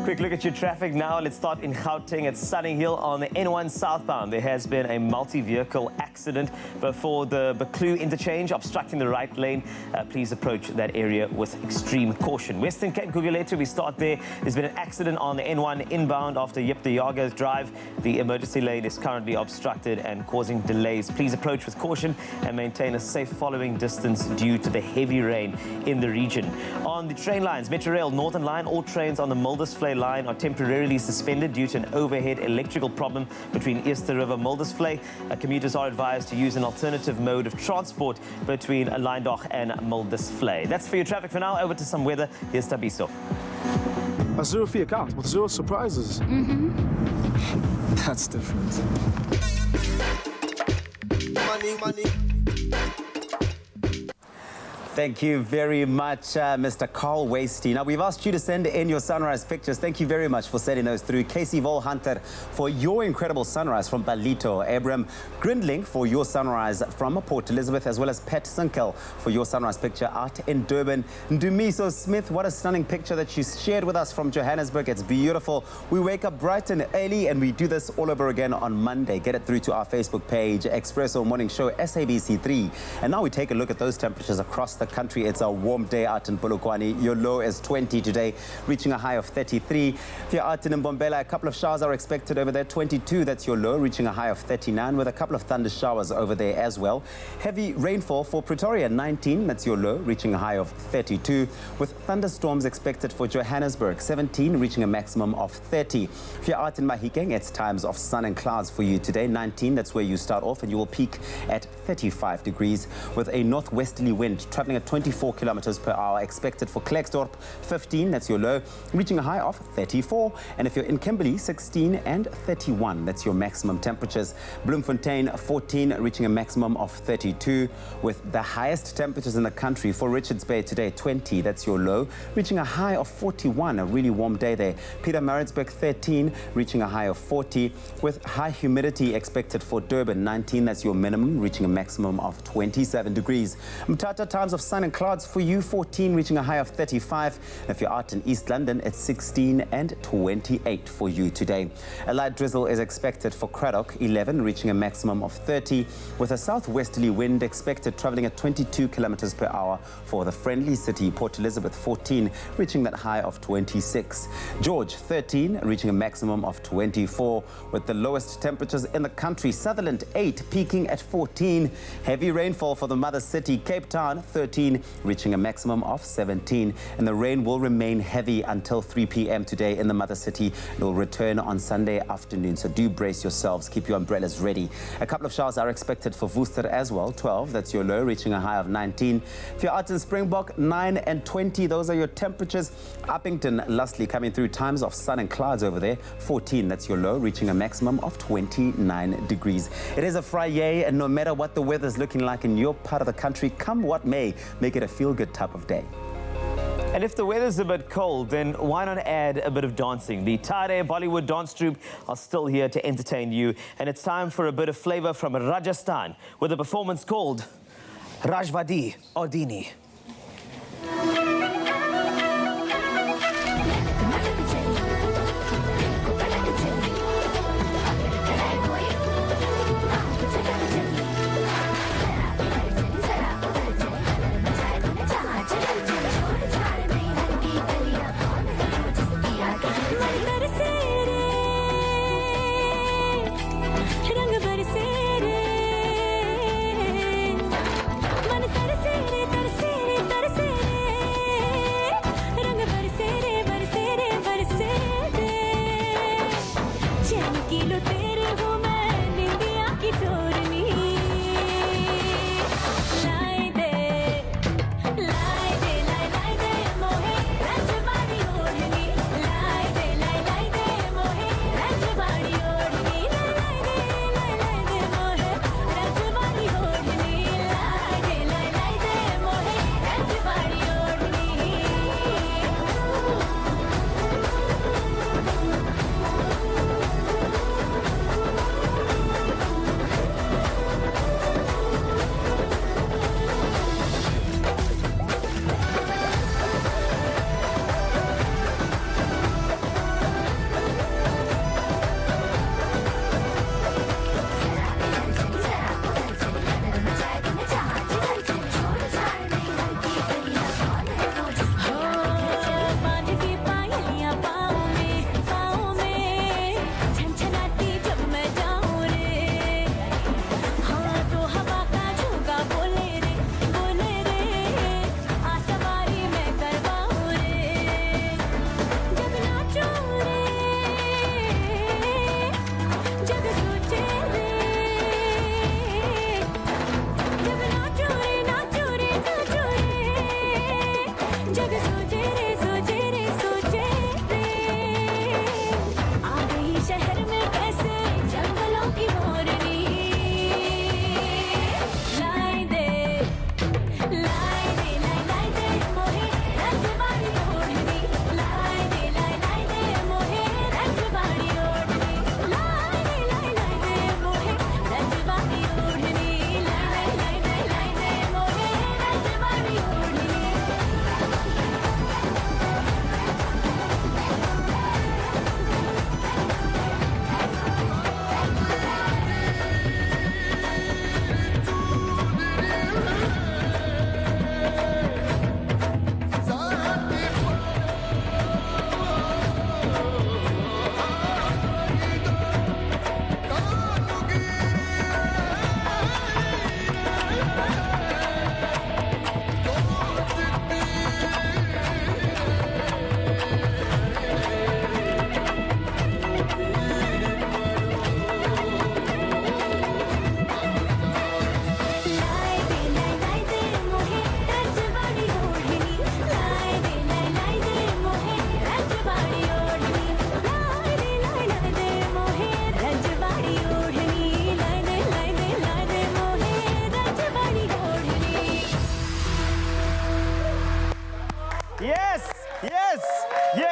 Quick look at your traffic now. Let's start in Gauteng at Sunny Hill on the N1 southbound. There has been a multi-vehicle accident before the Baklu interchange, obstructing the right lane. Please approach that area with extreme caution. Western Cape Gugulethu, we start there. There's been an accident on the N1 inbound after Yip de Jager's drive. The emergency lane is currently obstructed and causing delays. Please approach with caution and maintain a safe following distance due to the heavy rain in the region. On the train lines, Metrorail Northern Line, all trains on the Muldersvlei line are temporarily suspended due to an overhead electrical problem between Easter River Muldersvlei. Commuters are advised to use an alternative mode of transport between Lynedach and Muldersvlei. That's for your traffic for now. Over to some weather. Here's Tabiso. a 0-fee account with 0 surprises. That's different. Money. Thank you very much, Mr. Carl Wasty. Now, we've asked you to send in your sunrise pictures. Thank you very much for sending those through. Casey Volhunter for your incredible sunrise from Balito. Abram Grindling for your sunrise from Port Elizabeth, as well as Pat Sinkel for your sunrise picture out in Durban. Dumiso Smith, what a stunning picture that you shared with us from Johannesburg. It's beautiful. We wake up bright and early, and we do this all over again on Monday. Get it through to our Facebook page, Expresso Morning Show, SABC3. And now we take a look at those temperatures across the country. It's a warm day out in Polokwane. Your low is 20 today, reaching a high of 33. If you're out in Mbombela, a couple of showers are expected over there. 22, that's your low, reaching a high of 39, with a couple of thunder showers over there as well. Heavy rainfall for Pretoria, 19, that's your low, reaching a high of 32, with thunderstorms expected for Johannesburg, 17, reaching a maximum of 30. If you're out in Mahikeng, it's times of sun and clouds for you today. 19, that's where you start off, and you will peak at 35 degrees, with a northwesterly wind traveling at 24 kilometers per hour expected for Klerksdorp. 15, that's your low, reaching a high of 34. And if you're in Kimberley, 16 and 31, that's your maximum temperatures. Bloemfontein, 14, reaching a maximum of 32, with the highest temperatures in the country for Richards Bay today, 20, that's your low, reaching a high of 41, a really warm day there. Pietermaritzburg, 13, reaching a high of 40, with high humidity expected for Durban, 19, that's your minimum, reaching a maximum of 27 degrees. Mthatha, times of sun and clouds for you, 14, reaching a high of 35. And if you're out in East London, it's 16 and 28 for you today. A light drizzle is expected for Craddock, 11, reaching a maximum of 30, with a southwesterly wind expected traveling at 22 kilometers per hour for the friendly city. Port Elizabeth, 14, reaching that high of 26. George, 13, reaching a maximum of 24, with the lowest temperatures in the country. Sutherland, 8, peaking at 14. Heavy rainfall for the mother city. Cape Town, 13, reaching a maximum of 17. And the rain will remain heavy until 3 p.m. today in the mother city. It will return on Sunday afternoon, so do brace yourselves. Keep your umbrellas ready. A couple of showers are expected for Worcester as well. 12, that's your low, reaching a high of 19. If you're out in Springbok, 9 and 20, those are your temperatures. Uppington, lastly, coming through, times of sun and clouds over there. 14, that's your low, reaching a maximum of 29 degrees. It is a Friday, and no matter what the weather's looking like in your part of the country, come what may, make it a feel-good type of day. And if the weather's a bit cold, then why not add a bit of dancing? The Tade Bollywood dance troupe are still here to entertain you. And it's time for a bit of flavor from Rajasthan with a performance called Rajvadi Audini. Terse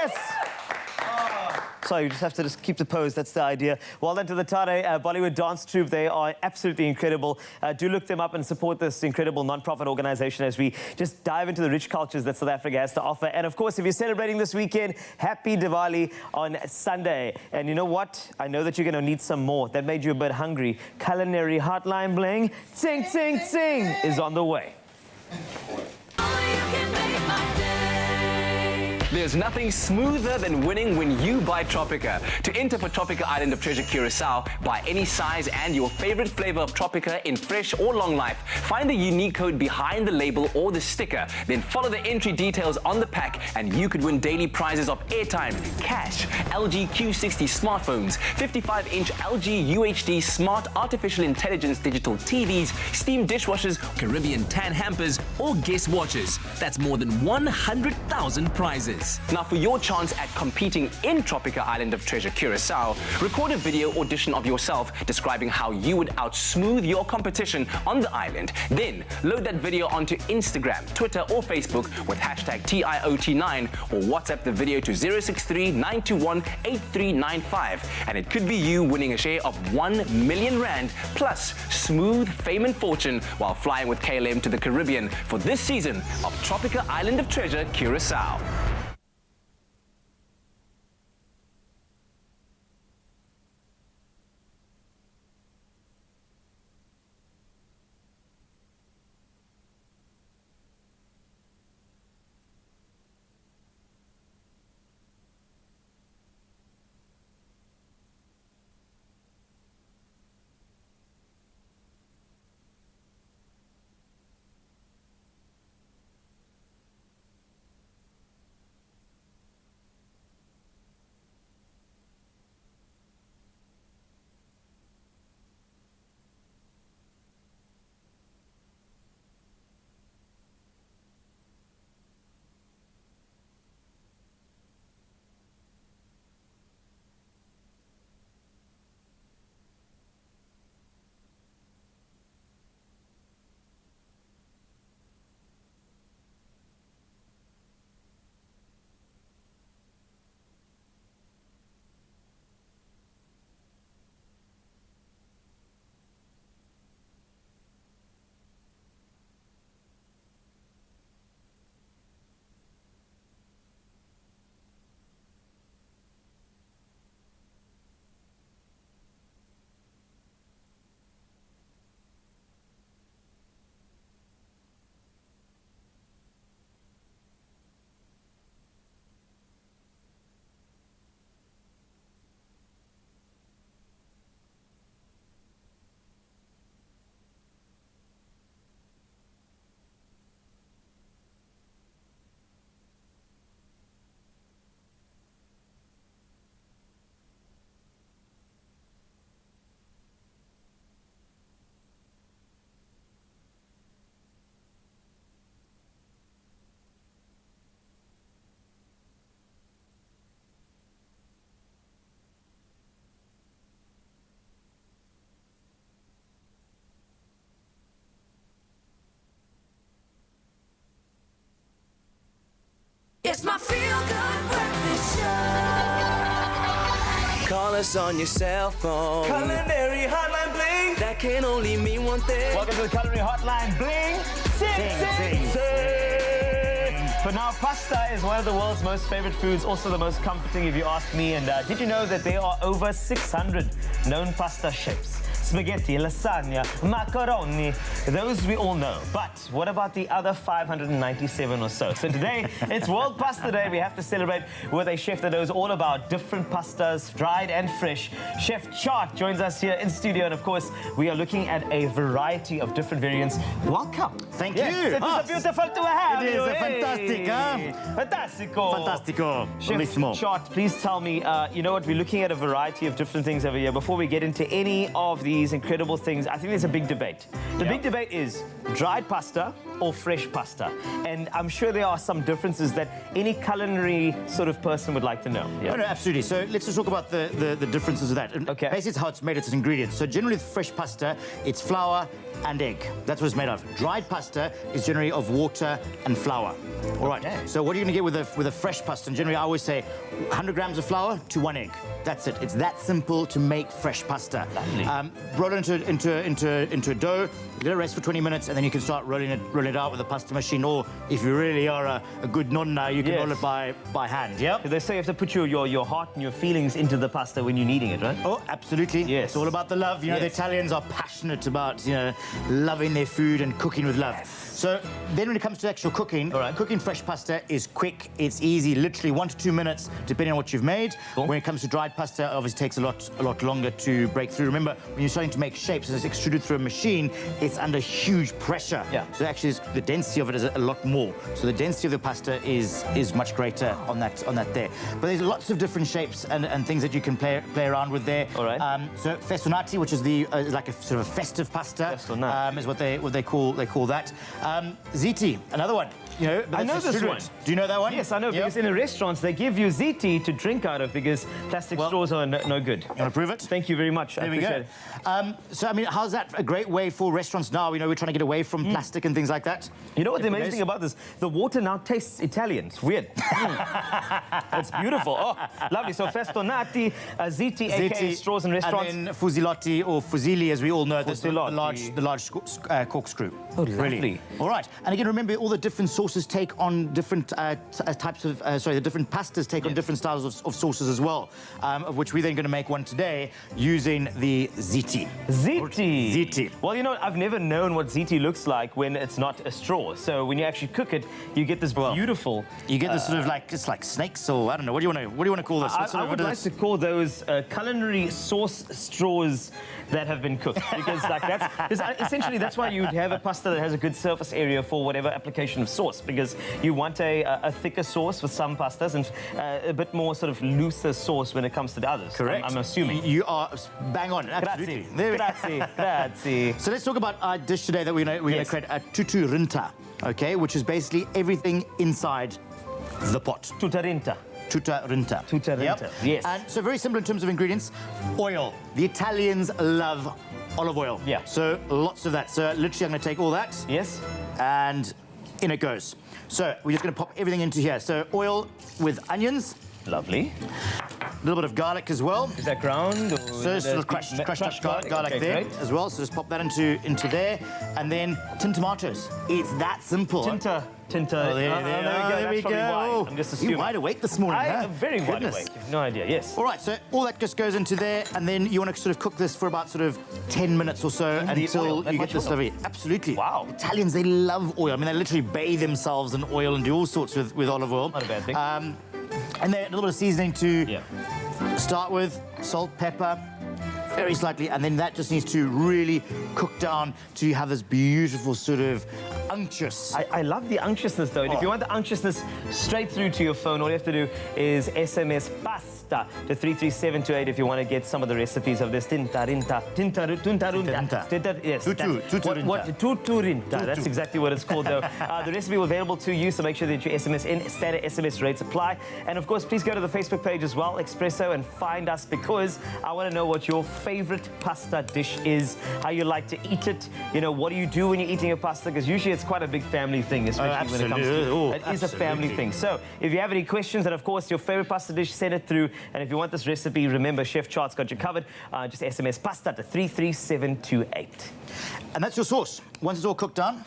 Yes! Sorry, you just have to keep the pose. That's the idea. Well done to the Tare Bollywood dance troupe. They are absolutely incredible. Do look them up and support this incredible non-profit organization as we just dive into the rich cultures that South Africa has to offer. And of course, if you're celebrating this weekend, happy Diwali on Sunday. And you know what? I know that you're going to need some more. That made you a bit hungry. Culinary Hotline Bling, ting, ting, ting, is on the way. There's nothing smoother than winning when you buy Tropica. To enter for Tropica Island of Treasure Curacao, buy any size and your favorite flavor of Tropica in fresh or long life. Find the unique code behind the label or the sticker. Then follow the entry details on the pack and you could win daily prizes of airtime, cash, LG Q60 smartphones, 55-inch LG UHD smart artificial intelligence digital TVs, steam dishwashers, Caribbean tan hampers, or guest watches. That's more than 100,000 prizes. Now, for your chance at competing in Tropica Island of Treasure Curacao, record a video audition of yourself describing how you would outsmooth your competition on the island. Then, load that video onto Instagram, Twitter, or Facebook with hashtag TIOT9 or WhatsApp the video to 063-921-8395. And it could be you winning a share of 1 million rand plus smooth fame and fortune while flying with KLM to the Caribbean for this season of Tropica Island of Treasure Curacao. It's my feel-good breakfast show. Call us on your cell phone. Culinary Hotline Bling. That can only mean one thing. Welcome to the Culinary Hotline Bling. Sing, sing, sing. But now, pasta is one of the world's most favorite foods, also the most comforting if you ask me. And did you know that there are over 600 known pasta shapes? Spaghetti, lasagna, macaroni, those we all know. But what about the other 597 or so? So today, it's World Pasta Day. We have to celebrate with a chef that knows all about different pastas, dried and fresh. Chef Chart joins us here in studio. And of course, we are looking at a variety of different variants. Welcome. Thank yes, you. It is beautiful to have it you. It is fantastic, huh? Fantastico. Fantastico. Chef Chart, please tell me, you know what, we're looking at a variety of different things over here. Before we get into any of the these incredible things, I think there's a big debate. The big debate is dried pasta or fresh pasta. And I'm sure there are some differences that any culinary sort of person would like to know. No, absolutely. So let's just talk about the differences of that. Okay. Basically, it's how it's made, its ingredients. So generally, with fresh pasta, it's flour and egg. That's what it's made of. Dried pasta is generally of water and flour. All right. So what are you going to get with a fresh pasta? And generally, I always say 100 grams of flour to 1 egg. That's it. It's that simple to make fresh pasta. Roll it into a dough. Let it rest for 20 minutes, and then you can start rolling it out with a pasta machine. Or if you really are a good nonna, you can roll it by hand. Yeah. They say you have to put your heart and your feelings into the pasta when you're kneading it, right? Oh, absolutely. Yes. It's all about the love. You know, the Italians are passionate about loving their food and cooking with love. So then when it comes to actual cooking, cooking fresh pasta is quick, it's easy, literally 1 to 2 minutes, depending on what you've made. When it comes to dried pasta, obviously takes a lot longer to break through. Remember, when you're starting to make shapes and it's extruded through a machine, it's under huge pressure. So actually the density of it is a lot more. So the density of the pasta is much greater on that there. But there's lots of different shapes and things that you can play around with there. So festonati, which is like a sort of a festive pasta, is what they call that. Ziti, another one. I know this one. Do you know that one? Yes, I know, because in the restaurants, they give you ziti to drink out of because plastic straws are no good. You want to prove it? Thank you very much. There we go. So, I mean, how's that a great way for restaurants now? We're trying to get away from plastic and things like that. You know what the amazing thing about this? The water now tastes Italian. It's weird. It's beautiful. Oh, lovely. So, festonati, ziti, aka straws in restaurants. And then fusilotti, or fusilli, as we all know, the large corkscrew. Oh, lovely. Really. All right. And again, remember, all the different sauces take on different types of, the different pastas take on different styles of sauces as well, of which we're then going to make one today using the ziti. Ziti. Well, I've never known what ziti looks like when it's not a straw. So when you actually cook it, you get this beautiful. You get this sort of it's like snakes, or I don't know. What do you want to call this? I would like to call those culinary sauce straws that have been cooked, because essentially that's why you'd have a pasta that has a good surface area for whatever application of sauce, because you want a thicker sauce with some pastas and a bit more sort of looser sauce when it comes to the others. Correct. I'm assuming. You are bang on. Absolutely. Grazie. So let's talk about our dish today that we're going to create, a tutu rinta, okay, which is basically everything inside the pot. Tutarinta. Yep. Yes. And so very simple in terms of ingredients. Oil. The Italians love olive oil. Yeah. So lots of that. So literally I'm going to take all that. Yes. And in it goes. So we're just going to pop everything into here. So oil with onions. Lovely. A little bit of garlic as well. Is that ground? Or so sort of crushed up garlic there as well. So just pop that into there. And then tin tomatoes. It's that simple. Tinta. Oh, there we go. I'm just assuming. You're wide awake this morning, I'm very wide awake. No idea, yes. All right, so all that just goes into there, and then you want to sort of cook this for about sort of 10 minutes or so until you get this lovely. Absolutely. Wow. Italians, they love oil. I mean, they literally bathe themselves in oil and do all sorts with olive oil. Not a bad thing. And then a little bit of seasoning to start with, salt, pepper, very slightly, and then that just needs to really cook down till you have this beautiful sort of unctuous. I love the unctuousness, though. And if you want the unctuousness straight through to your phone, all you have to do is SMS pasta to 33728 if you want to get some of the recipes of this Tuturinta. Yes. Tuturinta. That's exactly what it's called, though. The recipe will be available to you, so make sure that you SMS in. Standard SMS rates apply. And, of course, please go to the Facebook page as well, Expresso, and find us, because I want to know what your favorite pasta dish is, how you like to eat it. What do you do when you're eating a pasta? Because usually it's quite a big family thing, especially when it comes to it is a family thing. So if you have any questions, and of course your favorite pasta dish, send it through. And if you want this recipe, remember Chef Chart's got you covered. Just SMS pasta to 33728. And that's your sauce. Once it's all cooked down,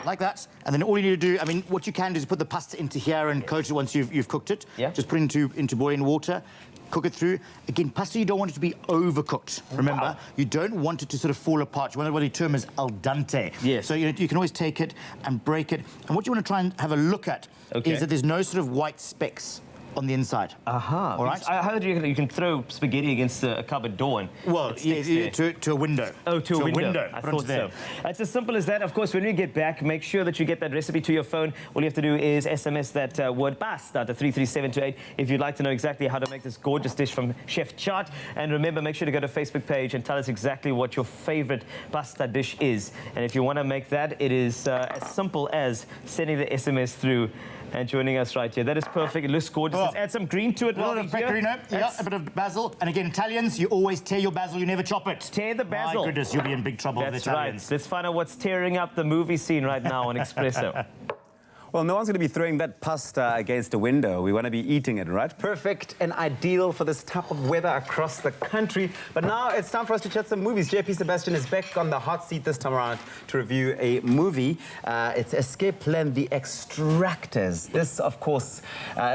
like that, and then all you need to do, I mean, what you can do is put the pasta into here and coat it once you've cooked it. Yeah. Just put it into boiling water. Cook it through. Again, pasta, you don't want it to be overcooked. Remember, you don't want it to sort of fall apart. You want what the term is al dente. Yes. So you can always take it and break it. And what you want to try and have a look at is that there's no sort of white specks on the inside. Aha. All right? I heard you can throw spaghetti against a cupboard door and Well, it sticks yeah, there. to a window. Oh, to a window. I Put it thought there. so. It's as simple as that. Of course, when you get back, make sure that you get that recipe to your phone. All you have to do is SMS that word pasta to 33728 if you'd like to know exactly how to make this gorgeous dish from Chef Chart. And remember, make sure to go to Facebook page and tell us exactly what your favorite pasta dish is. And if you want to make that, it is as simple as sending the SMS through and joining us right here. That is perfect. It looks gorgeous. Let's add some green to it. A lot of pecorino, yeah, a bit of basil. And again, Italians, you always tear your basil, you never chop it. Tear the basil. My goodness, you'll be in big trouble with That's Italians. right. Let's find out what's tearing up the movie scene right now on Expresso. Well, no one's going to be throwing that pasta against a window. We want to be eating it, right? Perfect and ideal for this type of weather across the country. But now it's time for us to chat some movies. JP Sebastian is back on the hot seat this time around to review a movie. It's Escape Plan, The Extractors. This, of course,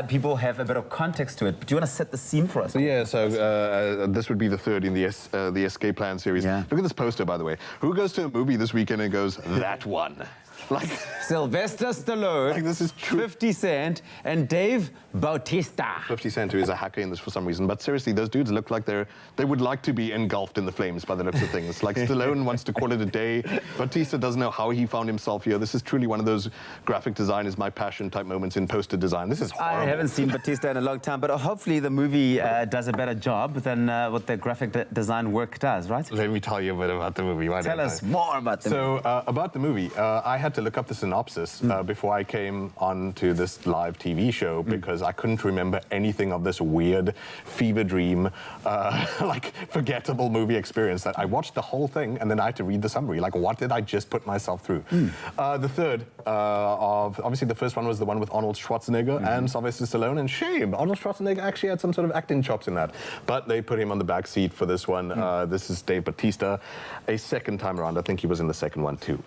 people have a bit of context to it. But do you want to set the scene for us? Yeah, so this would be the third in the Escape Plan series. Yeah. Look at this poster, by the way. Who goes to a movie this weekend and goes, that one? Like Sylvester Stallone, like this is true. 50 Cent, and Dave Bautista. 50 Cent, who is a hacker in this for some reason. But seriously, those dudes look like they would like to be engulfed in the flames by the looks of things. Like Stallone wants to call it a day. Bautista doesn't know how he found himself here. This is truly one of those graphic design is my passion type moments in poster design. This is horrible. I haven't seen Bautista in a long time, but hopefully the movie does a better job than what the graphic design work does, right? Let me tell you a bit about the movie. Tell us more about the movie. So, about the movie, I had to look up the synopsis before I came on to this live TV show because I couldn't remember anything of this weird fever dream, like forgettable movie experience that I watched the whole thing and then I had to read the summary. Like, what did I just put myself through? The third obviously the first one was the one with Arnold Schwarzenegger and Sylvester Stallone, and shame, Arnold Schwarzenegger actually had some sort of acting chops in that, but they put him on the back seat for this one. This is Dave Bautista, a second time around. I think he was in the second one too.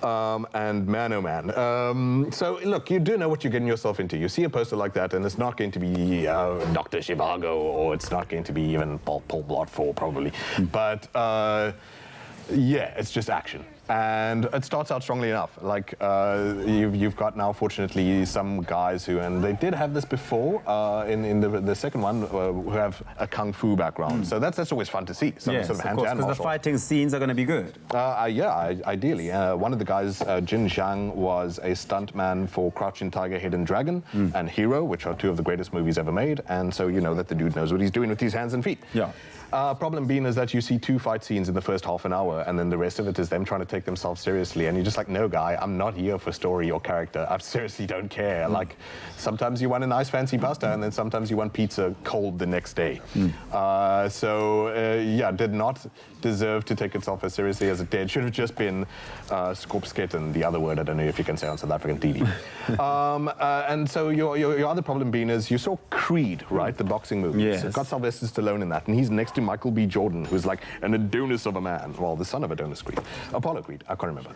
And man, oh man. So look, you do know what you're getting yourself into. You see a poster like that and it's not going to be Dr. Zhivago, or it's not going to be even Paul Blart 4 probably. But yeah, it's just action. And it starts out strongly enough. Like, you've got now, fortunately, some guys who, and they did have this before in the second one, who have a kung fu background. So that's always fun to see. Some yes, sort of of course, because the fighting scenes are going to be good. Yeah, ideally. One of the guys, Jin Zhang, was a stuntman for Crouching Tiger, Hidden Dragon and Hero, which are two of the greatest movies ever made. And so you know that the dude knows what he's doing with his hands and feet. Yeah. Problem being is that you see 2 fight scenes in the first half an hour, and then the rest of it is them trying to take themselves seriously. And you're just like, no, guy, I'm not here for story or character. I seriously don't care. Like, sometimes you want a nice fancy pasta, and then sometimes you want pizza cold the next day. Yeah, did not deserve to take itself as seriously as it did. Should have just been skorpsketten, the other word I don't know if you can say on South African TV. And so your other problem being is you saw Creed, right? The boxing movie. Yes. So it's got Sylvester Stallone in that, and he's next to Michael B. Jordan, who's like an Adonis of a man. Well, the son of Adonis Creed. Apollo Creed, I can't remember.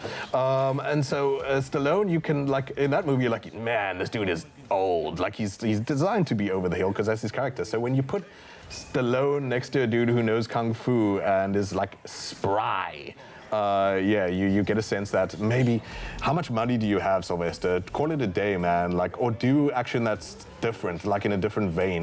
And so Stallone, you can, like, in that movie, you're like, man, this dude is old. Like, he's designed to be over the hill because that's his character. So when you put Stallone next to a dude who knows kung fu and is like spry, yeah, you get a sense that maybe, how much money do you have, Sylvester? Call it a day, man. Like, or do action that's different, like in a different vein.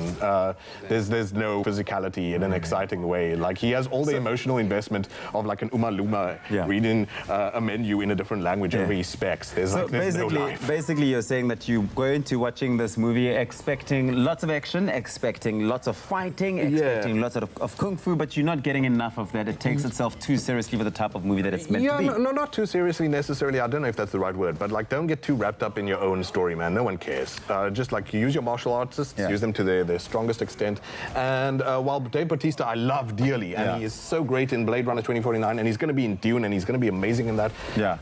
There's no physicality in an exciting way. Like, he has all the emotional investment of like an Uma Luma reading a menu in a different language over his specs. There's no life. Basically, you're saying that you go into watching this movie expecting lots of action, expecting lots of fighting, expecting lots of kung fu, but you're not getting enough of that. It takes itself too seriously for the type of movie that it's meant to be. No, not too seriously necessarily. I don't know if that's the right word, but like, don't get too wrapped up in your own story, man. No one cares. Just like, use your martial artists, use them to their strongest extent. And while Dave Bautista I love dearly, and he is so great in Blade Runner 2049, and he's going to be in Dune, and he's going to be amazing in that.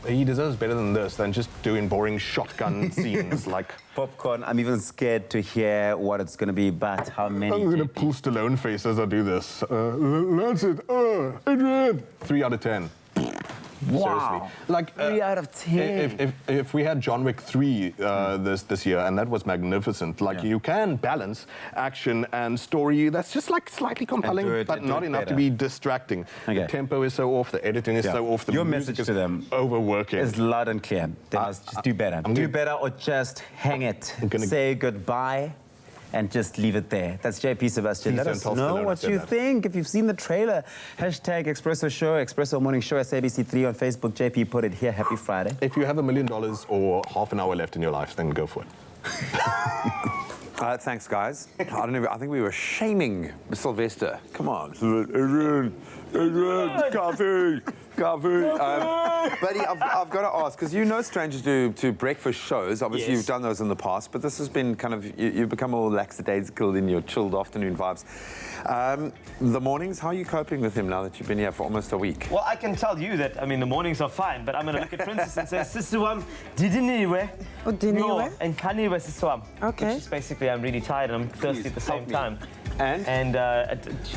He deserves better than this, than just doing boring shotgun scenes like Popcorn. I'm even scared to hear what it's going to be, but how many? I'm going to pull Stallone face as I do this. That's it. Adrian. 3 out of 10. Wow. Seriously. Like, 3 out of 10. If we had John Wick 3 this year, and that was magnificent, like, you can balance action and story that's just like slightly compelling, but not enough to be distracting. The tempo is so off, the editing is so off, the Your music message to them overworking. is loud and clear. They must just do better. Do better or just hang it. Say goodbye and just leave it there. That's JP Sebastian. Please Let don't us tell know Stallone I what said you that. think. If you've seen the trailer, hashtag Expresso Show, Expresso Morning Show, SABC3 on Facebook. JP put it here. Happy Friday. If you have $1 million or half an hour left in your life, then go for it. Thanks, guys. I don't know. I think we were shaming Sylvester. Come on, Adrian, coffee. Buddy, I've got to ask, because you know strangers to breakfast shows. Obviously, Yes. you've done those in the past, but this has been kind of, you've become all lackadaisical in your chilled afternoon vibes. The mornings, how are you coping with him now that you've been here for almost a week? Well, I can tell you that, I mean, the mornings are fine, but I'm going to look at Princess and say, Sisuam, didiniwe. Oh, didiniwe? And kaniwe Sisuam. Okay. Which is basically, I'm really tired and I'm thirsty at the same time. And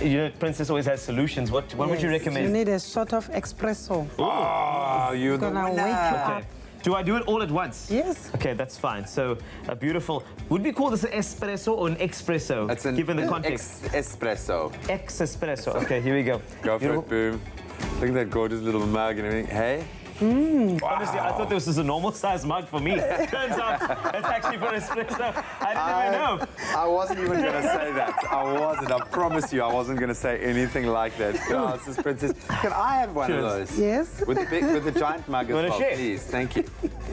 you know, Princess always has solutions. What would you recommend? You need a shot of espresso. Oh, you're the gonna winner. wake you up. Do I do it all at once? Yes. Okay, that's fine. So, a beautiful. Would we call this an espresso or an expresso? It's an given the context. espresso. Espresso. Okay, here we go. Go for it, boom. Look at that gorgeous little mug and everything. Hey? Honestly, I thought this was a normal size mug for me. Turns out it's actually for espresso. I didn't even know. I wasn't even going to say that. I wasn't. I promise you, I wasn't going to say anything like that. Oh, this is Princess. Can I have one of those? Yes. With the giant mug as wanna well, share? please. Thank you.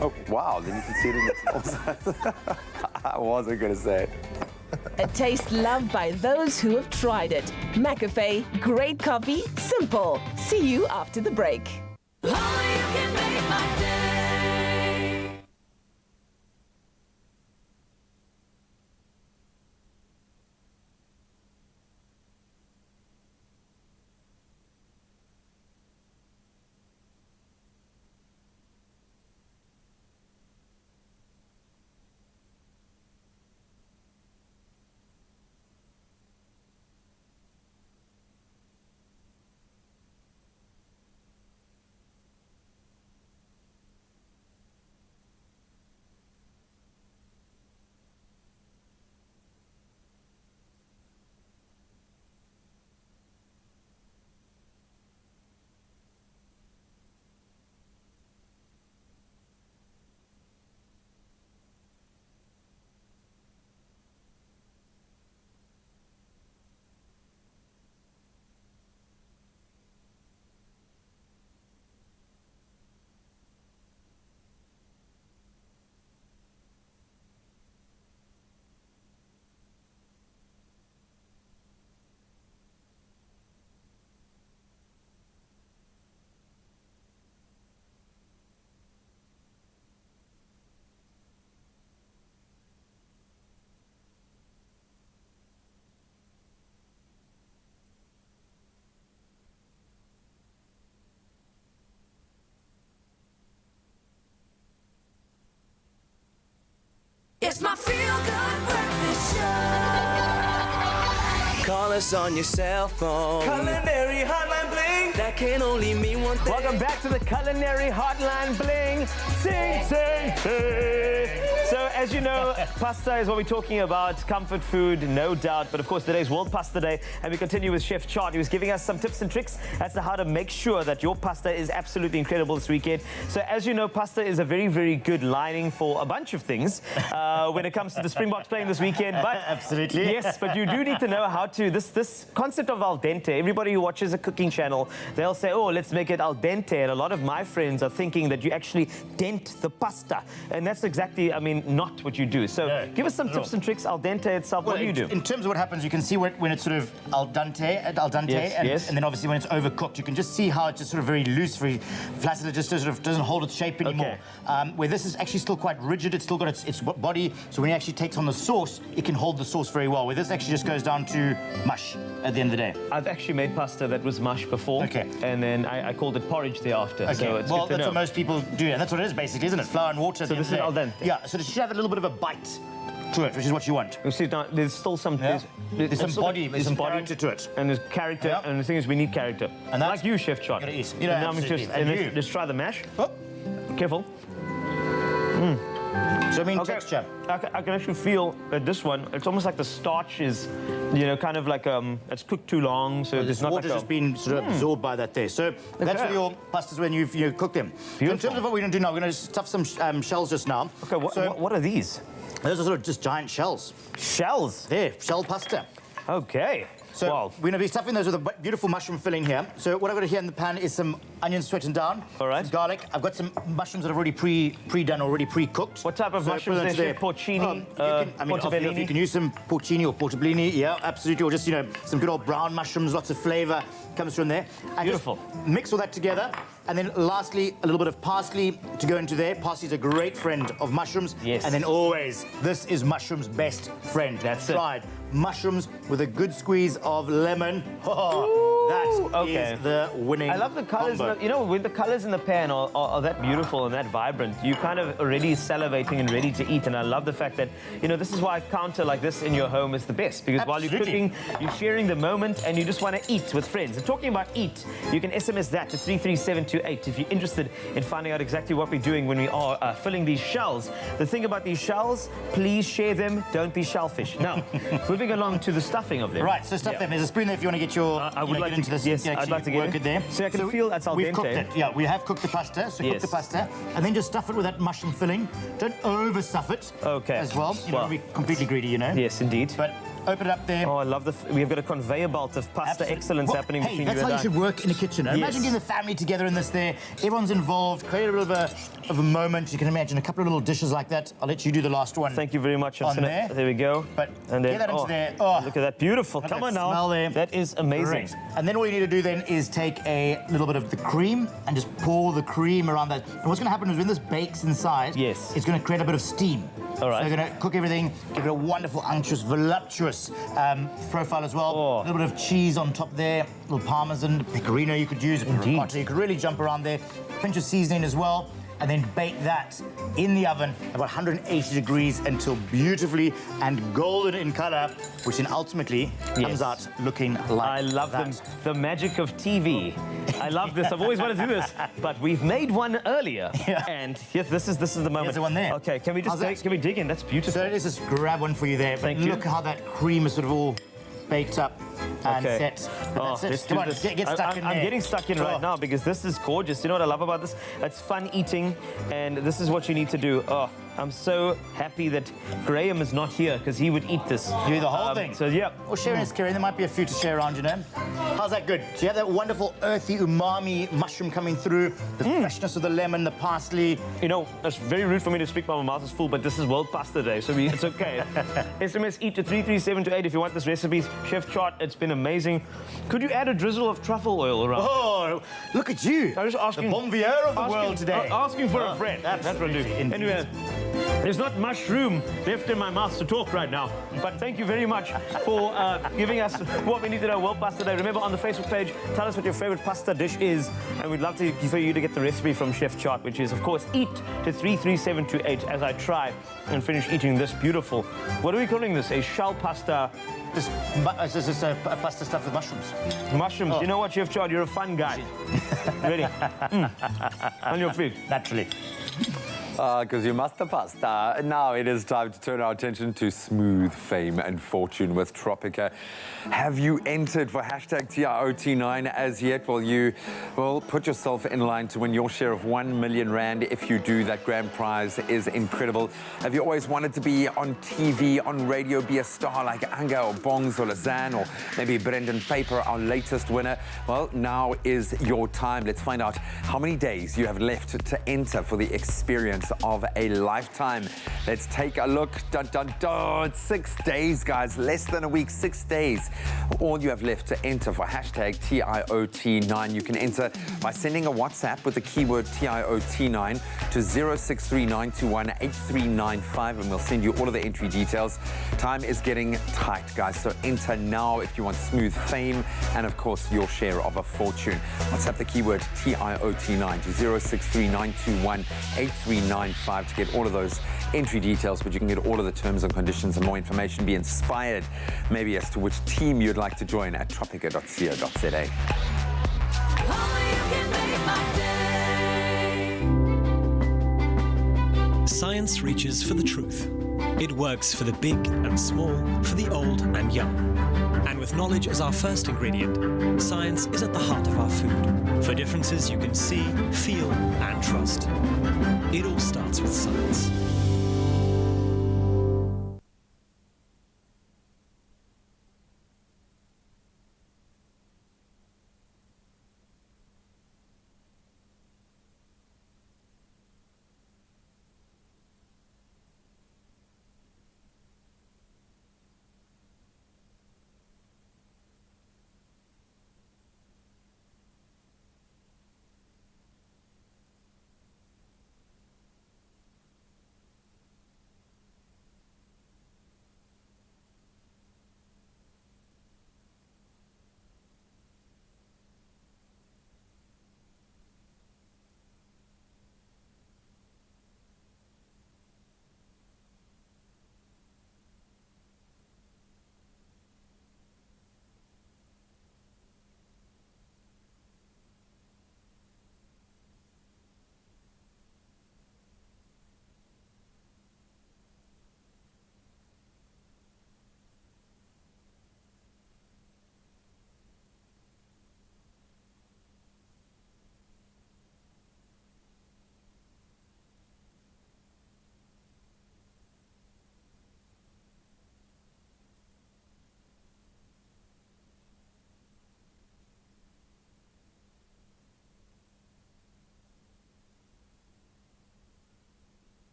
Oh, wow. Then you can see it in the small size. I wasn't going to say it. A taste loved by those who have tried it. McAfee, great coffee, simple. See you after the break. Only you can make my day. It's my feel-good breakfast show. Call us on your cell phone. Culinary hotline bling. That can only mean one thing. Welcome back to the Culinary Hotline Bling. Sing, sing, sing. So, as you know, pasta is what we're talking about. Comfort food, no doubt. But of course, today's World Pasta Day, and we continue with Chef Chart. He was giving us some tips and tricks as to how to make sure that your pasta is absolutely incredible this weekend. So, as you know, pasta is a very, very good lining for a bunch of things when it comes to the Springboks playing this weekend. But absolutely, yes, but you do need to know how to this concept of al dente. Everybody who watches a cooking channel, they'll say, "Oh, let's make it al dente." And a lot of my friends are thinking that you actually dent the pasta, and that's exactly, I mean, not what you do. So give us some tips and tricks. Al dente itself, what do you do? In terms of what happens, you can see when it's sort of al dente, Yes. and then obviously when it's overcooked, you can just see how it's just sort of very loose, very flaccid. It just sort of doesn't hold its shape anymore. Where this is actually still quite rigid. It's still got its body. So when it actually takes on the sauce, it can hold the sauce very well. Where this actually just goes down to mush at the end of the day. I've actually made pasta that was mush before. Okay. And then I called it porridge thereafter. Okay. So it's Well, good to that's know. what most people do, and that's what it is basically, isn't it? Flour and water. So this is al dente. Yeah. So it should have a little bit of a bite to it, which is what you want. You see, now, there's still some... There's some body, there's some character to it. And there's character, and the thing is we need character. And that's like you, Chef Chart. gotta eat. And now we absolutely. just, And and you. let's try the mash. Oh. Careful. So I mean texture. I can actually feel that this one, it's almost like the starch is, you know, kind of like it's cooked too long, so there's not water's like just been sort of absorbed by that there. So that's for your pastas when you've cooked them. So in terms of what we're going to do now, we're going to stuff some shells just now. Okay, what are these? Those are sort of just giant shells. Shells? There, shell pasta. Okay. So we're going to be stuffing those with a beautiful mushroom filling here. So what I've got here in the pan is some onions sweatened down. All right. Some garlic. I've got some mushrooms that are already pre-done, already pre-cooked. What type of mushrooms is there? Porcini, portobellini? You can use some porcini or portobellini, yeah, absolutely. Or just, you know, some good old brown mushrooms, lots of flavour comes from there. And beautiful. Mix all that together. And then lastly, a little bit of parsley to go into there. Parsley is a great friend of mushrooms. Yes. And then always, this is mushroom's best friend. That's fried mushrooms with a good squeeze of lemon. That is the winning I love the colours. You know, when the colours in the pan are that beautiful and that vibrant, you're kind of already salivating and ready to eat. And I love the fact that, you know, this is why a counter like this in your home is the best. Because while you're cooking, you're sharing the moment and you just want to eat with friends. And talking about eat, you can SMS that to 33728 if you're interested in finding out exactly what we're doing when we are filling these shells. The thing about these shells, please share them. Don't be shellfish. Now, moving along to the stuffing of them. Right, so stuff them. There's a spoon there if you want to get your... I would like into this. Yes, I'd like to get it there. So I can feel that's al dente. We've cooked it. Yeah, we have cooked the pasta. So cook the pasta, and then just stuff it with that mushroom filling. Don't overstuff it. Okay. As well. You don't want to be completely greedy, you know. Yes, indeed. But open it up there. Oh, I love we've got a conveyor belt of pasta excellence happening between you and I. That's how you should work in a kitchen. Yes. Imagine getting the family together in this there. Everyone's involved. Create a bit of a moment. You can imagine a couple of little dishes like that. I'll let you do the last one. Thank you very much. There we go. But and then, get that into there. Oh, look at that. Beautiful. Come on now. Smell there. That is amazing. Great. And then all you need to do then is take a little bit of the cream and just pour the cream around that. And what's going to happen is when this bakes inside, it's going to create a bit of steam. All right. So you're going to cook everything, give it a wonderful, unctuous, voluptuous profile as well. A little bit of cheese on top there, a little parmesan, pecorino you could use, ricotta. You could really jump around there. Pinch of seasoning as well. And then bake that in the oven about 180 degrees until beautifully and golden in color, which then ultimately comes out looking like I love the magic of TV. I love this. I've always wanted to do this, but we've made one earlier. And yes, this is the moment. Here's the one there. Okay, can we just can we dig in? That's beautiful. So let's just grab one for you there. Thank you. Look how that cream is sort of all baked up and set. Let's Come on, do this. get stuck in there. I'm getting stuck in right now because this is gorgeous. You know what I love about this? It's fun eating, and this is what you need to do. Oh, I'm so happy that Graham is not here because he would eat this. Do the whole thing. So yeah. Well, sharing is caring. There might be a few to share around, you know. How's that good? So you have that wonderful earthy umami mushroom coming through, the freshness of the lemon, the parsley. You know, it's very rude for me to speak while my mouth is full, but this is World Pasta Day, so it's okay. SMS eat to 33728 if you want this recipe. Chef Chart, it's been amazing. Could you add a drizzle of truffle oil around? Oh, look at you. I'm just asking. The bon vivant of the world today. Asking for a friend. That's what I do. Anyway, there's not much room left in my mouth to talk right now, but thank you very much for giving us what we need to know. World Pasta Day. Remember, on the Facebook page, tell us what your favorite pasta dish is, and we'd love for you to get the recipe from Chef Chart, which is, of course, eat to 33728 as I try and finish eating this beautiful, what are we calling this? A shell pasta. This is a pasta stuffed with mushrooms. Mushrooms. You know what, Chef Chart? You're a fun guy. Ready? On your feet. Naturally. Because you master pasta. Now it is time to turn our attention to smooth fame and fortune with Tropica. Have you entered for hashtag TIOT9 as yet? Well, put yourself in line to win your share of 1 million rand. If you do, that grand prize is incredible. Have you always wanted to be on TV, on radio, be a star like Anga or Bongs or Lazan or maybe Brendan Paper, our latest winner? Well, now is your time. Let's find out how many days you have left to enter for the experience of a lifetime. Let's take a look. Dun, dun, dun. It's 6 days, guys. Less than a week, 6 days. All you have left to enter for hashtag TIOT9. You can enter by sending a WhatsApp with the keyword TIOT9 to 0639218395, and we'll send you all of the entry details. Time is getting tight, guys, so enter now if you want smooth fame and, of course, your share of a fortune. WhatsApp the keyword TIOT9 to 0639218395 to get all of those entry details, but you can get all of the terms and conditions and more information. Be inspired maybe as to which team you'd like to join at tropica.co.za. Science reaches for the truth. It works for the big and small, for the old and young. And with knowledge as our first ingredient, science is at the heart of our food. For differences you can see, feel, and trust. It all starts with science.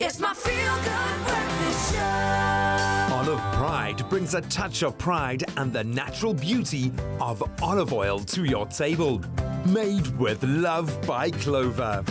It's my feel-good breakfast show. Olive Pride brings a touch of pride and the natural beauty of olive oil to your table. Made with love by Clover.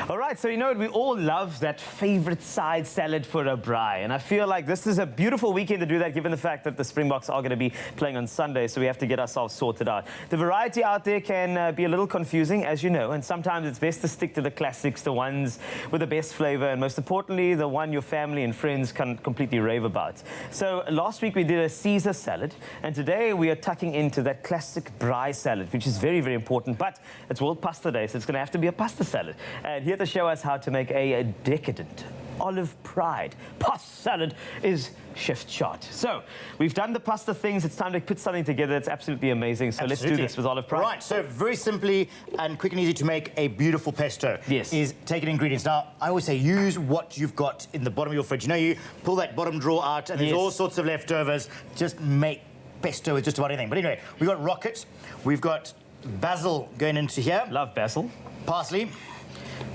All right, so you know what? We all love that favorite side salad for a braai. And I feel like this is a beautiful weekend to do that, given the fact that the Springboks are going to be playing on Sunday. So we have to get ourselves sorted out. The variety out there can be a little confusing, as you know. And sometimes it's best to stick to the classics, the ones with the best flavor. And most importantly, the one your family and friends can completely rave about. So last week we did a Caesar salad. And today we are tucking into that classic braai salad, which is very, very important. But it's World Pasta Day, so it's going to have to be a pasta salad. And here to show us how to make a decadent Olive Pride pasta salad is Chef Chart. So we've done the pasta things. It's time to put something together. It's absolutely amazing. So let's do this with Olive Pride. Right, so very simply and quick and easy to make a beautiful pesto is take an ingredients. Now, I always say use what you've got in the bottom of your fridge. You know, you pull that bottom drawer out and there's all sorts of leftovers. Just make pesto with just about anything. But anyway, we've got rocket. We've got basil going into here. Love basil. Parsley.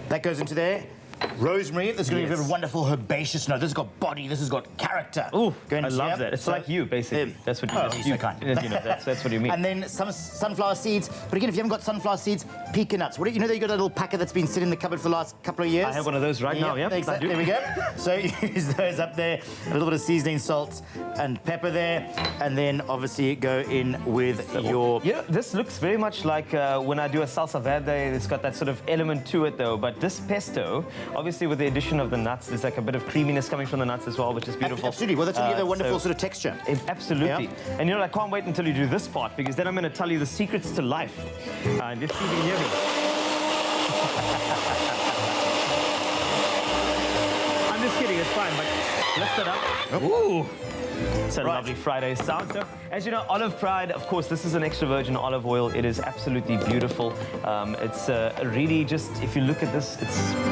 That goes into there. Rosemary, there's going to be a wonderful herbaceous note. This has got body, this has got character. Oh, I love that. It's like you, basically. That's what you mean. So kind. You know, that's what you mean. And then some sunflower seeds. But again, if you haven't got sunflower seeds, pecan nuts. You know that you got a little packet that's been sitting in the cupboard for the last couple of years? I have one of those right now, yeah. Exactly. There we go. So use those up there. A little bit of seasoning, salt and pepper there. And then obviously go in with your... You know, this looks very much like when I do a salsa verde. It's got that sort of element to it, though. But this pesto, obviously with the addition of the nuts, there's like a bit of creaminess coming from the nuts as well, which is beautiful. Absolutely. Well, that's going to give a wonderful sort of texture. Absolutely. Yeah. And you know, I can't wait until you do this part, because then I'm going to tell you the secrets to life. And let's see if you can hear me. I'm just kidding, it's fine, but lift it up. Ooh. It's a lovely Friday sound. So, as you know, Olive Pride, of course, this is an extra virgin olive oil. It is absolutely beautiful. It's really just, if you look at this,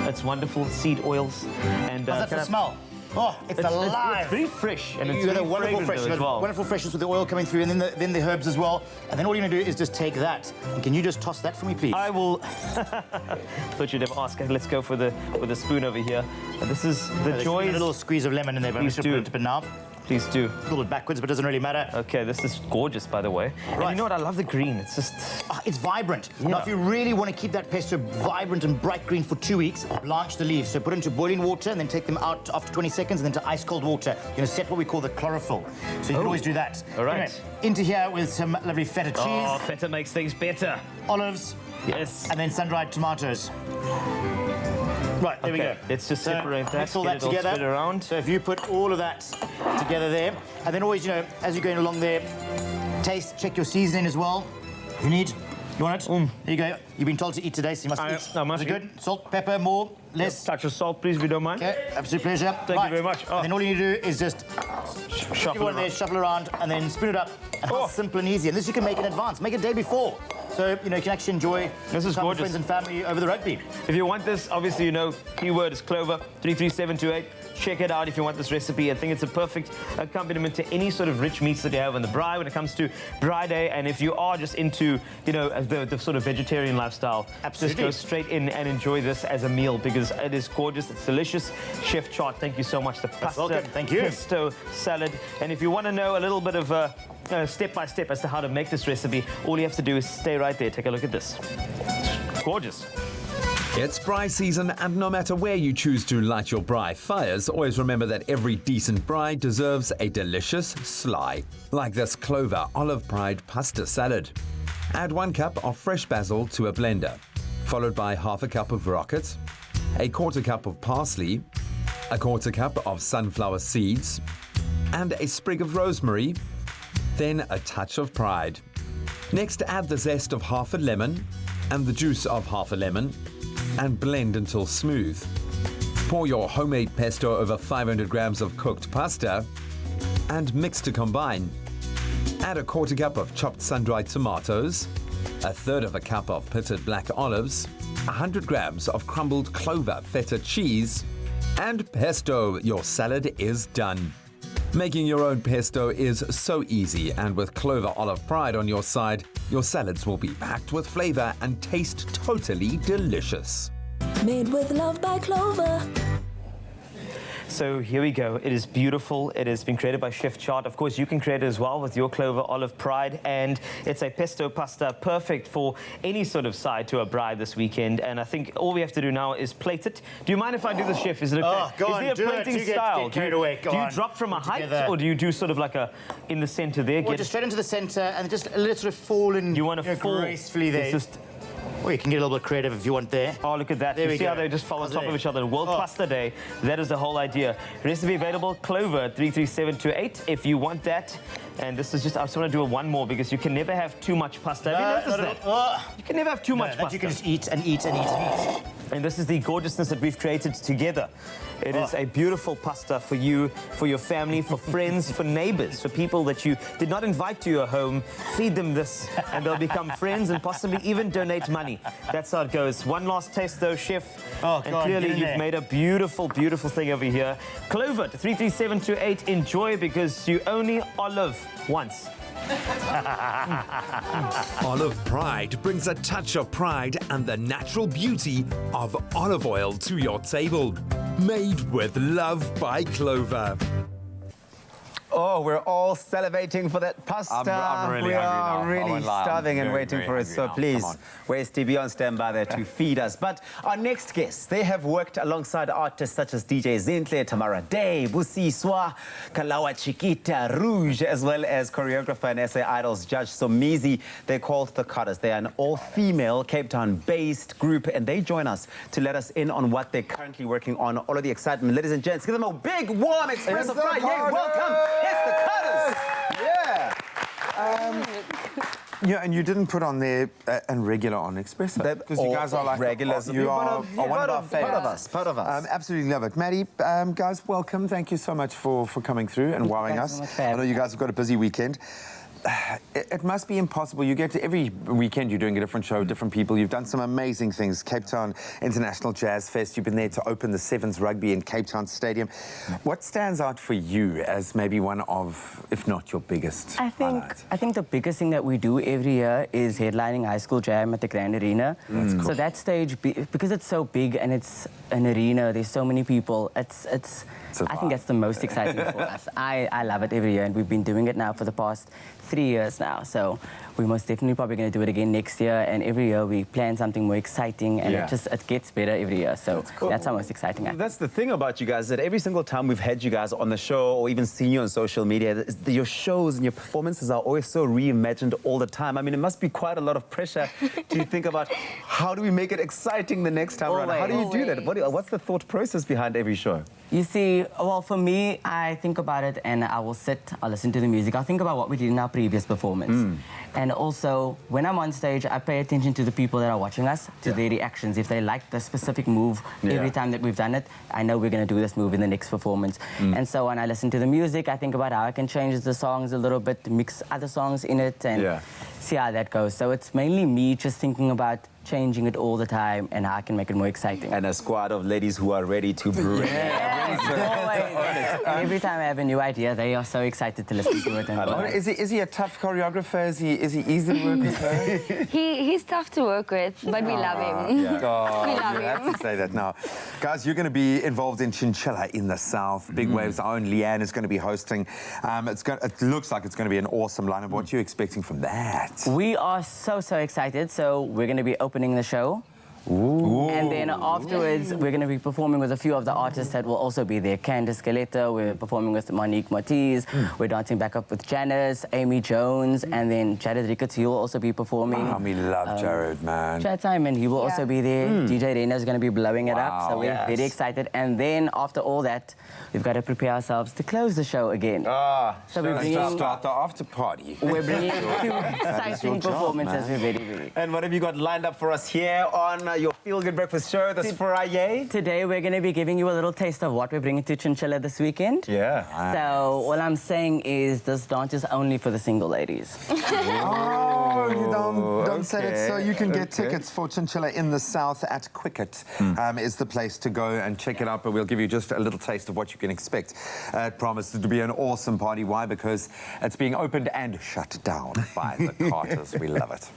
it's wonderful seed oils. And how's that for smell? Oh, it's alive. It's very fresh, and it's you got very a wonderful freshness as well. Wonderful freshness with the oil coming through, and then the herbs as well. And then all you're going to do is just take that. And can you just toss that for me, please? I will. Thought you'd have asked. Let's go with the spoon over here. This is the joy. A little squeeze of lemon in there, but I'm just going to put it now. Please do. A little bit backwards, but it doesn't really matter. Okay, this is gorgeous, by the way. Right. And you know what? I love the green. It's just... it's vibrant. Yeah. Now, if you really want to keep that pesto vibrant and bright green for 2 weeks, blanch the leaves. So put it into boiling water and then take them out after 20 seconds and then to ice cold water. You're going to set what we call the chlorophyll. So you can always do that. All right. Anyway, into here with some lovely feta cheese. Oh, feta makes things better. Olives. Yes. And then sun-dried tomatoes. Right, there we go. Let's just separate that, mix all that together. Split around. So if you put all of that together there, and then always, you know, as you're going along there, taste, check your seasoning as well. You want it? There you go. You've been told to eat today, so you must eat. I must Is it good? Salt, pepper, more, less? Touch of salt, please, if you don't mind. Okay, absolute pleasure. Thank you very much. And then all you need to do is just shuffle around, and then spoon it up. And how simple and easy. And this you can make in advance. Make it a day before. So, you know, you can actually enjoy this is gorgeous. Friends and family over the rugby. If you want this, obviously, you know, keyword is Clover, 33728. Check it out if you want this recipe. I think it's a perfect accompaniment to any sort of rich meats that you have on the braai when it comes to braai day. And if you are just into, you know, the sort of vegetarian lifestyle, just go straight in and enjoy this as a meal because it is gorgeous. It's delicious. Chef Chart, thank you so much. The pasta pesto salad. And if you want to know a little bit of step by step as to how to make this recipe, all you have to do is stay right there. Take a look at this. Gorgeous. It's braai season, and no matter where you choose to light your braai fires, always remember that every decent braai deserves a delicious sly, like this Clover Olive Pride pasta salad. Add 1 cup of fresh basil to a blender, followed by half a cup of rocket, a quarter cup of parsley, a quarter cup of sunflower seeds, and a sprig of rosemary, then a touch of pride. Next, add the zest of half a lemon and the juice of half a lemon, and blend until smooth. Pour your homemade pesto over 500 grams of cooked pasta and mix to combine. Add a quarter cup of chopped sun-dried tomatoes, a third of a cup of pitted black olives, 100 grams of crumbled Clover feta cheese, and pesto. Your salad is done. Making your own pesto is so easy, and with Clover Olive Pride on your side, your salads will be packed with flavor and taste totally delicious. Made with love by Clover. So here we go. It is beautiful. It has been created by Chef Chart. Of course, you can create it as well with your Clover Olive Pride. And it's a pesto pasta, perfect for any sort of side to a bride this weekend. And I think all we have to do now is plate it. Do you mind if I do the chef? Is it okay? Oh, go on, is there a do it. plating You get style? carried away. Go do you on. drop from a height, Together. or do you do sort of like a in the center there? Well, just straight into the centre and just a little sort of fall in. You want to fall gracefully there. It's just. Well, you can get a little bit creative if you want there. Oh, look at that. There you we see go. how they just fall on top of each other. World Pasta Day. That is the whole idea. Recipe available, Clover 33728 if you want that. And this is just, I just want to do one more because you can never have too much pasta. Have you noticed that? You can never have too much pasta. You can just eat and eat and eat and eat. And this is the gorgeousness that we've created together. It is a beautiful pasta for you, for your family, for friends, for neighbors, for people that you did not invite to your home. Feed them this and they'll become friends and possibly even donate money. That's how it goes. One last taste though, Chef. And clearly you've made a beautiful, beautiful thing over here. Clover to 33728. Enjoy because you only olive once. Olive Pride brings a touch of pride and the natural beauty of olive oil to your table. Made with love by Clover. Oh, we're all salivating for that pasta. I'm really we hungry are now. I really won't lie. I'm starving and very, waiting very for it. hungry So now. please, Come on. where's Stevie on standby there to feed us? But our next guests, they have worked alongside artists such as DJ Zintle, Tamara Day, Busi Swa, Kalawa Chiquita, Rouge, as well as choreographer and SA Idols judge Somizi. They're called the Cutters. They are an all-female Cape Town-based group, and they join us to let us in on what they're currently working on. All of the excitement, ladies and gents, give them a big, warm Expresso Friday. Welcome. It's the Cutters. Yeah. Yeah, and you didn't put on there and regular on Expresso because you guys are like regulars. You are one of our favorites. Part of us. Absolutely love it, Maddie. Guys, welcome. Thank you so much for coming through and wowing us. I know you guys have got a busy weekend. It must be impossible. You get to every weekend you're doing a different show, different people. You've done some amazing things. Cape Town International Jazz Fest. You've been there to open the Sevens Rugby in Cape Town Stadium. What stands out for you as maybe one of, if not your biggest highlight? I think the biggest thing that we do every year is headlining High School Jam at the Grand Arena. That's cool. So that stage, because it's so big and it's an arena, there's so many people, I think that's the most exciting for us. I love it every year, and we've been doing it now for the past 3 years now. So we're most definitely probably going to do it again next year, and every year we plan something more exciting, and it gets better every year. So that's our most exciting act. That's the thing about you guys, that every single time we've had you guys on the show or even seen you on social media, your shows and your performances are always so reimagined all the time. I mean, it must be quite a lot of pressure to think about how do we make it exciting the next time around? How do you do that? What's the thought process behind every show? You see, well, for me, I think about it and I'll listen to the music. I'll think about what we did in our previous performance. And also, when I'm on stage, I pay attention to the people that are watching us, to their reactions. If they like the specific move every time that we've done it, I know we're going to do this move in the next performance. And so when I listen to the music, I think about how I can change the songs a little bit, mix other songs in it, and see how that goes. So it's mainly me just thinking about changing it all the time and how I can make it more exciting. And a squad of ladies who are ready to bring Every time I have a new idea, they are so excited to listen to it. And Is he a tough choreographer? Is he easy to work with? He's tough to work with, but we love him. We love him. have to say that now. Guys, you're going to be involved in Chinchilla in the South. Big Waves' own Leanne is going to be hosting. It looks like it's going to be an awesome lineup. What are you expecting from that? We are so excited. So we're going to be opening the show. Ooh. And then afterwards, we're going to be performing with a few of the artists that will also be there. Candice Scaletta, we're performing with Monique Martiz, we're dancing back up with Janice, Amy Jones, and then Jared Ricketts, he will also be performing. Oh, we love Jared, man. Chad Simon, he will also be there. DJ Reina is going to be blowing it up, so we're very excited. And then after all that, we've got to prepare ourselves to close the show again. So we're bringing... Start the after party. We're bringing two exciting performances. We're very. And what have you got lined up for us here on your Feel Good Breakfast show this Friday? Today we're going to be giving you a little taste of what we're bringing to Chinchilla this weekend. Yeah. So all I'm saying is this dance is only for the single ladies. Oh, you don't say it. So you can get tickets for Chinchilla in the South at Quicket is the place to go and check it out. But we'll give you just a little taste of what you can expect. It promises to be an awesome party. Why? Because it's being opened and shut down by the Carters. We love it.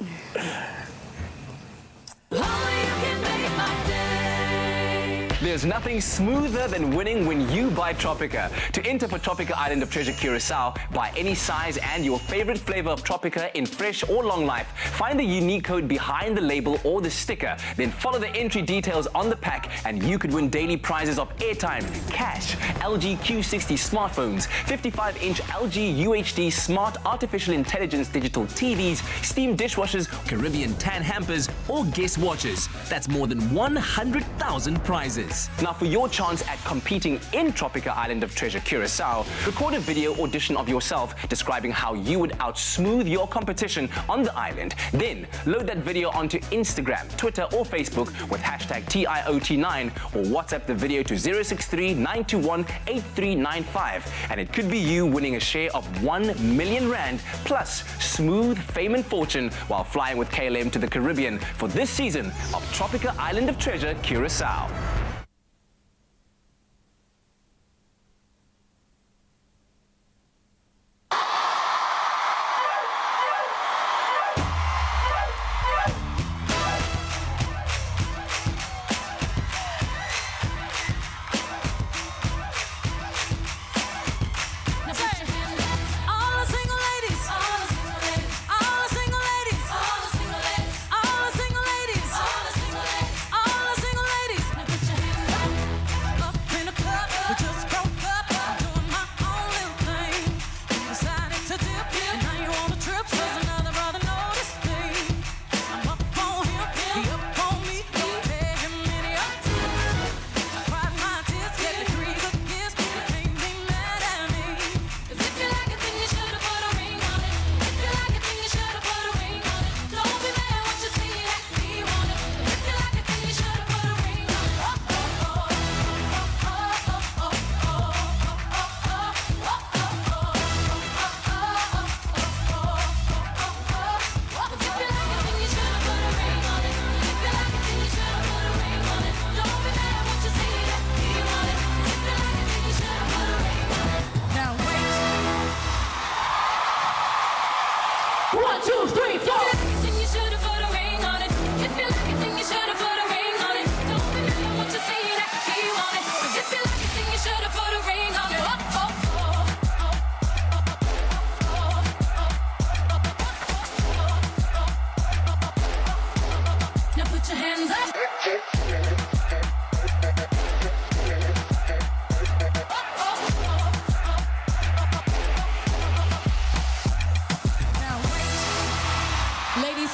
There's nothing smoother than winning when you buy Tropica. To enter for Tropica Island of Treasure Curacao, buy any size and your favorite flavor of Tropica in fresh or long life. Find the unique code behind the label or the sticker. Then follow the entry details on the pack and you could win daily prizes of airtime, cash, LG Q60 smartphones, 55-inch LG UHD smart artificial intelligence digital TVs, steam dishwashers, Caribbean tan hampers, or guest watches. That's more than 100,000 prizes. Now for your chance at competing in Tropica Island of Treasure Curacao, record a video audition of yourself describing how you would outsmooth your competition on the island. Then load that video onto Instagram, Twitter or Facebook with hashtag TIOT9 or WhatsApp the video to 063-921-8395 and it could be you winning a share of 1 million rand plus smooth fame and fortune while flying with KLM to the Caribbean for this season of Tropica Island of Treasure Curacao.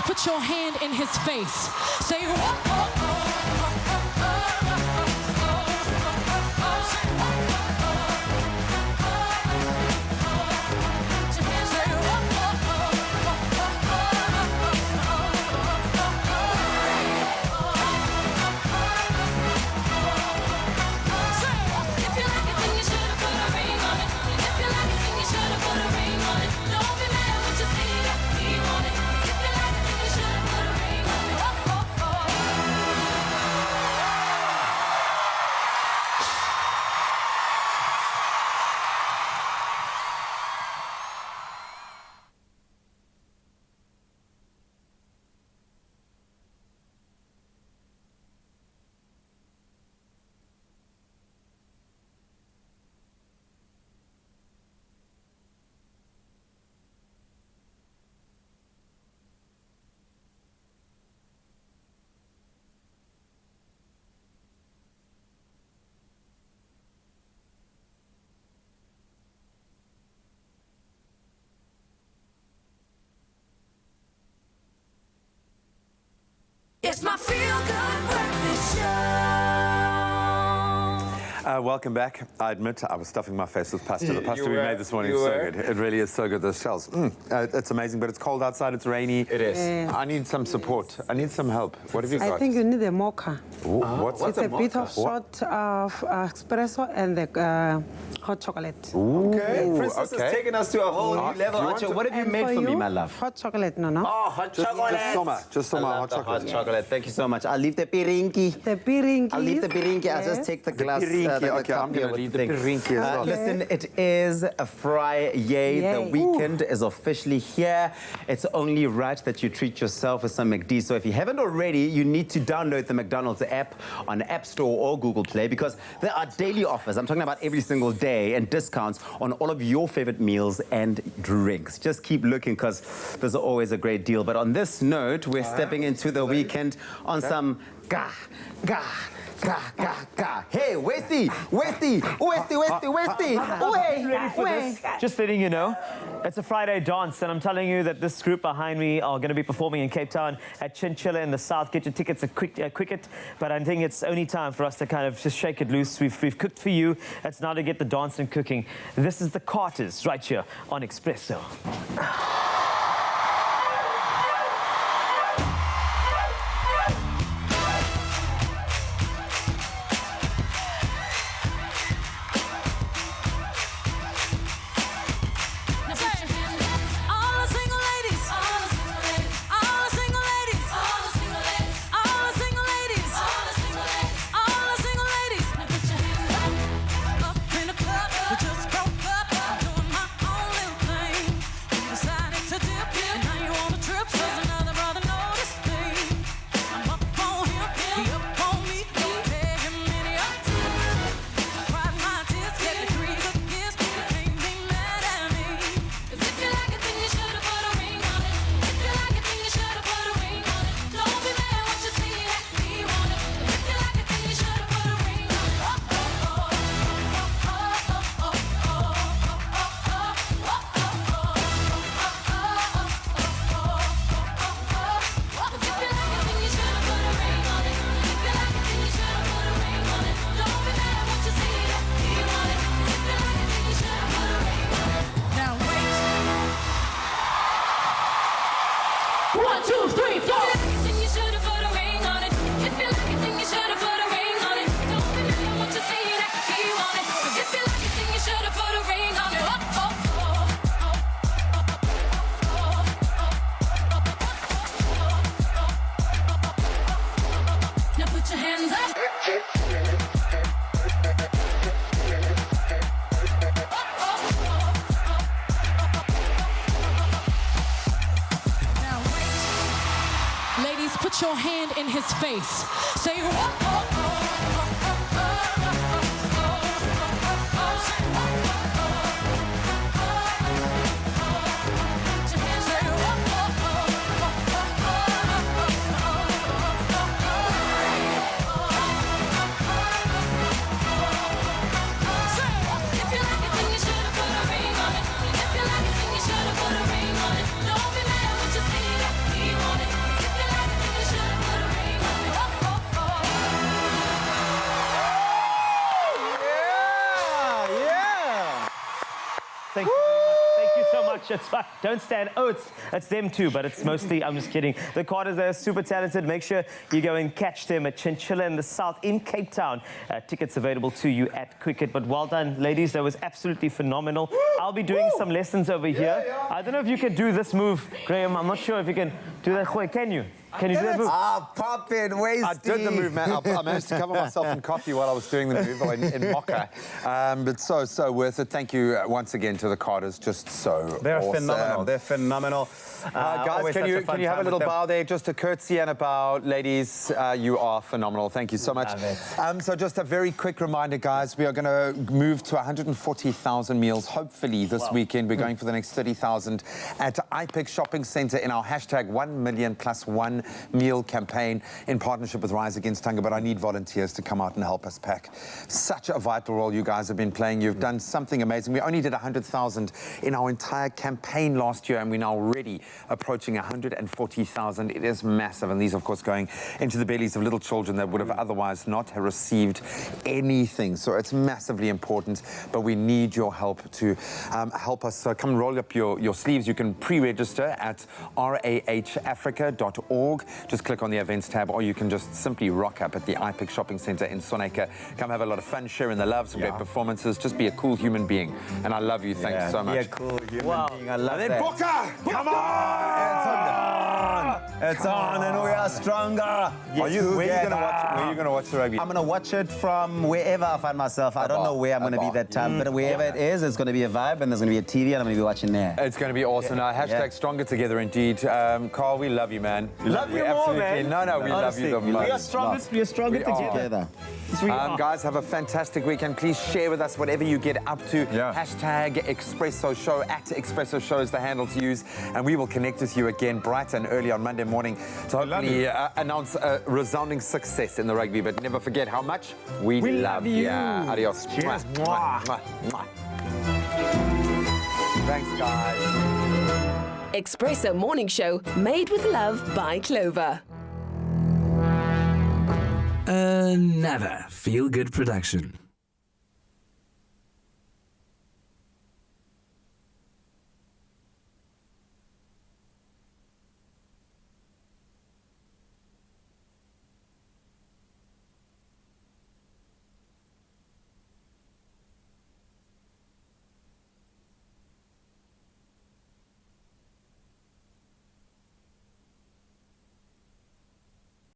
Put your hand in his face. Say, whoa, whoa, whoa. It's my feel-good breakfast show. Welcome back. I admit I was stuffing my face with pasta. The pasta we made this morning You is so were. good. It really is so good. Those shells. It's amazing, but it's cold outside. It's rainy. It is. Yeah. I need some support. I need some help. What have you got? I think you need a mocha. What's It's a bit of What? shot of espresso and the hot chocolate. Okay. Ooh, Princess okay. is taking us to a whole new level. you want Archie, to- what have you And made for me, my love? Hot chocolate, no? Oh, hot chocolate. Just some I love hot the chocolate. hot chocolate. Thank you so much. I'll leave the pirinki. The pirinki. I'll leave the pirinki. I'll just take the glass, the okay, I'm going to leave the Pirinki as well. Listen, it is a Friday. The weekend is officially here. It's only right that you treat yourself with some McD. So if you haven't already, you need to download the McDonald's app on App Store or Google Play, because there are daily offers. I'm talking about every single day, and discounts on all of your favorite meals and drinks. Just keep looking, because there's always a great deal. But on this note, we're stepping into the weekend on some gah. Hey, Westy! Just letting you know, it's a Friday dance, and I'm telling you that this group behind me are going to be performing in Cape Town at Chinchilla in the South. Get your tickets at Quicket, but I think it's only time for us to kind of just shake it loose. We've cooked for you. It's now to get the dance and cooking. This is the Carters right here on Expresso. Put your hand in his face. Say, whoa. Thank you very much. Thank you so much. It's fine. Don't stand. Oh, it's them too, but it's mostly, I'm just kidding. The Carters are super talented. Make sure you go and catch them at Chinchilla in the South in Cape Town. Tickets available to you at Quicket. But well done, ladies. That was absolutely phenomenal. I'll be doing some lessons over here. I don't know if you can do this move, Graham. I'm not sure if you can do that. Can you? Can you do that move? Pop it, Wasty. I did the move, man. I managed to cover myself in coffee while I was doing the move in mocha. But so worth it. Thank you once again to the Carters. Just so They're awesome. phenomenal. They're phenomenal. Guys, can you have a little bow there? Just a curtsy and a bow. Ladies, you are phenomenal. Thank you so much. So just a very quick reminder, guys. We are going to move to 140,000 meals, hopefully, this weekend. We're going for the next 30,000 at IPIC Shopping Centre in our hashtag 1,000,000+1 meal campaign in partnership with Rise Against Hunger. But I need volunteers to come out and help us pack. Such a vital role you guys have been playing. You've done something amazing. We only did 100,000 in our entire campaign last year, and we're now already approaching 140,000. It is massive, and these, of course, going into the bellies of little children that would have otherwise not received anything. So it's massively important, but we need your help to help us. So come roll up your sleeves. You can pre-register at rahafrica.org. Just click on the events tab, or you can just simply rock up at the IPIC Shopping Centre in Sonneke. Come have a lot of fun, share in the love, some great performances. Just be a cool human being. And I love you. Thanks so much. Be a cool human being. I love and then that. Booker! Come on! It's on and we are stronger. Where are you going to watch the rugby? I'm going to watch it from wherever I find myself. I don't know where I'm going to be that time, but wherever it is, it's going to be a vibe and there's going to be a TV and I'm going to be watching there. It's going to be awesome. Now, hashtag stronger together indeed. Carl, we love you, man. Love you more, man. No, we love you the most. We are stronger together. Guys, have a fantastic weekend. Please share with us whatever you get up to. Hashtag Expresso Show. @Expresso Show is the handle to use. And we will connect with you again bright and early on Monday morning to hopefully announce a resounding success in the rugby. But never forget how much we love you. Adios. Cheers. Mwah. Mwah. Mwah. Thanks, guys. Expresso Morning Show, made with love by Clover. Another feel-good production.